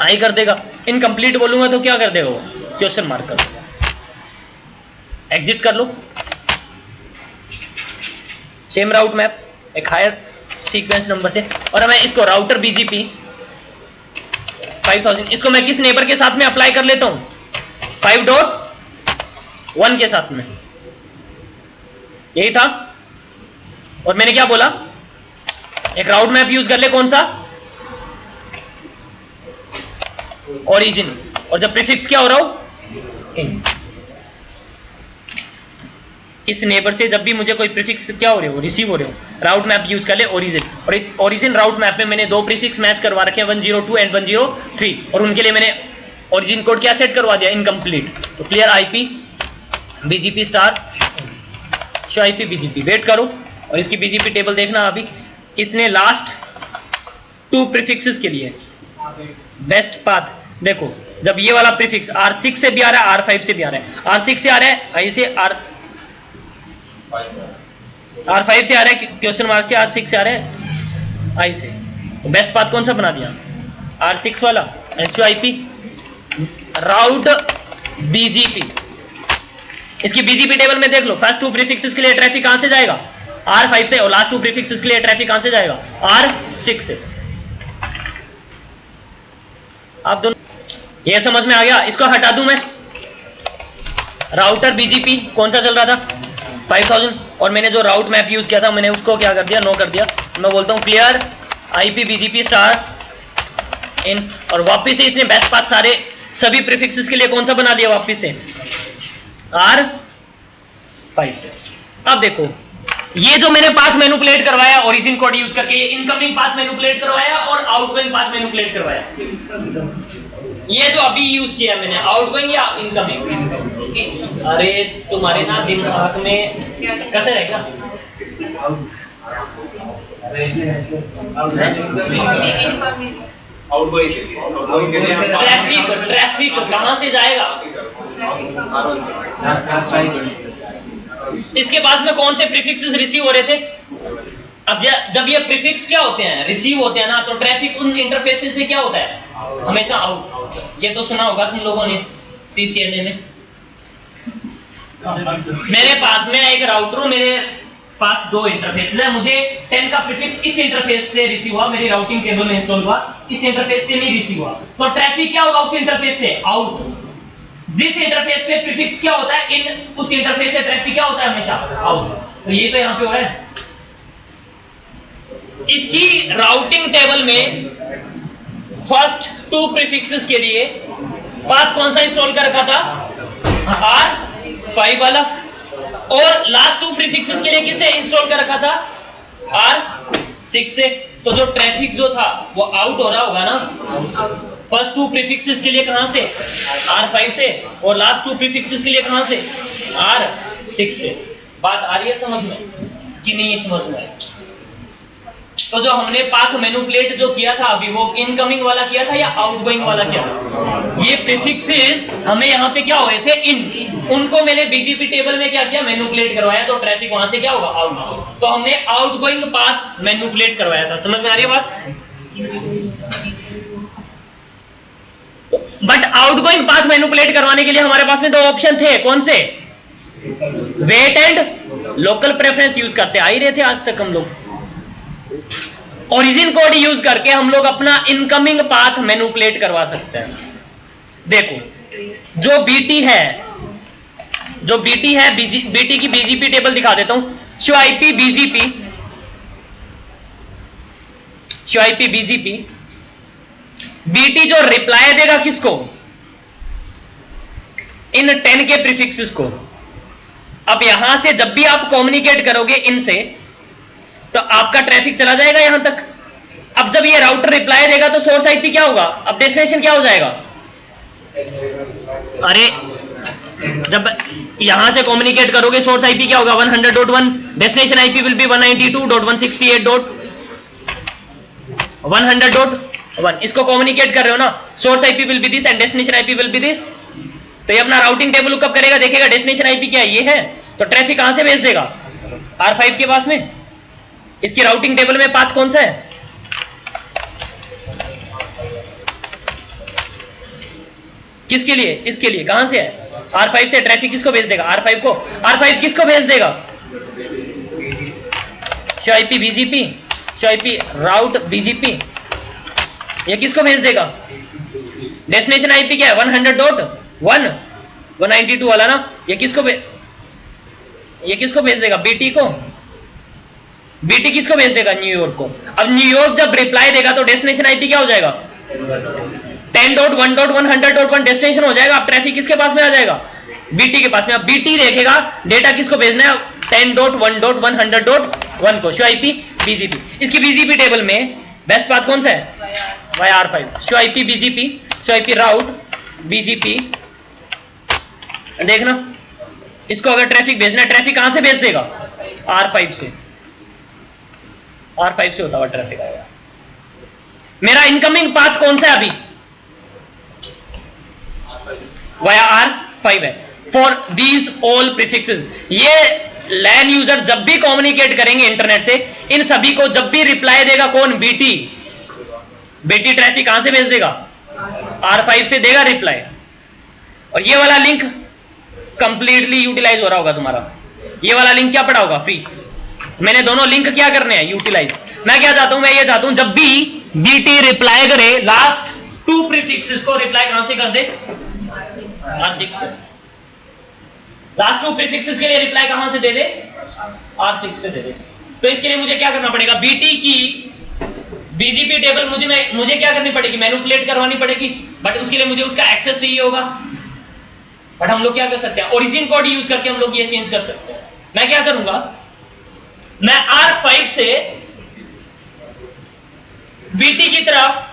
आई कर देगा। इनकम्प्लीट बोलूंगा तो क्या कर देगा? वो क्वेश्चन मार्क कर देगा। एग्जिट कर लो। सेम राउट मैप एक हायर सीक्वेंस नंबर से, और मैं इसको राउटर BGP 5000 इसको मैं किस नेबर के साथ में अप्लाई कर लेता हूं? 5.1 के साथ में। यही था। और मैंने क्या बोला? एक राउट मैप यूज कर ले, कौन सा? ओरिजिन। और जब प्रीफिक्स क्या हो रहा हो? इन। इस नेबर से जब भी मुझे कोई प्रीफिक्स क्या हो रहे हो? रिसीव हो रहे हो, राउट मैप यूज कर ले ओरिजिन। और इस ओरिजिन राउट मैप में मैंने दो प्रीफिक्स मैच करवा रखे हैं 102 एंड 103, और उनके लिए मैंने ओरिजिन कोड क्या सेट करवा दिया? इनकम्प्लीट। तो clear IP BGP star show IP BGP। Wait करो और इसकी BGP टेबल देखना। अभी इसने लास्ट टू प्रीफिक्सेस के लिए बेस्ट पाथ देखो, जब ये वाला प्रीफिक्स R6 से भी आ रहा है R5 से भी आ रहा है, R6 से आ रहा है I से, R5 से आ रहा है क्वेश्चन मार्क से, R6 से आ रहा है I से, तो बेस्ट पाथ कौन सा बना दिया? R6 वाला। IP राउट BGP, इसकी BGP टेबल में देख लो। फर्स्ट टू प्रीफिक्सेस के लिए ट्रैफिक कहां से जाएगा? R5 से, और लास्ट टू प्रीफिक्सेस के लिए ट्रैफिक कहां से जाएगा? R6 से। आप दोनों ये समझ में आ गया? इसको हटा दूं मैं। राउटर BGP कौन सा चल रहा था? 5000, और मैंने जो राउट मैप यूज किया था मैंने उसको क्या कर दिया? नो कर दिया। मैं बोलता हूं clear IP BGP star in, और वापिस से इसने बेस्ट पाथ सारे सभी प्रीफिक्सेस के लिए कौन सा बना दिया? वापिस से R5 से। अब देखो ये जो मैंने पाथ मैनिपुलेट करवाया ओरिजिन कोड यूज करके, ये इनकमिंग पाथ मैनिपुलेट करवाया और आउटगोइंग पाथ मैनिपुलेट करवाया। ये जो अभी यूज किया मैंने, आउटगोइंग या इनकमिंग? अरे तुम्हारे ना दिमाग में कैसे रहेगा? ट्रैफिक कहाँ से जाएगा? इसके पास में कौन से प्रीफिक्सेस रिसीव हो रहे थे? अब जब ये प्रीफिक्स क्या होते हैं, रिसीव होते हैं ना, तो ट्रैफिक उन इंटरफेसेस से क्या होता है? हमेशा आउट। ये तो सुना होगा तुम लोगों ने CCNA में। मेरे पास में एक राउटर हूं, मेरे पास 2 इंटरफेसेस है, मुझे 10 का प्रीफिक्स इस इंटरफेस से रिसीव हुआ, मेरी राउटिंग टेबल में इंस्टॉल हुआ, इस इंटरफेस से नहीं रिसीव हुआ, तो ट्रैफिक क्या होगा उस इंटरफेस से? आउट। जिस इंटरफेस पे प्रीफिक्स क्या होता है, उस इंटरफेस से ट्रैफिक क्या होता है? हमेशा आउट। तो ये तो यहां पे हो रहा है। इसकी राउटिंग टेबल में फर्स्ट 2 प्रीफिक्सेस के लिए पाथ कौन सा इंस्टॉल कर रखा था? R5 वाला। और लास्ट 2 प्रीफिक्सेस के लिए किसे इंस्टॉल कर रखा था? R6 से। तो जो ट्रैफिक जो था वो आउट हो रहा होगा ना फर्स्ट 2 प्रीफिक्सेस के लिए, कहां से? R5 से। और लास्ट 2 प्रीफिक्सेस के लिए कहां से? R6 से। बात आ रही है समझ में कि नहीं समझ में? तो जो हमने पाथ मैनिपुलेट जो किया था अभी, वो इनकमिंग वाला किया था या आउटगोइंग वाला किया था? ये प्रीफिक्सेस हमें यहाँ पे क्या हो रहे थे? इन। उनको मैंने BGP टेबल में क्या किया? मैनिपुलेट करवाया, तो ट्रैफिक वहां से क्या होगा? आउट। तो हमने आउटगोइंग पाथ मैनिपुलेट करवाया था। समझ में आ रही है बात? बट आउटगोइंग पाथ मैनिपुलेट करवाने के लिए हमारे पास में 2 ऑप्शन थे। कौन से? Weight and local preference use करते आ ही रहे थे आज तक हम लोग। ओरिजिन कोड यूज करके हम लोग अपना इनकमिंग पाथ मैनिपुलेट करवा सकते हैं। देखो, जो BT है, BT की BGP टेबल दिखा देता हूं। शो IP BGP BT जो रिप्लाई देगा किसको? इन 10 के प्रीफिक्सेस को। अब यहां से जब भी आप कम्युनिकेट करोगे इनसे, तो आपका ट्रैफिक चला जाएगा यहां तक। अब जब ये राउटर रिप्लाई देगा तो सोर्स IP क्या होगा? अब डेस्टिनेशन क्या हो जाएगा? अरे जब यहां से कम्युनिकेट करोगे सोर्स IP क्या होगा? 100.1। Destination IP will be 192.168.100.1। इसको कम्युनिकेट कर रहे हो ना, source IP will be this and destination IP will be this. तो ये अपना राउटिंग टेबल लुकअप करेगा, देखेगा डेस्टिनेशन IP क्या है, ये है, तो ट्रैफिक कहां से भेज देगा? R5 के पास में। इसकी राउटिंग टेबल में पाथ कौन सा है? किसके लिए? इसके लिए। कहां से है? R5 से। ट्रैफिक किसको भेज देगा? R5 को। R5 किसको भेज देगा? Show IP BGP, show IP राउट BGP। ये किसको भेज देगा? डेस्टिनेशन IP क्या है? 100.1 192 वाला ना। ये किसको भेज देगा? BT को। BT किसको भेज देगा? न्यूयॉर्क को। अब न्यूयॉर्क जब रिप्लाई देगा तो डेस्टिनेशन IP क्या हो जाएगा? 10.1.100.1 डेस्टिनेशन हो जाएगा। अब ट्रैफिक किसके पास में आ जाएगा? BT के पास में। अब BT देखेगा डेटा किसको भेजना है? 10.1.100.1 को। Show IP BGP। इसकी BGP टेबल में बेस्ट पाथ कौन सा है? Via R5। Show IP BGP, show IP राउट BGP। देखना, इसको अगर ट्रैफिक भेजना है, ट्रैफिक कहां से भेज देगा? R5 से। R5 से होता हुआ ट्रैफिक आएगा। मेरा इनकमिंग पाथ कौन सा है अभी? वाया R5 है। फॉर दीज ऑल प्रीफिक्सेस, ये लैन यूजर जब भी कम्युनिकेट करेंगे इंटरनेट से, इन सभी को जब भी रिप्लाई देगा कौन? BT। BT ट्रैफिक कहां से भेज देगा? R5 से देगा रिप्लाई। और ये वाला लिंक कंप्लीटली यूटिलाइज हो रहा होगा तुम्हारा। ये वाला लिंक क्या पड़ा होगा? फ्री। मैंने दोनों लिंक क्या करने हैं? यूटिलाइज। मैं क्या चाहता हूं? मैं ये चाहता हूं जब भी BT रिप्लाई करे, लास्ट 2 प्रीफिक्सेस को रिप्लाई कहां से कर दे? R6 से। लास्ट 2 प्रीफिक्सेस के लिए रिप्लाई कहां से दे दे? R6 से दे दे। तो इसके लिए मुझे क्या करना पड़ेगा? BT की BGP टेबल मुझे क्या करनी पड़ेगी? मैनिपुलेट करवानी पड़ेगी। बट उसके लिए मुझे उसका एक्सेस चाहिए होगा। बट हम लोग क्या कर सकते हैं? ओरिजिन कोड यूज करके हम लोग ये चेंज कर सकते हैं। मैं क्या करूंगा? मैं R5 से BT की तरफ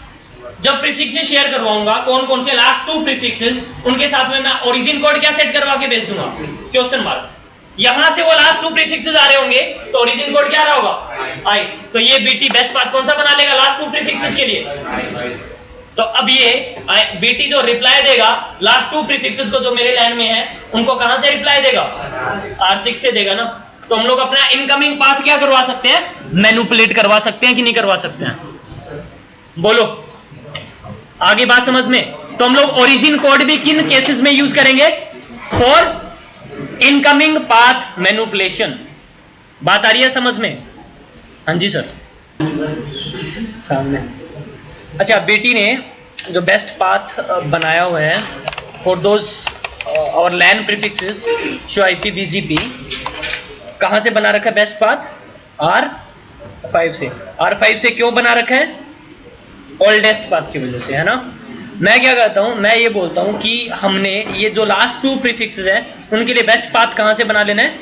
जब प्रीफिक्सेस शेयर करवाऊंगा, कौन कौन से लास्ट 2 प्रीफिक्सेस, उनके साथ में मैं ओरिजिन कोड क्या सेट करवा के भेज दूंगा? Question mark. यहां से वो लास्ट 2 प्रीफिक्सेस आ रहे होंगे तो ओरिजिन कोड क्या रहा होगा आई। तो ये बीटी बेस्ट पाथ कौन सा बना लेगा लास्ट 2 प्रीफिक्सेस के लिए। तो अब ये बीटी जो रिप्लाई देगा लास्ट 2 प्रीफिक्सेस को जो मेरे लाइन में है उनको कहां से रिप्लाई देगा R6 से देगा ना। तो हम लोग अपना इनकमिंग पाथ क्या करवा सकते हैं मैनिपुलेट करवा सकते हैं कि नहीं करवा सकते हैं, बोलो आगे बात समझ में। तो हम लोग ओरिजिन कोड भी किन केसेस में यूज करेंगे फॉर इनकमिंग पाथ मैनिपुलेशन। बात आ रही है समझ में। हाँ जी सर सामने। अच्छा बीटी ने जो बेस्ट पाथ बनाया हुआ है फॉर दोज और लैन प्रीफिक्सेस शो आईपी बीजीपी कहां से बना रखा है बेस्ट पाथ R5 से। R5 से क्यों बना रखा है ओल्डेस्ट पाथ की वजह से है ना। मैं क्या करता हूं मैं ये बोलता हूं कि हमने ये जो लास्ट 2 प्रीफिक्सेस है उनके लिए बेस्ट पाथ कहां से बना लेना है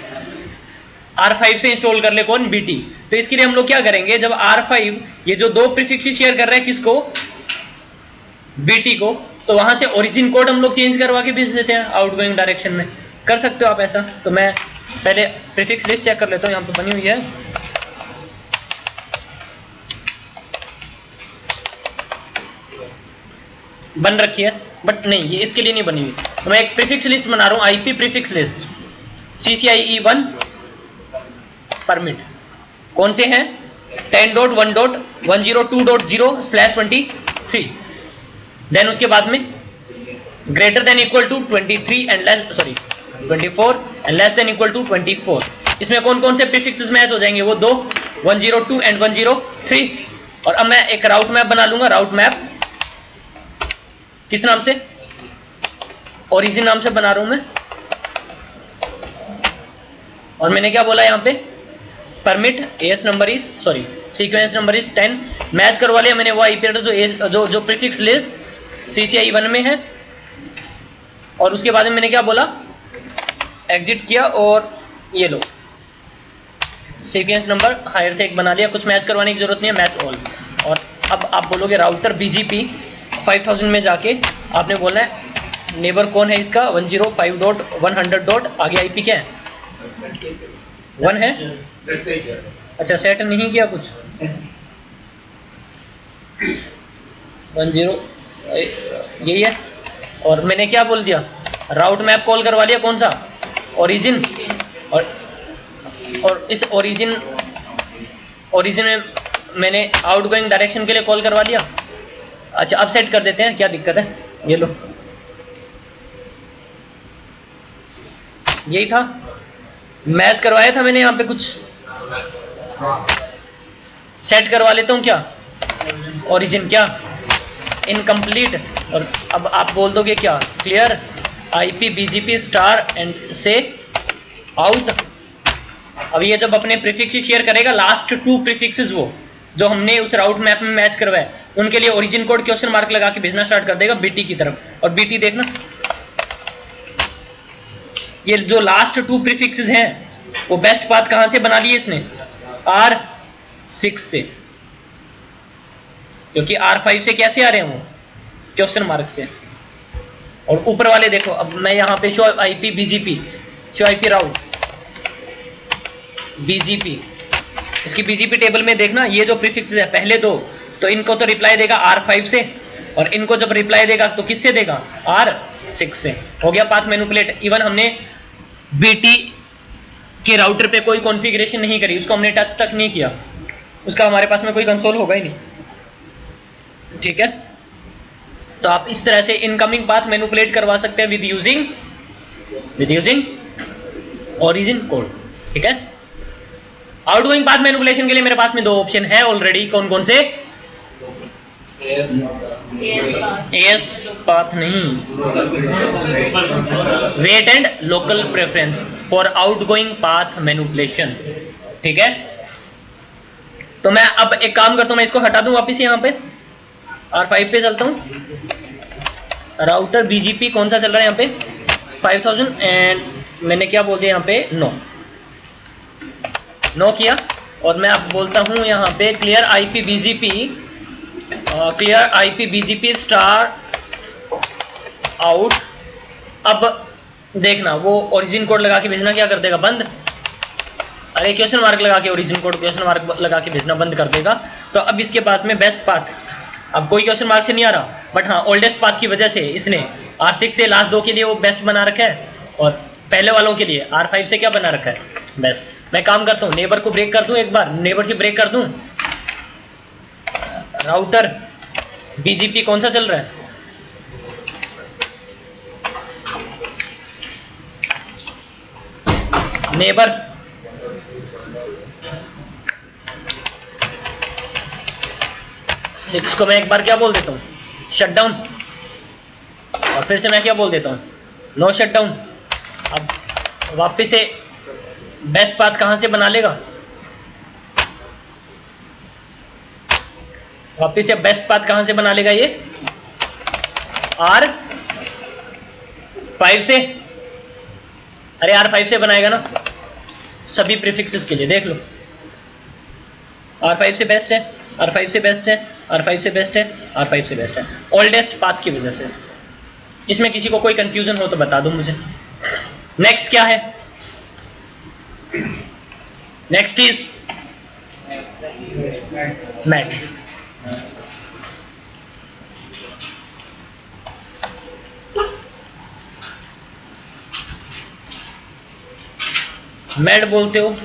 R5 से इंस्टॉल कर ले कौन बीटी। तो इसके लिए हम लोग क्या करेंगे जब R5 ये जो 2 प्रीफिक्स शेयर कर रहा है किसको बीटी को, तो वहां से ओरिजिन कोड हम लोग चेंज करवा के भेज देते हैं आउटगोइंग डायरेक्शन में। कर सकते हो आप ऐसा। तो मैं पहले प्रीफिक्स लिस्ट चेक कर लेता हूं, यहां पे बनी हुई है। बन रखी है बट नहीं ये इसके लिए नहीं बनी हुई। तो मैं एक प्रीफिक्स लिस्ट बना रहा हूं IP prefix list CCIE1 permit कौन से हैं 10.1.102.0/23। देन उसके बाद में greater than equal to 23 and less 24 and less than equal to 24। इसमें कौन कौन से प्रीफिक्सेस मैच हो जाएंगे वो दो 102 एंड 103। और अब मैं एक राउट मैप बना लूंगा। राउट मैप किस नाम से ओरिजिन नाम से बना रहा हूं मैं। और मैंने क्या बोला यहां पे permit as number is sequence number is 10 match करवा लिया मैंने वो आईपी एड्रेस जो प्रीफिक्स लिस्ट CCIE1 में है। और उसके बाद में मैंने क्या बोला एग्जिट किया और ये लो सीक्वेंस नंबर हायर से एक बना लिया। कुछ मैच करवाने की जरूरत नहीं है मैच ऑल। और अब आप बोलोगे राउटर BGP 5000 में जाके आपने बोलना है नेबर कौन है इसका 105.100. आगे आईपी क्या है 1 है। अच्छा सेट नहीं किया कुछ 10 यही है। और मैंने क्या बोल दिया राउट मैप कॉल करवा लिया कौन सा ओरिजिन। और इस ओरिजिन में मैंने आउटगोइंग डायरेक्शन के लिए कॉल करवा लिया। अच्छा अब सेट कर देते हैं क्या दिक्कत है। ये लो यही था मैच करवाया था मैंने यहाँ पे कुछ सेट करवा लेता हूँ क्या ओरिजिन क्या इनकम्प्लीट। और अब आप बोल दोगे क्या clear IP BGP star and से आउट। अब ये जब अपने प्रीफिक्स शेयर करेगा लास्ट 2 प्रीफिक्सेस वो जो हमने उस राउट मैप में मैच करवाया उनके लिए ओरिजिन कोड क्वेश्चन मार्क लगा के भेजना स्टार्ट कर देगा बीटी की तरफ। और बीटी देखना ये जो लास्ट 2 प्रीफिक्सेस हैं वो बेस्ट पाथ कहां से बना लिए इसने R6 से क्योंकि R5 से कैसे आ रहे हैं वो क्वेश्चन मार्क से। और ऊपर वाले देखो अब मैं यहां पे show IP BGP show IP राउट BGP इसकी BGP टेबल में देखना ये जो प्रीफिक्स है पहले दो तो इनको तो रिप्लाई देगा R5 से और इनको जब रिप्लाई देगा तो किससे देगा R6 से। हो गया पाथ मैनिपुलेट। इवन हमने BT के राउटर पे कोई कॉन्फ़िगरेशन नहीं करी उसको हमने टच तक नहीं किया उसका हमारे पास में कोई कंसोल होगा ही नहीं। ठीक है तो आप इस तरह से इनकमिंग पाथ मैनिपुलेट करवा सकते हैं विद यूजिंग ओरिजिन कोड। ठीक है आउटगोइंग पाथ मैनिपुलेशन के लिए मेरे पास में 2 ऑप्शन है ऑलरेडी कौन कौन से एएस पाथ नहीं weight and local preference for outgoing path manipulation. ठीक है तो मैं अब एक काम करता हूं मैं इसको हटा दूं वापिस यहाँ पे R5 पे चलता हूं। राउटर BGP कौन सा चल रहा है यहाँ पे 5000 एंड मैंने क्या बोल दिया यहाँ पे नो किया। और मैं अब बोलता हूं यहाँ पे clear IP BGP star out. अब देखना वो ओरिजिन कोड लगा के भेजना क्या कर देगा बंद अरे क्वेश्चन मार्क लगा के ओरिजिन कोड क्वेश्चन मार्क लगा के भेजना बंद कर देगा। तो अब इसके पास में बेस्ट पाथ, अब कोई क्वेश्चन मार्क से नहीं आ रहा, बट हाँ ओल्डेस्ट पाथ की वजह से इसने R6 से लास्ट 2 के लिए वो बेस्ट बना रखा है, और पहले वालों के लिए R5 से क्या बना रखा है, बेस्ट। मैं काम करता हूँ, नेबर को ब्रेक कर दूं, एक बार नेबर से ब्रेक कर दूं। राउटर BGP कौन सा चल रहा है, नेबर सिक्स को मैं एक बार क्या बोल देता हूँ, शटडाउन, और फिर से मैं क्या बोल देता हूँ, नो शटडाउन। अब वापस से बेस्ट पाथ कहां से बना लेगा, वापस से बेस्ट पाथ कहां से बना लेगा, ये R5 से, अरे R5 से बनाएगा ना सभी प्रीफिक्सेस के लिए, देख लो R5 से बेस्ट है, R5 से बेस्ट है, R5 से बेस्ट है, R5 से बेस्ट है, ओल्डेस्ट पाथ की वजह से। इसमें किसी को कोई कंफ्यूजन हो तो बता दो मुझे। नेक्स्ट क्या है, नेक्स्ट इज मैट। मैट बोलते हो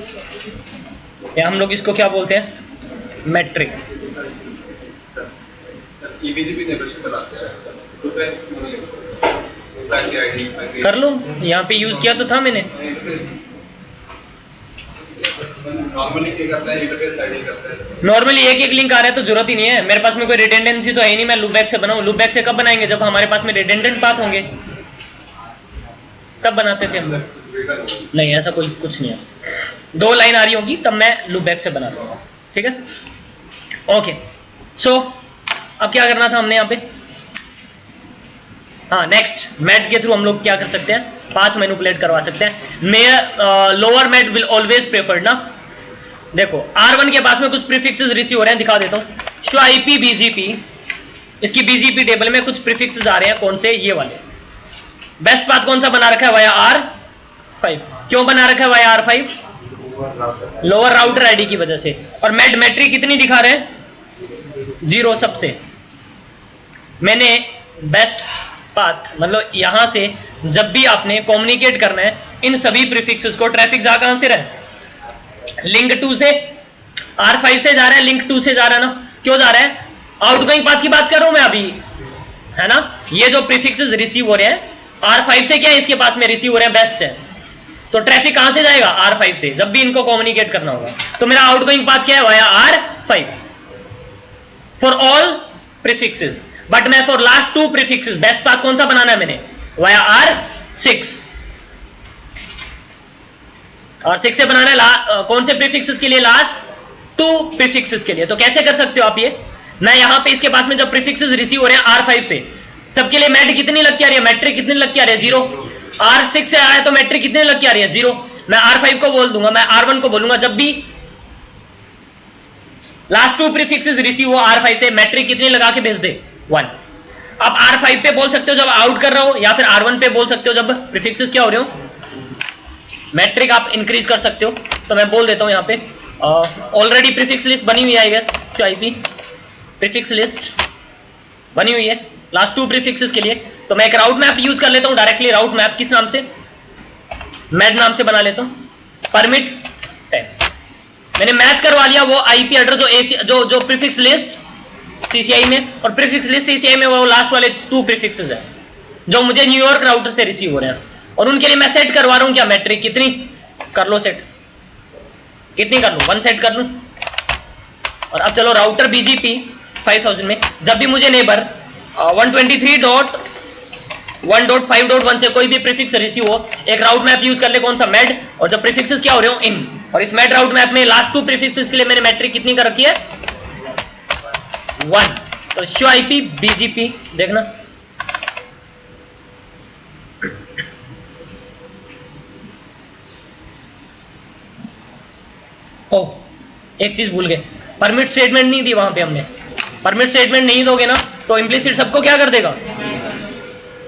या हम लोग इसको क्या बोलते हैं, मैट्रिक। कर लो, यहाँ पे यूज किया तो था मैंने। नॉर्मली एक एक लिंक आ रहा है तो जरूरत ही नहीं है, मेरे पास में कोई रिडेंडेंसी तो है नहीं, मैं लूपबैक से बनाऊं। लूपबैक से कब बनाएंगे, जब हमारे पास में रिडेंडेंट पाथ होंगे, तब बनाते थे हम। नहीं ऐसा कोई कुछ नहीं है, 2 लाइन आ रही होगी तब मैं लूपबैक से बना दूंगा, ठीक है। ओके सो अब क्या करना था हमने यहाँ पे, हाँ नेक्स्ट मैट के थ्रू हम लोग क्या कर सकते हैं, पाथ मैनिपुलेट करवा सकते हैं। Lower MED will always preferred ना। देखो R1 के पास में कुछ प्रीफिक्सेस रिसीव हो रहे हैं, दिखा देता हूं। शो IP BGP, इसकी BGP टेबल में कुछ प्रीफिक्सेस आ रहे हैं, कौन से, ये वाले। बेस्ट पाथ कौन सा बना रखा है, वाया R5। क्यों बना रखा है via R5, lower router ID की वजह से। और मैट्रिक कितनी दिखा रहे हैं, 0 सबसे। मैंने बेस्ट पाथ मतलब यहां से जब भी आपने कम्युनिकेट करना है इन सभी प्रीफिक्सेस को, ट्रैफिक जा कहां से रहा है, लिंक 2 से, R5 से जा रहा है, लिंक 2 से जा रहा है ना। क्यों जा रहा है, आउटगोइंग पाथ की बात कर रहा हूं मैं अभी, है ना। ये जो प्रीफिक्सेस रिसीव हो रहे हैं R5 से, क्या है इसके पास में रिसीव हो रहे हैं, बेस्ट है। तो ट्रैफिक कहां से जाएगा, R5 से, जब भी इनको कम्युनिकेट करना होगा। तो मेरा आउटगोइंग पाथ क्या है, via R5 for all prefixes. But मैं for last 2 prefixes best path कौन सा बनाना है मैंने, वाया R6। R6 से बनाना है कौन से प्रीफिक्सेस के लिए, लास्ट 2 प्रीफिक्सेस के लिए। तो कैसे कर सकते हो आप ये, मैं यहां पे इसके पास में जब प्रीफिक्सेस रिसीव हो रहे हैं R5 से, सबके लिए मैट कितनी लग के आ रही है, मैट्रिक कितनी लग के आ रही है, 0। R6 से आया तो मैट्रिक कितनी लग के आ रही है, 0। मैं R5 को बोल दूंगा, मैं R1 को बोलूंगा, जब भी लास्ट 2 प्रीफिक्सेस रिसीव हो R5 से, मैट्रिक कितनी लगा के भेज दे, 1। आप R5 पे बोल सकते हो जब आउट कर रहे हो, या फिर R1 पे बोल सकते हो जब प्रीफिक्सेस क्या हो रहे हो, मैट्रिक आप इंक्रीज कर सकते हो। तो मैं बोल देता हूं यहां पे ऑलरेडी प्रीफिक्स लिस्ट बनी हुई है, I guess IP prefix list बनी हुई है लास्ट 2 प्रीफिक्सेस के लिए। तो मैं एक राउट मैप यूज कर लेता हूं डायरेक्टली। राउट मैप किस नाम से, मैड नाम से बना लेता हूं। परमिट मैंने मैच करवा लिया वो IP एड्रेस जो प्रीफिक्स लिस्ट CCI में, और प्रीफिक्स लिस्ट CCI में वो लास्ट वाले 2 प्रीफिक्सेस है जो मुझे न्यूयॉर्क राउटर से रिसीव हो रहे हैं, और उनके लिए मैं सेट करवा रहा हूं क्या, मैट्रिक कितनी कर लो सेट, कितनी कर लूं, 1 सेट कर लूं। और अब चलो राउटर BGP 5000 में जब भी मुझे नेबर 123.1.5.1 से कोई भी प्रीफिक्स रिसीव हो, एक राउट मैप यूज कर ले, कौन सा, मैड, और जब प्रीफिक्सेस क्या हो रहे हो, इन। और इस मैड राउट मैप में लास्ट 2 प्रीफिक्सेस के लिए मैंने मैट्रिक कितनी कर रखी है, 1। तो शो IP BGP देखना, एक चीज भूल गए, परमिट स्टेटमेंट नहीं दी वहां पे हमने। परमिट स्टेटमेंट नहीं दोगे ना तो इम्प्लिसिट सबको क्या कर देगा,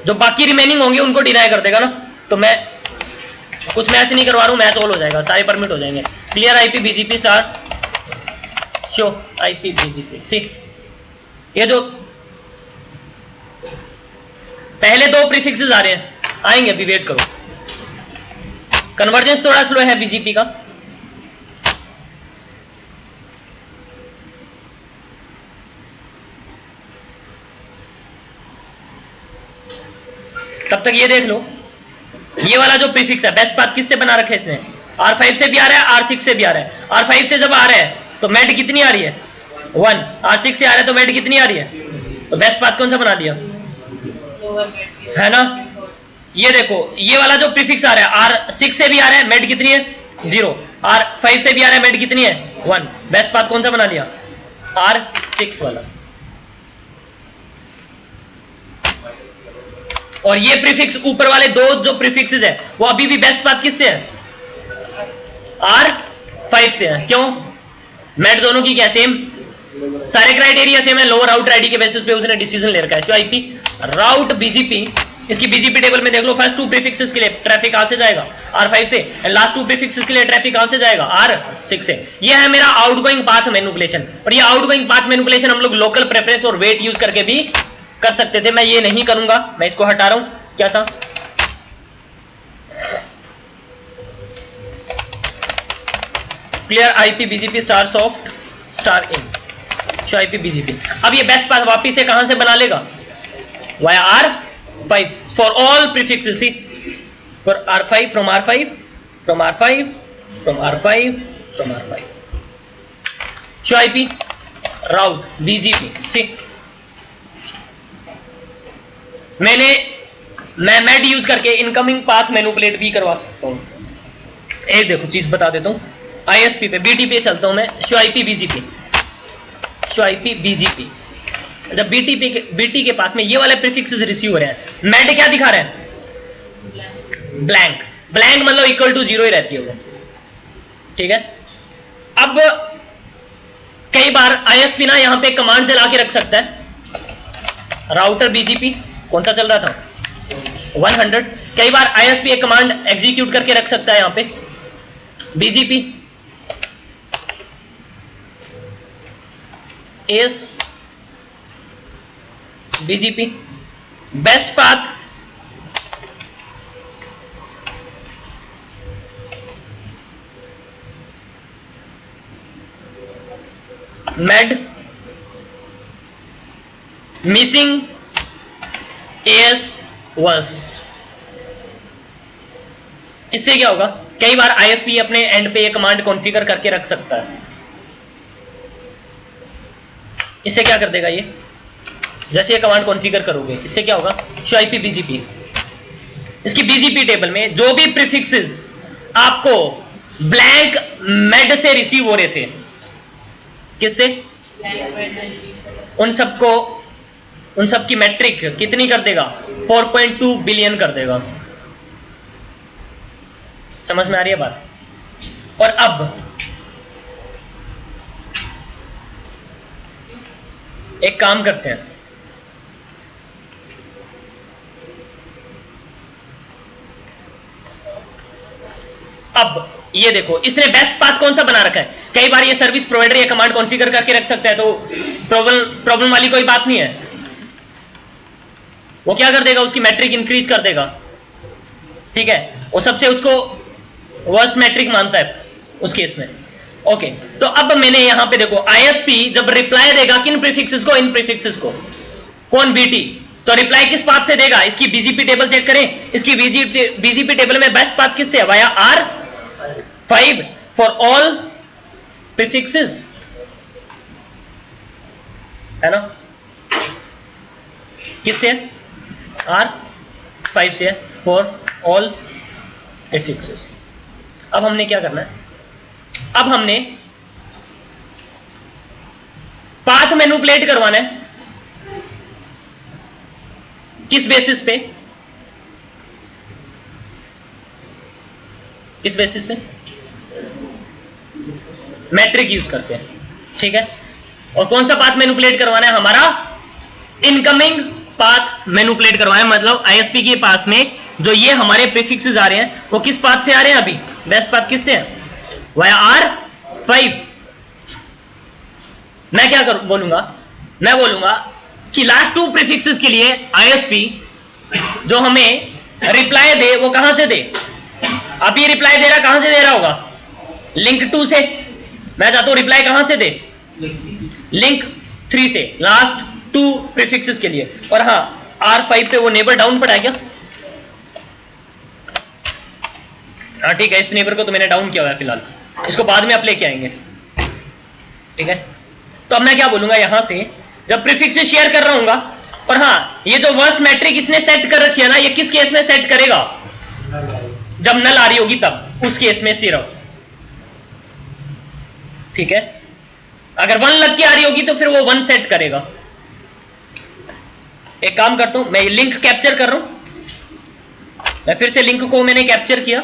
जो बाकी रिमेनिंग होंगे उनको डिनाई कर देगा ना। तो मैं कुछ मैच नहीं करवा रहा हूं, मैच ऑल हो जाएगा, सारे परमिट हो जाएंगे। Clear IP BGP star show IP BGP. See ये जो पहले दो प्रीफिक्सेस आ रहे हैं, आएंगे अभी, वेट करो। कन्वर्जेंस थोड़ा स्लो है बीजीपी का। तब तक ये देख लो, ये वाला जो प्रीफिक्स है बेस्ट पाथ किससे बना रखा है इसने? R5 से भी आ रहा है, R6 से भी आ रहा है। R5 से जब आ रहा है तो मेड कितनी आ रही है? 1। R6 से आ रहा है तो मेड कितनी आ रही है? तो बेस्ट पाथ कौन सा बना दिया है ना? ये देखो, ये वाला जो प्रीफिक्स आ रहा है R6 से भी आ रहा है, मेड कितनी है? 0। R5 से भी आ रहा है, मेड कितनी है? 1। बेस्ट पाथ कौन सा बना दिया? R6 वाला। और ये प्रीफिक्स ऊपर वाले दो जो प्रीफिक्सेस है वो अभी भी बेस्ट पाथ किससे है? R5 से है। क्यों? मेड दोनों की क्या सेम, सारे क्राइटेरिया सेम है। लोअर राउट आईडी के बेसिस पे उसने डिसीजन ले रखा है। आईपी राउट बीजीपी, इसकी बीजीपी टेबल में देख लो, फर्स्ट 2 प्रीफिक्सेस के लिए ट्रैफिक कहां से जाएगा? R5 से, एंड लास्ट 2 प्रीफिक्सेस के लिए ट्रैफिक कहां से जाएगा? R6 से। ये है मेरा आउटगोइंग पाथ मैनिपुलेशन। और ये आउटगोइंग पाथ मैनिपुलेशन हम लोग लोकल प्रेफरेंस और वेट यूज करके भी कर सकते थे। मैं ये नहीं करूंगा, मैं इसको हटा रहा हूं। क्या था? Clear IP BGP star soft star in show IP BGP. अब ये बेस्ट पाथ वापिस से कहां से बना लेगा? Via R5 for all prefixes. See for R5 from R5 from R5 from R5 from R5 show IP route BGP. See मैं MED use करके इनकमिंग पाथ मैनिपुलेट भी करवा सकता हूं। एक देखो चीज बता देता हूं, आईएसपी पे बीटी पे चलता हूं मैं। Show IP BGP, show IP BGP. जब बीटी के पास में ये वाले प्रीफिक्सेस रिसीव हो रहे हैं, मेड क्या दिखा रहे हैं? ब्लैंक। ब्लैंक मतलब इक्वल टू 0 ही रहती है वो, ठीक है। अब कई बार आईएसपी ना यहां पे कमांड चला के रख सकता है। राउटर बीजीपी कौन सा चल रहा था? 100। कई बार आईएसपी एक कमांड एग्जीक्यूट करके रख सकता है यहां पे BGP S BGP best path MED missing as worst. इससे क्या होगा? कई बार आईएसपी अपने एंड पे ये कमांड कॉन्फ़िगर करके रख सकता है। इससे क्या कर देगा ये? जैसे ये कमांड कॉन्फ़िगर करोगे, इससे क्या होगा? शो आईपी बीजीपी, इसकी बीजीपी टेबल में जो भी प्रीफिक्सेस आपको ब्लैंक मेड से रिसीव हो रहे थे, किससे? उन सब की मैट्रिक कितनी कर देगा? 4.2 बिलियन कर देगा। समझ में आ रही है बात? और अब एक काम करते हैं, अब ये देखो, इसने बेस्ट पाथ कौन सा बना रखा है? कई बार ये सर्विस प्रोवाइडर ये कमांड कॉन्फ़िगर करके रख सकता है, तो प्रॉब्लम वाली कोई बात नहीं है। वो क्या कर देगा? उसकी मैट्रिक इंक्रीज कर देगा, ठीक है। वो सबसे उसको वर्स्ट मैट्रिक मानता है उस केस में। ओके, तो अब मैंने यहां पे देखो, आईएसपी जब रिप्लाई देगा किन प्रीफिक्सेस को? इन प्रीफिक्सेस को। कौन? बीटी। तो रिप्लाई किस पाथ से देगा? इसकी बीजीपी टेबल चेक करें। इसकी बीजीपी टेबल में बेस्ट पाथ किससे है? Via R5 for all prefixes, है ना? किससे है? R5 से है फॉर ऑल प्रीफिक्सेस। अब हमने क्या करना है? अब हमने पाथ मैनिपुलेट करवाना है। किस बेसिस पे? किस बेसिस पे? मैट्रिक यूज करते हैं, ठीक है। और कौन सा पाथ मैनिपुलेट करवाना है? हमारा इनकमिंग पाथ मैनिपुलेट करवाना है। मतलब आईएसपी के पास में जो ये हमारे प्रीफिक्सेस आ रहे हैं वो किस पाथ से आ रहे हैं? अभी बेस्ट पाथ किससे है? Via R5। मैं क्या बोलूंगा, मैं बोलूंगा कि लास्ट टू प्रीफिक्सेस के लिए ISP जो हमें रिप्लाई दे वो कहां से दे। अब ये रिप्लाई दे रहा, कहां से दे रहा होगा, लिंक 2 से। मैं चाहता हूं रिप्लाई कहां से दे, लिंक 3 से, लास्ट टू प्रीफिक्सेस के लिए। और हाँ, R5 पे वो नेबर डाउन पड़ा है क्या? हाँ ठीक है, इस नेबर को तो मैंने डाउन किया हुआ है फिलहाल, इसको बाद में आप लेके आएंगे, ठीक है। तो अब मैं क्या बोलूंगा, यहां से जब प्रीफिक्सेस शेयर कर रहा हूंगा, और हाँ ये जो वर्स्ट मैट्रिक इसने सेट कर रखी है ना, ये किस केस में सेट करेगा, जब नल आ रही होगी तब, उस केस में सिर्फ, ठीक है। अगर 1 लग के आ रही होगी तो फिर वो 1 सेट करेगा। एक काम करता हूं, मैं लिंक कैप्चर कर रहा हूं, मैं फिर से लिंक को मैंने कैप्चर किया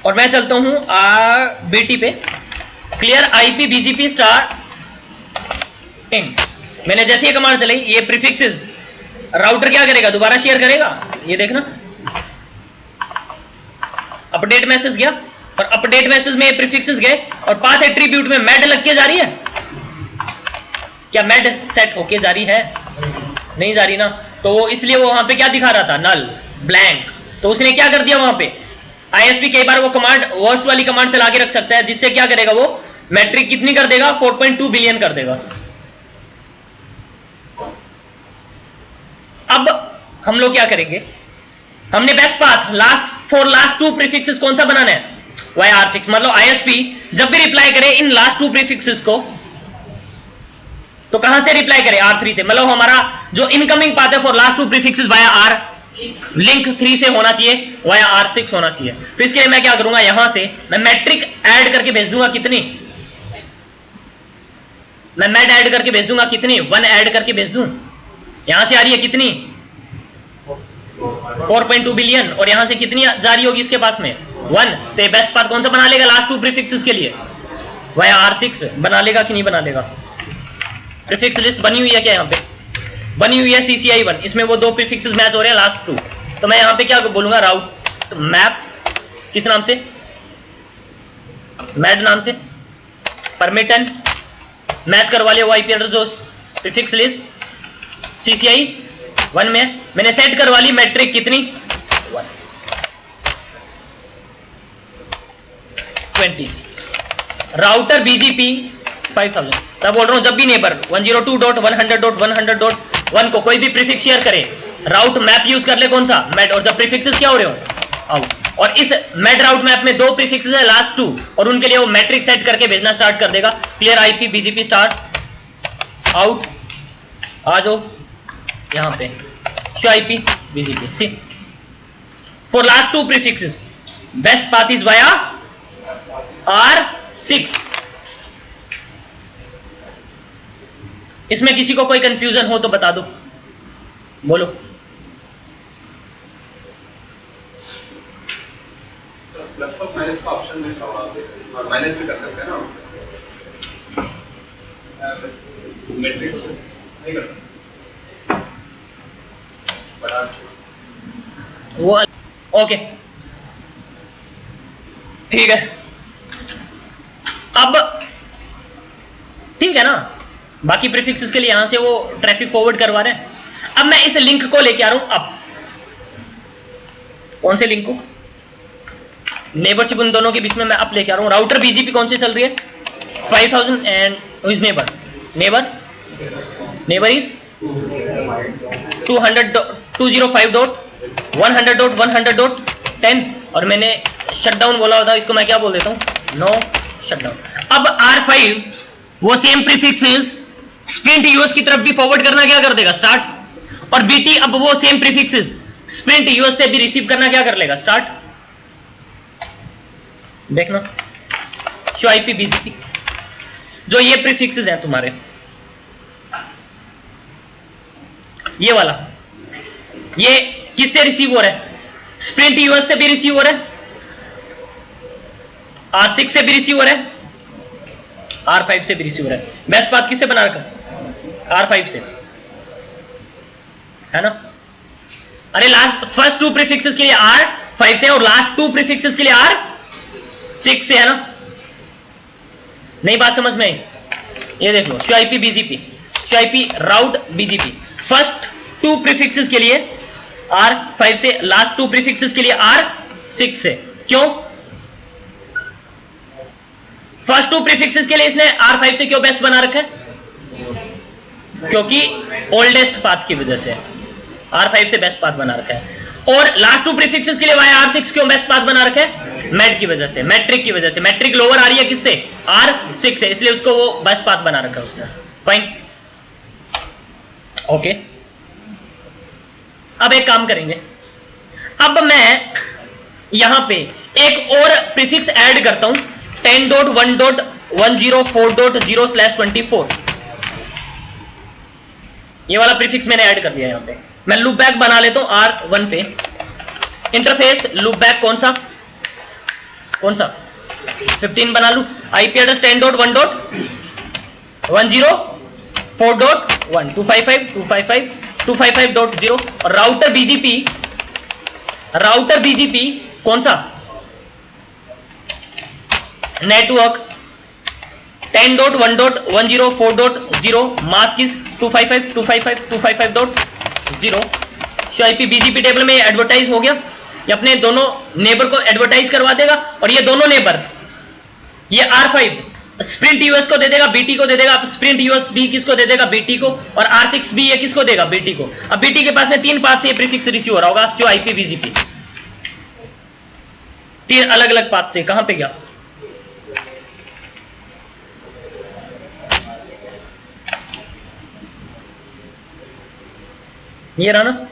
और मैं चलता हूं BT पे, clear IP BGP star in. मैंने जैसे ये कमांड चलाई, ये प्रीफिक्सेस राउटर क्या करेगा, दोबारा शेयर करेगा। ये देखना, अपडेट मैसेज गया और अपडेट मैसेज में प्रीफिक्सेस गए और पाथ एट्रीब्यूट में मैड लग के जा रही है। क्या मैड सेट होके जा रही है? नहीं जा रही ना, तो इसलिए वो वहां पे क्या दिखा रहा था, नल ब्लैंक। तो उसने क्या कर दिया वहां पे, ISP कई बार वो कमांड वर्स्ट वाली कमांड चला के रख सकता है, जिससे क्या करेगा, वो मैट्रिक कितनी कर देगा, 4.2 बिलियन कर देगा। अब हम लोग क्या करेंगे, हमने best path last two prefixes कौन सा बनाना है, वाया R6। मतलब ISP जब भी रिप्लाई करे इन लास्ट टू प्रीफिक्सेस को, तो कहां से रिप्लाई करे, R3 से। मतलब हमारा जो इनकमिंग पाथ है for last two prefixes via R link 3 से होना चाहिए, वाया R6 होना चाहिए। तो इसके लिए मैं क्या करूंगा, यहां से मैं मैट्रिक ऐड करके भेज दूंगा, कितनी, मैं मैड ऐड करके भेज दूंगा, कितनी, 1 ऐड करके भेज दूं। यहां से आ रही है कितनी, 4.2 बिलियन, और यहां से कितनी जारी होगी इसके पास में, 1। तो ये बेस्ट पाथ कौन सा बना लेगा लास्ट टू प्रीफिक्सेस के लिए, वाया R6 बना लेगा कि नहीं बना लेगा। प्रीफिक्स लिस्ट बनी हुई है क्या, यहां पे बनी हुई है CCI1, इसमें वो 2 प्रीफिक्सेस मैच हो रहे हैं, लास्ट 2। तो मैं यहां पे क्या बोलूंगा, राउट मैप, किस नाम से, मैड नाम से, परमिटन मैच करवा लिया वो IP एड्रेस जो प्रीफिक्स लिस्ट CCI1 में मैंने सेट करवा ली, मैट्रिक कितनी, 20। Router BGP 5000। मैं बोल रहा हूं जब भी नेबर 102.100.100.1 को कोई भी प्रीफिक्स शेयर करे, राउट मैप यूज कर ले, कौन सा, मैड। और जब प्रीफिक्सेस क्या हो रहे हो, आउट। और इस मैड राउट मैप में 2 प्रीफिक्सेस है, लास्ट 2, और उनके लिए वो मैट्रिक सेट करके भेजना स्टार्ट कर देगा। Clear IP BGP start out, आ जाओ यहां पे, show IP BGP see for last 2 prefixes best path is via R6। इसमें किसी को कोई कंफ्यूजन हो तो बता दो, बोलो। प्लस और माइनस का ऑप्शन में और माइनस भी कर सकते हैं ना, मैट्रिक नहीं कर सकते बड़ा वो ओके, ठीक है। अब ठीक है ना, बाकी प्रीफिक्सेस के लिए यहां से वो ट्रैफिक फॉरवर्ड करवा रहे हैं। अब मैं इस लिंक को लेके आ रहा हूं, अब कौन से लिंक को, नेबरशिप उन दोनों के बीच में मैं अब लेके आ रहा हूं। राउटर BGP कौन सी चल रही है, 5000 and who is neighbour, neighbour is 205.100.10, और मैंने शटडाउन बोला होता, इसको मैं क्या बोल देता हूं, नो शटडाउन। अब R5 वो सेम प्रीफिक्सेस स्प्रिंट यूएस की तरफ भी फॉरवर्ड करना क्या कर देगा, स्टार्ट। और BT अब वो सेम प्रीफिक्सेस स्प्रिंट यूएस से भी रिसीव करना क्या कर लेगा, स्टार्ट। देखना, शो IP BGP, जो ये प्रीफिक्सेस हैं तुम्हारे, ये वाला, ये किससे रिसीव हो रहा है, स्प्रिंट यूएस से भी रिसीव हो रहा है, R6 से भी रिसीव हो रहा है, R5 से भी रिसीव हो रहा है। बेस्ट पाथ किससे बना रखा, R5 से, है ना। अरे लास्ट फर्स्ट 2 प्रीफिक्सेस के लिए R 5 से, और लास्ट 2 प्रीफिक्सेस के लिए R6 से, है ना? नई बात समझ में आई? ये देख लो, CIP BGP, CIP राउट BGP, फर्स्ट 2 प्रीफिक्सेस के लिए R5 से, लास्ट 2 प्रीफिक्सेस के लिए R6 से। क्यों? फर्स्ट 2 प्रीफिक्सेस के लिए इसने R5 से क्यों बेस्ट बना रखा है? क्योंकि ओल्डेस्ट पाथ की वजह से R5 से बेस्ट पाथ बना रखा है। और लास्ट 2 प्रीफिक्सेस के लिए वाई R6 क्यों बेस्ट पाथ बना रखा है? मैट की वजह से, मैट्रिक की वजह से। मैट्रिक लोअर आ रही है किससे? R6 से, इसलिए उसको वो बेस्ट पाथ बना रखा है उसने। Fine, okay. अब एक काम करेंगे, अब मैं यहां पे एक और प्रीफिक्स ऐड करता हूं, 10.1.104.0/24। ये वाला प्रीफिक्स मैंने ऐड कर दिया यहां पे। मैं लूप बैक बना लेता हूं R1 पे। इंटरफेस लूप बैक कौन सा 15 बना लू। IP एड्रेस 10.1.104.1 और राउटर BGP कौन सा? Network 10.1.104.0, mask is 255.255.255.0। CIP BGP table में एडवर्टाइज हो गया। ये अपने दोनों नेबर को एडवर्टाइज करवा देगा, और ये दोनों नेबर, ये R5 स्प्रिंट यूएस को दे देगा, BT को दे देगा। स्प्रिंट यूएस B किसको दे देगा? BT को। और R6B ये किसको देगा? BT को। अब BT के पास में 3 पाथ से ये प्रीफिक्स रिसीव हो रहा होगा, जो IP BGP 3 अलग अलग पाथ से। कहां पे गया? ये रहा ना,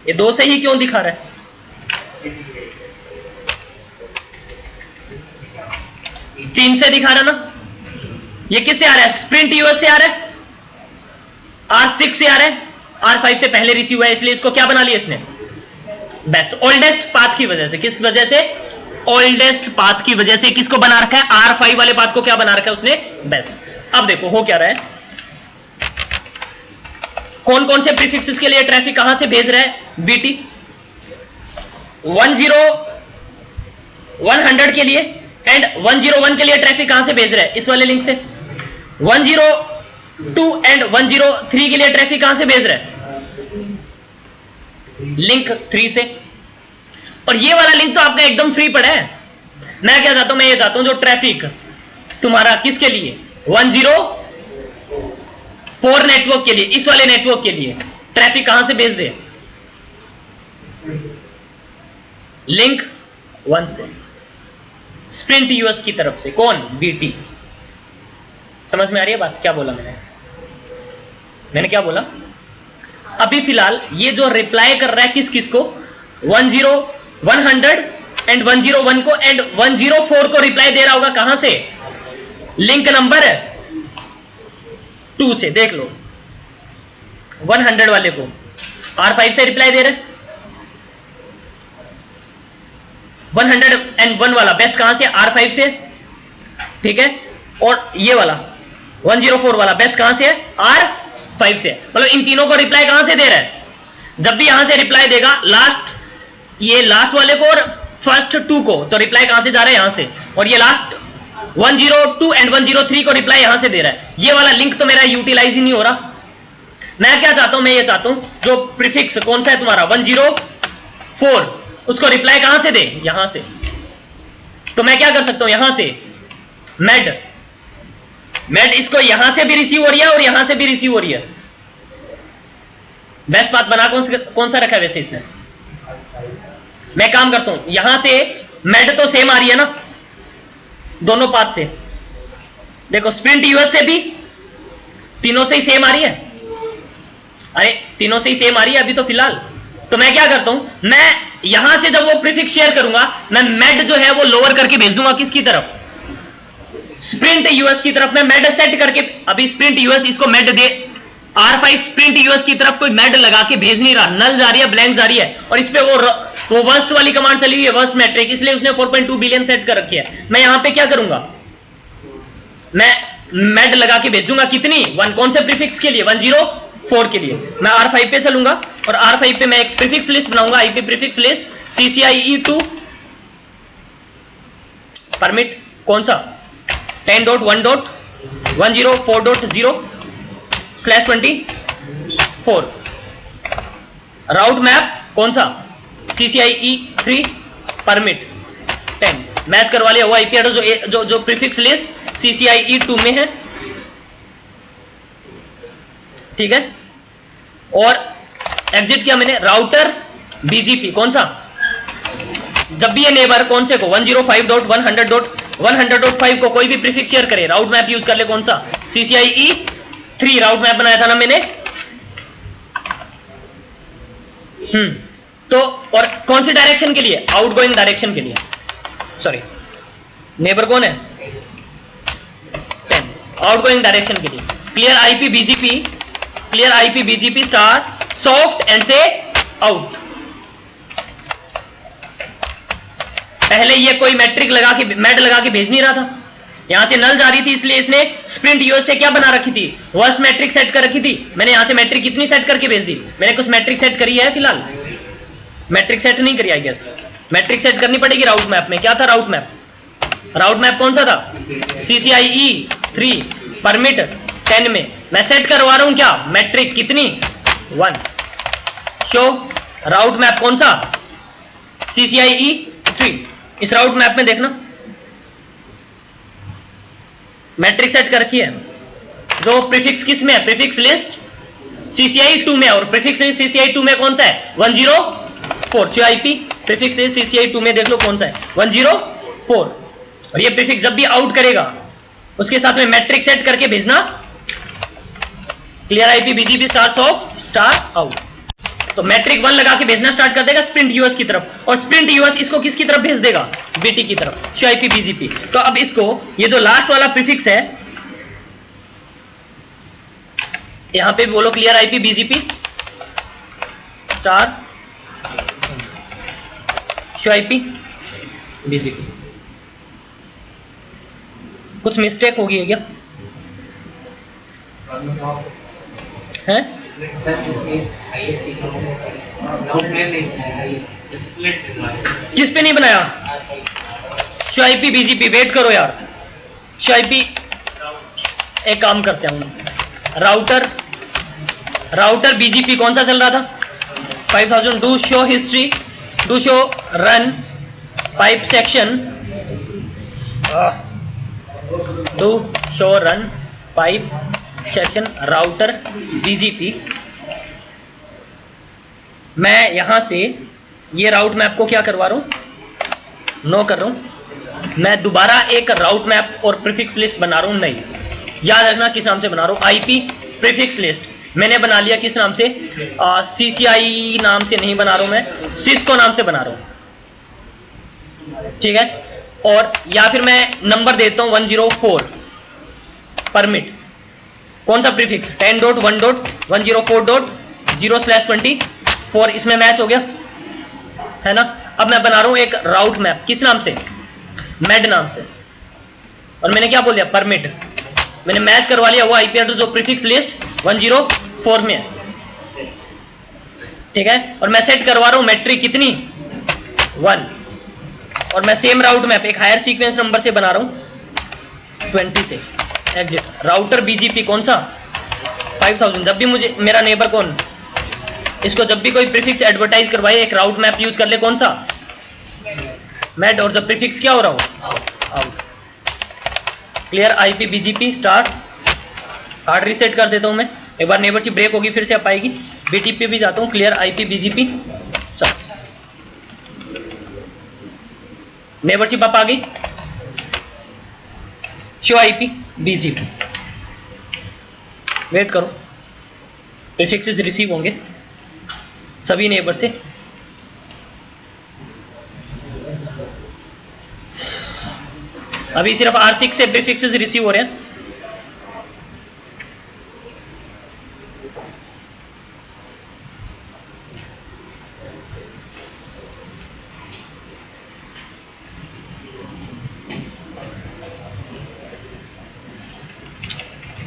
ये 2 से ही क्यों दिखा रहा है? तीन से दिखा रहा ना, ये किससे आ रहा है? स्प्रिंट यूएस से आ रहा है, R6 से आ रहा है, R5 से पहले रिसीव हुआ है, इसलिए इसको क्या बना लिया इसने? बेस्ट। ओल्डेस्ट पाथ की वजह से। किस वजह से? ओल्डेस्ट पाथ की वजह से किसको बना रखा है? R5 वाले पाथ को क्या बना रखा है उसने? बेस्ट। अब देखो हो क्या रहा है, कौन कौन से प्रीफिक्सेस के लिए ट्रैफिक कहां से भेज रहा है? BT 100 के लिए एंड 101 के लिए ट्रैफिक कहां से भेज रहा है? इस वाले लिंक से। 102 एंड 103 के लिए ट्रैफिक कहां से भेज रहा है? लिंक 3 से। और ये वाला लिंक तो आपका एकदम फ्री पड़ा है। मैं क्या चाहता हूं? मैं ये चाहता हूं जो ट्रैफिक तुम्हारा किसके लिए? 104 नेटवर्क के लिए, इस वाले नेटवर्क के लिए ट्रैफिक कहां से भेज दे? लिंक 1 से, स्प्रिंट यूएस की तरफ से। कौन? BT। समझ में आ रही है बात? क्या बोला मैंने क्या बोला? अभी फिलहाल ये जो रिप्लाई कर रहा है किस किस को? 100 एंड 101 को एंड 104 को रिप्लाई दे रहा होगा कहां से? लिंक नंबर 2 से। देख लो 100 वाले को R5 से रिप्लाई दे रहे, 101 वाला बेस्ट कहां से? R5 से, ठीक है। और ये वाला 104 वाला बेस्ट कहां से है? R5 से। मतलब इन तीनों को रिप्लाई कहां से दे रहा है? जब भी यहां से रिप्लाई देगा लास्ट, ये लास्ट वाले को और फर्स्ट 2 को, तो रिप्लाई कहां से जा रहा है? यहां से। और ये लास्ट 102 एंड 103 को रिप्लाई यहां से दे रहा है। ये वाला लिंक तो मेरा यूटिलाइज ही नहीं हो रहा। मैं क्या चाहता हूं? मैं ये चाहता हूं जो प्रीफिक्स कौन सा है तुम्हारा 104, उसको रिप्लाई कहां से दे? यहां से। तो मैं क्या कर सकता हूं? यहां से मेड इसको यहां से भी रिसीव हो रही है और यहां से भी रिसीव हो रही है। बेस्ट पाथ बना कौन सा रखा है वैसे इसने? मैं काम करता हूं, यहां से मेड तो सेम आ रही है ना दोनों पाथ से। देखो स्प्रिंट यूएस से भी तीनों से ही सेम आ रही है। अरे तीनों से ही सेम आ रही है अभी तो फिलहाल। तो मैं क्या करता हूं? मैं यहां से जब वो प्रीफिक्स शेयर करूंगा, मैं मेड जो है वो लोअर करके भेज दूंगा किसकी तरफ? स्प्रिंट यूएस की तरफ। मैं मेड सेट करके, अभी स्प्रिंट यूएस इसको मेड दे, R5 स्प्रिंट यूएस की तरफ कोई मेड लगा के भेज नहीं रहा, नल जा रही है, ब्लैंक जा रही है। और इस पे वो वर्स्ट वाली कमांड चली हुई है, वर्स्ट मैट्रिक, इसलिए उसने 4.2 बिलियन सेट कर रखी है। मैं यहां पे क्या करूंगा? मैं मेड लगा के भेज दूंगा कितनी? 1 कौन से प्रीफिक्स के लिए? 104 के लिए। मैं R5 पे चलूंगा और R5 पे मैं एक प्रीफिक्स लिस्ट बनाऊंगा, IP prefix list CCIE2 permit कौन सा 10.1.104.0/24 राउट मैप कौन सा CCIE3 परमिट 10 मैच करवा लिया वो आईपी एड्रेस जो प्रीफिक्स लिस्ट CCIE2 में है, ठीक है। और एग्जिट किया मैंने राउटर BGP कौन सा, जब भी ये नेबर कौन से को 105.100.100.5 को कोई भी प्रीफिक्स शेयर करे राउट मैप यूज कर ले कौन सा CCIE3 राउट मैप बनाया था ना मैंने। तो और कौन सी डायरेक्शन के लिए, आउटगोइंग डायरेक्शन के लिए, सॉरी नेबर कौन है 10 आउटगोइंग डायरेक्शन के लिए। Clear IP BGP star soft and से आउट। पहले ये कोई मैट्रिक लगा के मैड लगा के भेज नहीं रहा था, यहां से नल जा रही थी, इसलिए इसने स्प्रिंट यूएस से क्या बना रखी थी, वर्स्ट मैट्रिक सेट कर रखी थी। मैंने यहां से मैट्रिक कितनी सेट करके भेज दी, मैंने कुछ मैट्रिक सेट करी है, फिलहाल मैट्रिक सेट नहीं करी आई गेस, मैट्रिक सेट करनी पड़ेगी राउट मैप में। क्या था राउट मैप कौन सा था CCIE3 परमिट 10 में मैं सेट करवा रहा हूं क्या मैट्रिक कितनी 1 शो राउट मैप कौन सा CCIE3। इस राउट मैप में देखना मैट्रिक सेट कर रखी है, जो प्रीफिक्स किस में है, प्रीफिक्स लिस्ट CCIE2 में, और प्रीफिक्स लिस्ट CCIE2 में कौन सा है 104। CIP प्रीफिक्स लिस्ट CCIE2 में देख लो कौन सा है 104। और ये प्रीफिक्स जब भी आउट करेगा उसके साथ में मैट्रिक सेट करके भेजना clear IP BGP star soft star out. तो मैट्रिक 1 लगा के भेजना स्टार्ट कर देगा स्प्रिंट यूएस की तरफ, और स्प्रिंट यूएस इसको किसकी तरफ भेज देगा बीटी की तरफ CIP बीजीपी। तो अब इसको ये जो लास्ट वाला प्रीफिक्स है यहां पे बोलो clear IP BGP star CIP BGP. कुछ मिस्टेक होगी है क्या है? किस पे नहीं बनाया CIP बीजीपी, वेट करो यार CIP। एक काम करते हैं राउटर बीजीपी कौन सा चल रहा था 5000 do show history do show run pipe section do show run pipe section router BGP. मैं यहां से ये राउट मैप को क्या करवा रहा हूं नो कर रहा हूं, मैं दोबारा एक राउट मैप और प्रीफिक्स लिस्ट बना रहा हूं। नहीं याद रखना किस नाम से बना रहा हूं, आईपी प्रीफिक्स लिस्ट मैंने बना लिया किस नाम से CCI नाम से नहीं बना रहा हूं, मैं सिस्को नाम से बना रहा हूं, ठीक है। और या फिर मैं नंबर देता हूं 104 परमिट कौन सा प्रीफिक्स 10.1.104.0/24 इसमें मैच हो गया है ना। अब मैं बना रहा हूं एक राउट मैप किस नाम से मैड नाम से, और मैंने क्या बोल दिया परमिट, मैंने मैच करवा लिया वो आईपी एड्रेस जो प्रीफिक्स लिस्ट 104 में है, ठीक है। और मैं सेट करवा रहा हूं मैट्रिक कितनी 1, और मैं सेम राउट मैप एक हायर सीक्वेंस नंबर से बना रहा हूं 20 से एग्जिट राउटर बीजीपी कौन सा 5000। जब भी मुझे मेरा नेबर कौन इसको जब भी कोई प्रीफिक्स एडवर्टाइज करवाए एक राउट मैप यूज कर ले कौन सा मैड, और जब प्रीफिक्स क्या हो रहा हूं out. Clear IP BGP star hard reset कर देता हूं मैं, एक बार नेबरशिप ब्रेक होगी फिर से आप आएगी बीटीपी भी जाता हूं। Clear IP BGP star neighbourship आप आ गई शो आईपी बीजीपी। वेट करो प्रीफिक्सेस रिसीव होंगे सभी नेबर से। अभी सिर्फ R6 से प्रीफिक्सेस रिसीव हो रहे हैं।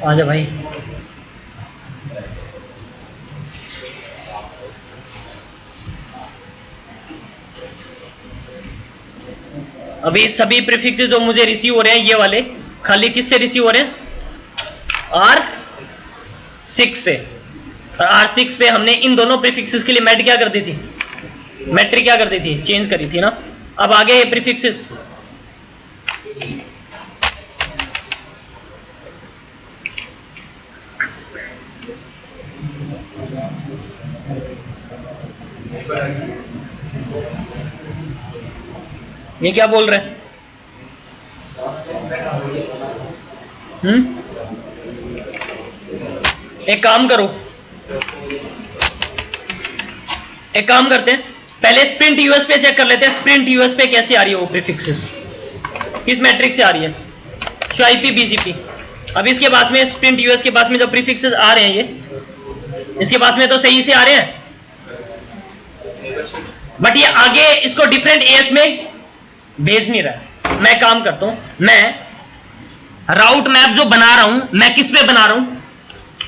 आजा भाई अभी सभी प्रीफिक्सेस जो मुझे रिसीव हो रहे हैं ये वाले खाली किससे रिसीव हो रहे हैं? R6 से। और R6 पे हमने इन दोनों प्रीफिक्सेस के लिए मैट क्या कर दी थी? मैट्रिक क्या कर दी थी? चेंज करी थी ना। अब आगे ये प्रीफिक्सेस ये क्या बोल रहे हैं? एक काम करो, एक काम करते हैं, पहले स्प्रिंट यूएस पे चेक कर लेते हैं। स्प्रिंट यूएस पे कैसी आ रही है वो प्रीफिक्सेस, किस मैट्रिक से आ रही है? Show IP BGP. अब इसके पास में स्प्रिंट यूएस के पास में जो प्रीफिक्सेस आ रहे हैं ये इसके पास में तो सही से आ रहे हैं, बट ये आगे इसको डिफरेंट एएस में भेज नहीं रहा। मैं काम करता हूं, मैं राउट मैप जो बना रहा हूं मैं किस पे बना रहा हूं?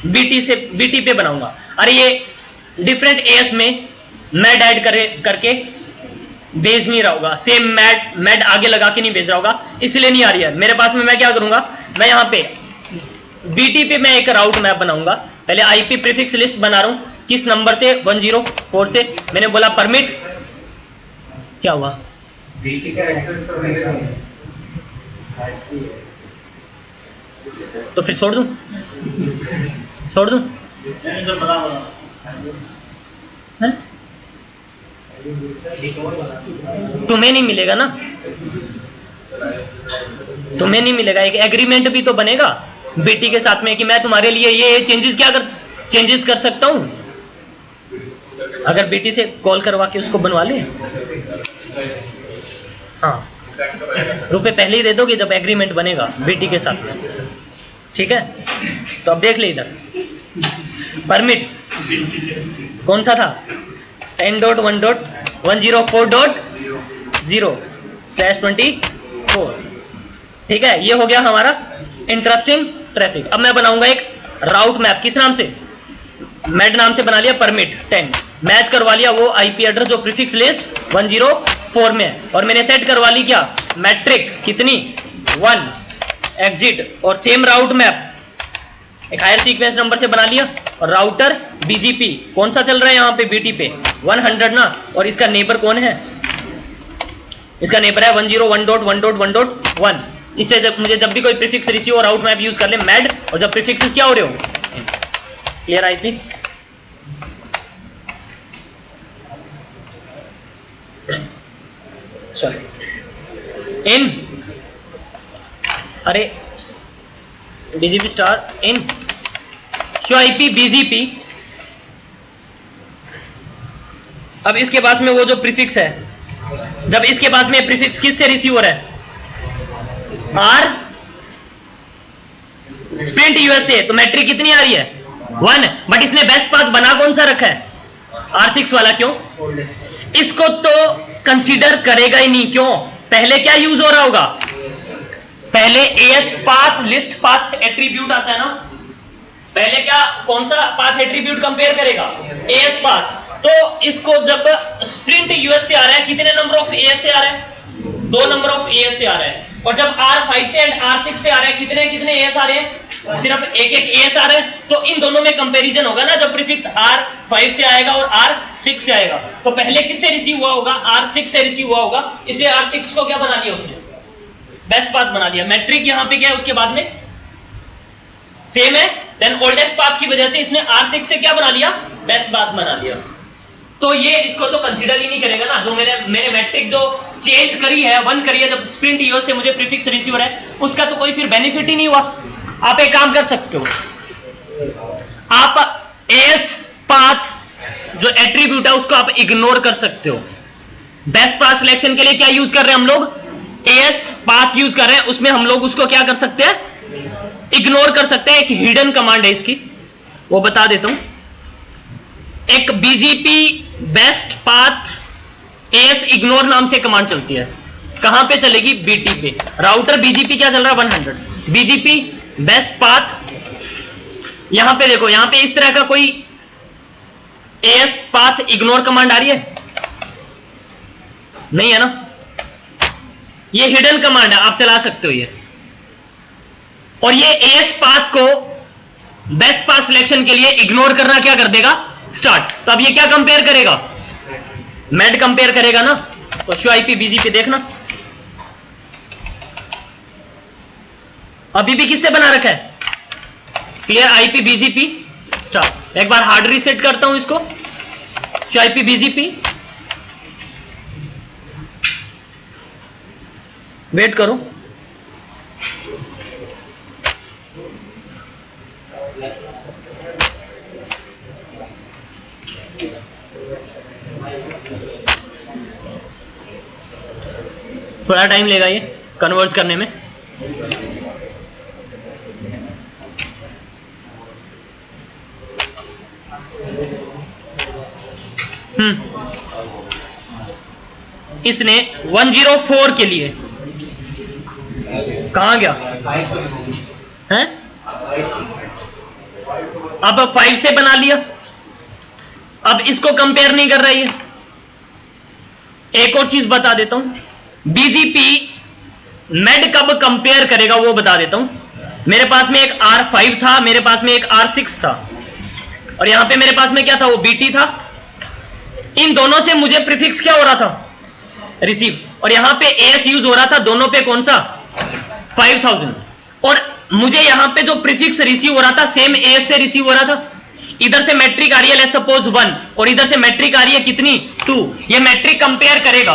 बीटी पे बनाऊंगा। अरे ये डिफरेंट एएस में मैड ऐड करके भेज नहीं रहा होगा, सेम मैड आगे लगा के नहीं भेज रहा होगा, इसलिए नहीं आ रही है मेरे पास में। मैं क्या करूंगा, मैं यहां पे बीटी पे मैं एक राउट मैप बनाऊंगा। पहले आईपी प्रीफिक्स लिस्ट बना रहा हूं, किस नंबर से? 104 से। मैंने बोला परमिट, क्या हुआ? बीटी का एक्सेस तो नहीं है। तो फिर छोड़ दूं? छोड़ दूं? हैं? तुम्हें नहीं मिलेगा ना, तुम्हें नहीं मिलेगा। एक एग्रीमेंट भी तो बनेगा बीटी के साथ में कि मैं तुम्हारे लिए ये चेंजेस कर सकता हूं। अगर बीटी से कॉल करवा के उसको बनवा ले, हाँ, रुपए पहले ही दे दोगे जब एग्रीमेंट बनेगा बीटी के साथ में, ठीक है? तो अब देख ले इधर, परमिट कौन सा था? 10.1.104.0/24, ठीक है? ये हो गया हमारा इंटरेस्टिंग ट्रैफिक। अब मैं बनाऊंगा एक राउट मैप, किस नाम से? मैड नाम से बना लिया, परमिट 10, मैच करवा लिया वो आईपी एड्रेस जो प्रीफिक्स लिस्ट 104 में है, और मैंने सेट करवा ली क्या? मैट्रिक कितनी? 1 एग्जिट, और सेम राउट मैप एक हायर सीक्वेंस नंबर से बना लिया। और राउटर बीजीपी कौन सा चल रहा है यहाँ पे? बीटी पे 100 ना, और इसका नेबर कौन है? इसका नेबर है 101.1.1.1। इससे मुझे जब भी कोई प्रीफिक्स रिसीव और राउट मैप यूज कर ले मैड, और जब प्रीफिक्सेस क्या हो रहे हो? Clear IP? सॉरी, इन, अरे BGP star in show IP BGP. अब इसके पास में वो जो प्रीफिक्स है, जब इसके पास में प्रीफिक्स किस से रिसीव हो रहा है? आर स्प्रिंट यूएसए, तो मैट्रिक कितनी आ रही है? 1, बट इसने बेस्ट पाथ बना कौन सा रखा है? R6 वाला। क्यों? इसको तो कंसीडर करेगा ही नहीं। क्यों? पहले क्या यूज हो रहा होगा? पहले as path list path attribute आता है ना, पहले क्या कौन सा पाथ एट्रीब्यूट कंपेयर करेगा? As path. तो इसको जब स्प्रिंट यूएस से आ रहा है, कितने नंबर ऑफ एएस से आ रहा है? 2 नंबर ऑफ एएस से आ रहा है। और जब R5 से एंड R6 से आ रहा है, कितने एएस आ रहे हैं? सिर्फ एक एएस आ रहा है। तो इन दोनों में कंपैरिजन होगा ना, जब प्रीफिक्स R5 से आएगा और R6 से आएगा, तो पहले किससे रिसीव हुआ होगा? R6 से रिसीव हुआ होगा, इसलिए R6 को क्या बना दिया उसने? बेस्ट पाथ बना दिया। मैट्रिक यहां पे क्या है? उसके बाद में सेम है, देन ओल्डेस्ट पाथ की वजह से इसने R6 से क्या बना लिया? बेस्ट पाथ बना दिया। तो ये इसको तो कंसीडर ही नहीं करेगा ना, जो मैंने मैट्रिक जो चेंज करी है 1 करी है, जब स्प्रिंट ईओ से मुझे प्रीफिक्स रिसीव हो रहा है, उसका तो कोई फिर बेनिफिट ही नहीं हुआ। आप एक काम कर सकते हो, आप एएस पाथ जो एट्रीब्यूट है उसको आप इग्नोर कर सकते हो। बेस्ट पाथ सिलेक्शन के लिए क्या यूज कर रहे हैं हम लोग? एएस पाथ यूज कर रहे हैं, उसमें हम लोग उसको क्या कर सकते हैं? इग्नोर कर सकते हैं। एक हिडन कमांड है इसकी, वो बता देता हूं। एक BGP best path AS ignore नाम से कमांड चलती है। कहां पे चलेगी? बीटी पे। राउटर बीजीपी क्या चल रहा है? 100 बीजीपी बेस्ट पाथ। यहां पे देखो, यहां पे इस तरह का कोई एएस पाथ इग्नोर कमांड आ रही है? नहीं है ना? ये हिडन कमांड है, आप चला सकते हो ये। और ये एएस पाथ को बेस्ट पाथ सिलेक्शन के लिए इग्नोर करना क्या कर देगा, स्टार्ट। तो अब ये क्या कंपेयर करेगा, मैड कंपेयर करेगा ना। तो शो आईपी बीजीपी देखना, अभी भी किससे बना रखा है, क्लियर आईपी बीजीपी स्टार्ट। एक बार हार्ड रीसेट करता हूं इसको, शो आईपी बीजीपी, वेट करो। थोड़ा टाइम लेगा ये कन्वर्ट करने में। इसने 104 के लिए कहां गया है, अब 5 से बना लिया। अब इसको कंपेयर नहीं कर रही है। एक और चीज बता देता हूं, बीजीपी मेड कब कंपेयर करेगा वो बता देता हूं। मेरे पास में एक R5 था, मेरे पास में एक R6 था, और यहां पे मेरे पास में क्या था, वो BT था। इन दोनों से मुझे प्रीफिक्स क्या हो रहा था, रिसीव, और यहां पे AS यूज हो रहा था, दोनों पे कौन सा 5000। और मुझे यहां पे जो प्रीफिक्स रिसीव हो रहा था सेम AS से रिसीव हो रहा था। इधर से मैट्रिक आ रही है लेट्स सपोज 1, और इधर से मैट्रिक आ रही है कितनी 2। ये मैट्रिक कंपेयर करेगा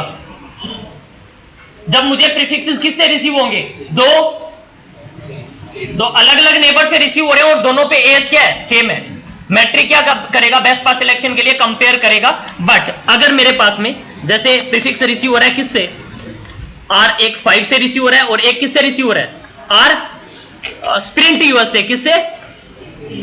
जब मुझे प्रीफिक्सेस किससे रिसीव होंगे, दो अलग अलग नेबर से रिसीव हो रहे हैं और दोनों पे एएस क्या है, सेम है। मैट्रिक क्या करेगा, बेस्ट पाथ सिलेक्शन के लिए कंपेयर करेगा। बट अगर मेरे पास में जैसे प्रीफिक्स रिसीव हो रहा है किससे, R एक 5 से रिसीव हो रहा है और एक किससे रिसीव हो रहा है, R स्प्रिंट यूएस से, किससे,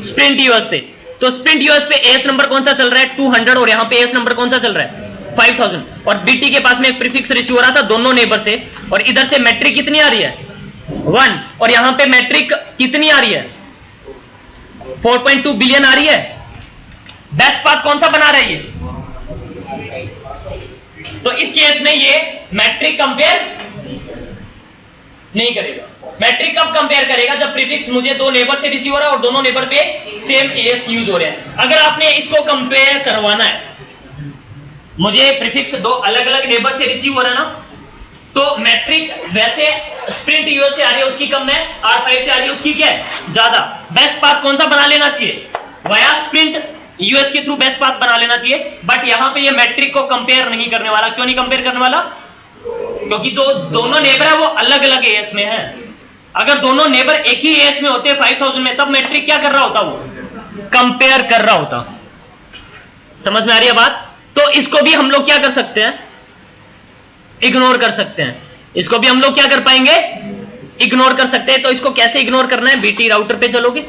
स्प्रिंट यूएस से। तो स्प्रिंट यूएस पे एएस नंबर कौन सा चल रहा है 200, और यहां पे एएस नंबर कौन सा चल रहा है 5000। और बीटी के पास में एक प्रीफिक्स रिसीव हो रहा था दोनों नेबर से, और इधर से मैट्रिक कितनी आ रही है 1, और यहां पे मैट्रिक कितनी आ रही है 4.2 बिलियन आ रही है। बेस्ट पाथ कौन सा बना रहा है ये, तो इस केस में ये मैट्रिक कंपेयर नहीं करेगा। मैट्रिक कब कंपेयर करेगा, जब प्रीफिक्स मुझे दो नेबर से रिसीव हो रहा है और दोनों नेबर पे सेम एएस यूज हो रहे हैं। अगर आपने इसको कंपेयर करवाना है, मुझे प्रीफिक्स दो अलग अलग नेबर से रिसीव हो रहा है ना, तो मैट्रिक वैसे स्प्रिंट यूएस से आ रही है उसकी कम है, R5 से आ रही है उसकी क्या है ज्यादा। बेस्ट पाथ कौन सा बना लेना चाहिए, वाया स्प्रिंट यूएस के थ्रू बेस्ट पाथ बना लेना चाहिए। बट यहां पे ये मैट्रिक को कंपेयर नहीं करने वाला। क्यों नहीं कंपेयर करने वाला, क्योंकि जो दोनों नेबर है वो अलग अलग एएस में है। अगर दोनों नेबर एक ही एएस में होते 5000 में, तब मैट्रिक क्या कर रहा होता, वो कंपेयर कर रहा होता। समझ में आ रही है बात। तो इसको भी हम लोग क्या कर सकते हैं, इग्नोर कर सकते हैं। इसको भी हम लोग क्या कर पाएंगे, इग्नोर कर सकते हैं। तो इसको कैसे इग्नोर करना है, बीटी राउटर पे चलोगे,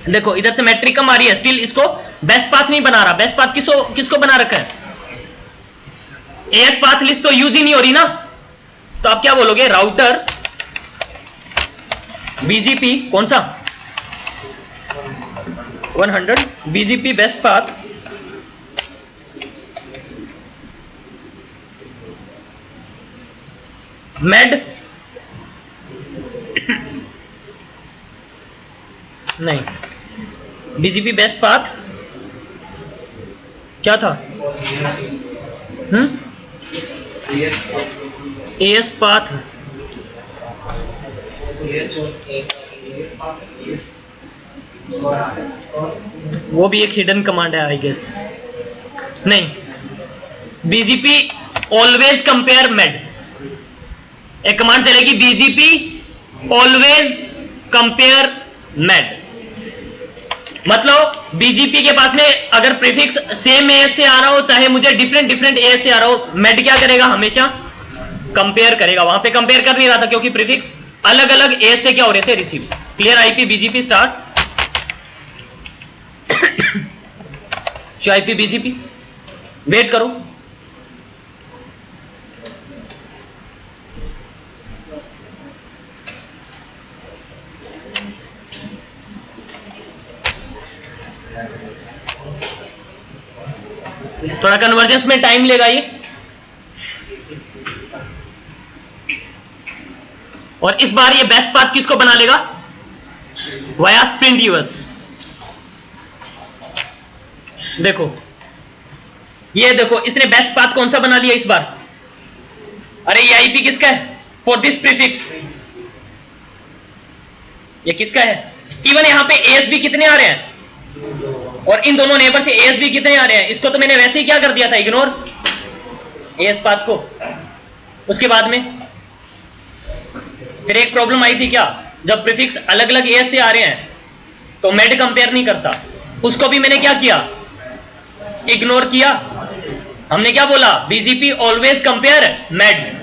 देखो इधर से मैट्रिक कम आ रही है, स्टिल इसको बेस्ट पाथ नहीं बना रहा। बेस्ट पाथ किसको बना रखा है, एएस पाथ लिस्ट तो यूज ही नहीं हो रही ना। तो आप क्या बोलोगे, राउटर बीजीपी कौन सा 100 बीजीपी बेस्ट पाथ मेड नहीं, बीजीपी बेस्ट पाथ क्या था, एएस पाथ, वो भी एक हिडन कमांड है आई गेस। नहीं, बीजीपी ऑलवेज कंपेयर मेड, एक कमांड चलेगी बीजीपी ऑलवेज कंपेयर मेड। मतलब बीजीपी के पास में अगर प्रीफिक्स सेम एएस से आ रहा हो, चाहे मुझे डिफरेंट एएस से आ रहा हो, मेड क्या करेगा, हमेशा कंपेयर करेगा। वहां पे कंपेयर कर नहीं रहा था क्योंकि प्रीफिक्स अलग अलग एएस से क्या हो रहे थे, receive. Clear, IP BGP start, IP BGP, wait करो। थोड़ा कन्वर्जेंस में टाइम लेगा ये। और इस बार ये बेस्ट पाथ किसको बना लेगा? Via Sprint US. देखो ये देखो इसने बेस्ट पाथ कौन सा बना लिया इस बार? अरे ये आईपी किसका है? फॉर दिस प्रीफिक्स ये किसका है? इवन यहां पे एएसबी कितने आ रहे हैं और इन दोनों नेबर से एएसबी कितने आ रहे हैं? इसको तो मैंने वैसे ही क्या कर दिया था, इग्नोर एएस पाथ को। उसके बाद में फिर एक प्रॉब्लम आई थी क्या, जब प्रीफिक्स अलग अलग एएस से आ रहे हैं तो मेड कंपेयर नहीं करता, उसको भी मैंने क्या किया? इग्नोर किया। हमने क्या बोला? BGP always compare MED.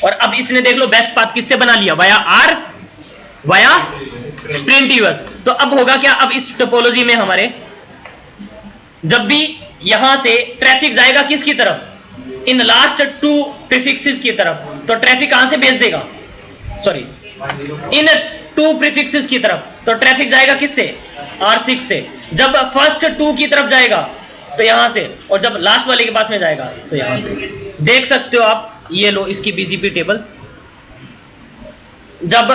और अब इसने देख लो बेस्ट पाथ किससे बना लिया? Via R, via Sprint US. तो अब होगा क्या? अब इस टोपोलॉजी में हमारे जब भी यहां से ट्रैफिक जाएगा किसकी तरफ? इन लास्ट टू प्रीफिक्सेस की तरफ, तो ट्रैफिक कहां से भेज देगा? सॉरी, इन टू प्रीफिक्सेस की तरफ, तो ट्रैफिक जाएगा किससे? R6 से। जब फर्स्ट टू की तरफ जाएगा तो यहां से, और जब लास्ट वाले के पास में जाएगा तो यहां से। देख सकते हो आप, ये लो इसकी बीजीपी टेबल। जब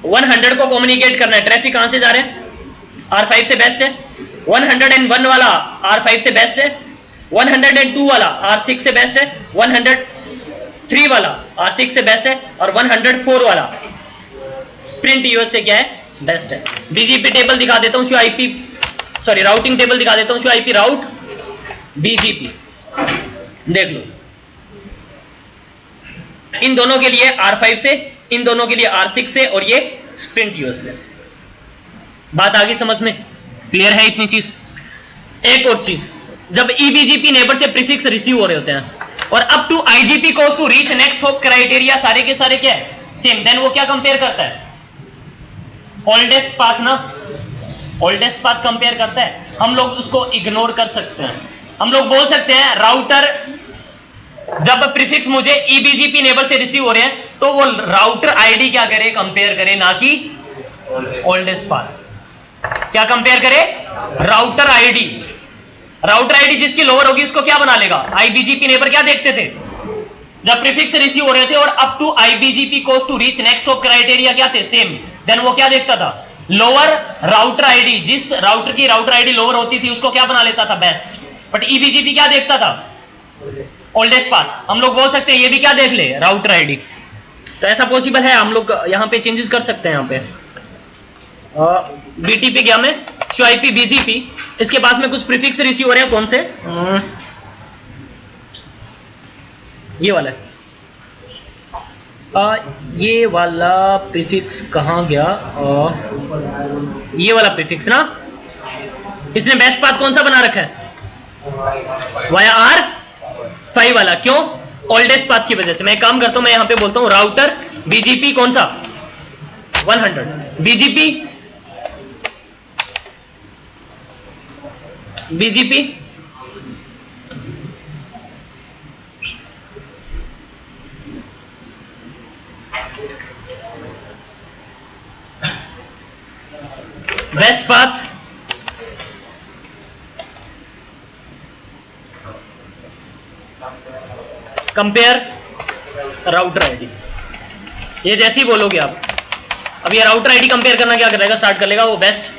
100 को कम्युनिकेट करना है, ट्रैफिक कहां से जा रहे हैं? R5 से बेस्ट है। 101 वाला R5 से बेस्ट है। 102 वाला R6 से बेस्ट है। 103 वाला R6 से बेस्ट है। और 104 वाला स्प्रिंट यूएस से क्या है? बेस्ट है। बीजीपी टेबल दिखा देता हूं, आईपी सॉरी राउटिंग टेबल दिखा देता हूं, आईपी राउट बीजीपी देख लो। इन दोनों के लिए R5 से, इन दोनों के लिए R6 से, और ये स्प्रिंट यूएस से। बात आगे समझ में क्लियर है इतनी चीज? एक और चीज, जब ईबीजीपी नेबर से प्रीफिक्स रिसीव हो रहे होते हैं और up to IGP cost to reach next hop criteria सारे के सारे क्या है? सेम। देन वो क्या कंपेयर करता है? ओल्डेस्ट पाथ ना, ओल्डेस्ट पाथ कंपेयर करता है। हम लोग उसको इग्नोर कर सकते हैं। हम लोग बोल सकते हैं राउटर जब प्रीफिक्स मुझे ईबीजीपी नेबर से रिसीव हो रहे हैं तो वो राउटर आईडी क्या करे? कंपेयर करे, ना कि ओल्डेस्ट पाथ। क्या कंपेयर करे? Router ID. राउटर आईडी जिसकी लोअर होगी उसको क्या बना लेगा? आईबीजीपी नेबर क्या देखते थे जब प्रीफिक्स रिसीव हो रहे थे और up to IBGP cost to reach next hop criteria क्या थे? सेम। देन वो क्या देखता था? Lower router ID. जिस राउटर की राउटर आईडी लोअर होती थी उसको क्या बना लेता था? बेस्ट। बट ईबीजीपी क्या देखता था? Oldest path. हम लोग बोल सकते हैं ये भी क्या देख ले? Router ID. तो ऐसा पॉसिबल है, हम लोग यहां पे चेंजेस कर सकते हैं। यहां पे बीटीपी गया मैं, आईपी बीजीपी, इसके पास में कुछ प्रीफिक्स रिसीव हो रहे हैं। कौन से? ये वाला है। ये वाला प्रीफिक्स कहां गया? ये वाला प्रीफिक्स ना, इसने बेस्ट पाथ कौन सा बना रखा है? वाया R5 वाला। क्यों? ओल्डेस्ट पाथ की वजह से। मैं एक काम करता हूं, मैं यहां पे बोलता हूं राउटर बीजीपी कौन सा? 100 BGP BGP best path compare router ID. ये जैसे ही बोलोगे आप, अब ये राउटर आईडी कंपेयर करना क्या करेगा? स्टार्ट कर लेगा वो बेस्ट।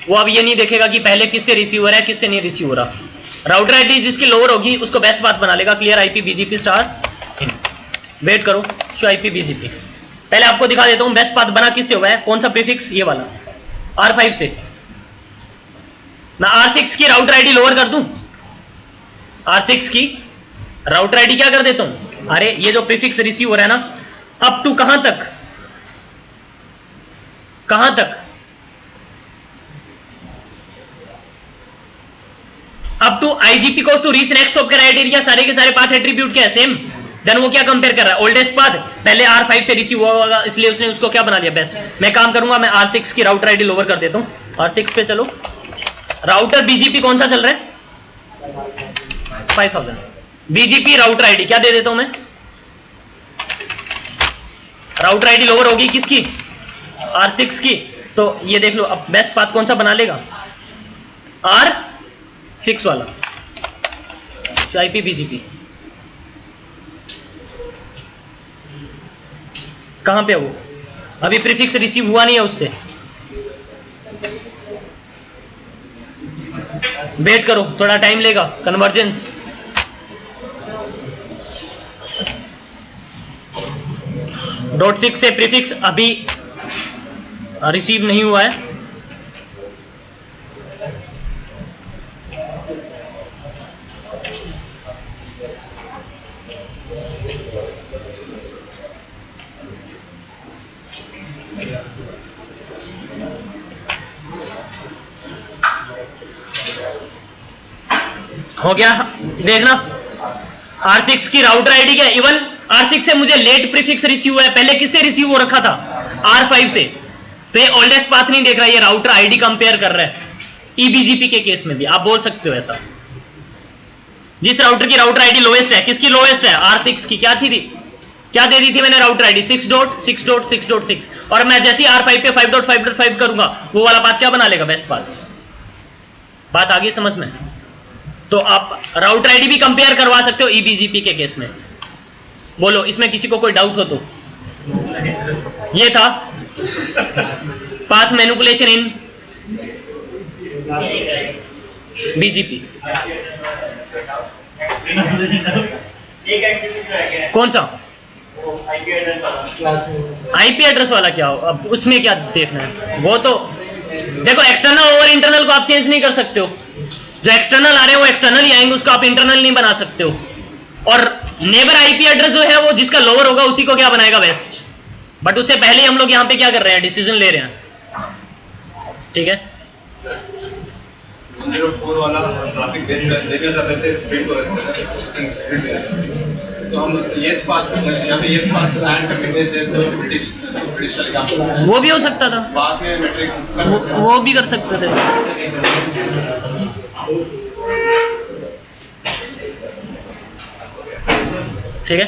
वो अब ये नहीं देखेगा कि पहले किससे रिसीव हो रहा है, किससे नहीं रिसीव हो रहा। राउटर आईडी जिसकी लोअर होगी उसको बेस्ट पाथ बना लेगा। Clear IP BGP star. Wait करो, शो आईपी बीजीपी। पहले आपको दिखा देता हूं बेस्ट पाथ बना किससे हुआ है, कौन सा प्रीफिक्स? ये वाला R5 से। मैं R6 की राउटर आईडी लोअर कर दूं, R6 की राउटर आईडी क्या कर देता हूं? अरे ये जो प्रीफिक्स रिसीव हो रहा है ना, अप टू कहां तक? कहां तक? Up to IGP cost to reach next hop criteria सारे के सारे पाथ एट्रीब्यूट क्या है? सेम। देन वो क्या कंपेयर कर रहा है? Oldest path. पहले R5 से रिसीव हुआ होगा इसलिए उसने उसको क्या बना लिया? बेस्ट। मैं काम करूंगा, मैं R6 की राउटर आईडी लोअर कर देता हूं। R6 पे चलो। राउटर बीजीपी कौन सा चल रहा है? 5000। बीजीपी राउटर आईडी क्या दे देता हूं मैं? राउटर आईडी लोअर होगी किसकी? R6 की। तो ये देख लो अब बेस्ट पाथ कौन सा बना लेगा? R6 वाला। आईपी बीजीपी कहाँ पे है वो? अभी प्रीफिक्स रिसीव हुआ नहीं है उससे। वेट करो, थोड़ा टाइम लेगा कन्वर्जेंस। .6 से प्रीफिक्स अभी रिसीव नहीं हुआ है। हो गया, देखना R6 की राउटर आईडी क्या है। इवन R6 से मुझे लेट प्रीफिक्स रिसीव हुआ है, पहले किससे रिसीव हो रखा था? R5 से। तो ये ओल्डेस्ट पाथ नहीं देख रहा, ये राउटर आईडी कंपेयर कर रहा है। EBGP के केस में भी आप बोल सकते हो ऐसा। जिस राउटर की राउटर आईडी लोएस्ट है, किसकी लोएस्ट है? R6 की। क्या थी क्या दे दी थी मैंने राउटर आईडी? 6.6.6.6। और मैं जैसे ही R5 पे 5.5.5 करूंगा, वो वाला पाथ क्या बना लेगा? Best path. बात आ गई समझ में? तो आप राउटर आईडी भी कंपेयर करवा सकते हो EBGP के केस में। बोलो इसमें किसी को कोई डाउट हो तो। ये था पाथ मैनिपुलेशन इन BGP। कौन सा? IP एड्रेस वाला क्या हो? अब उसमें क्या देखना है? वो तो देखो, एक्सटर्नल ओवर इंटरनल को आप चेंज नहीं कर सकते हो। जो एक्सटर्नल आ रहे हैं वो एक्सटर्नल ही आएंगे, उसको आप इंटरनल नहीं बना सकते हो। और नेबर IP एड्रेस जो है वो जिसका लोअर होगा उसी को क्या बनाएगा? बेस्ट। बट उससे पहले ही हम लोग यहाँ पे क्या कर रहे हैं? डिसीजन ले रहे हैं। ठीक है, 104 वाला ट्रैफिक देना चाहते थे स्प्रिंट को, तो हम ये पाथ यहाँ पे ये पाथ ऐड करके देते तो ब्रिटिश वाले काम वो भी हो सकता था, बाद में मैट्रिक वो भी कर सकते थे। ठीक है।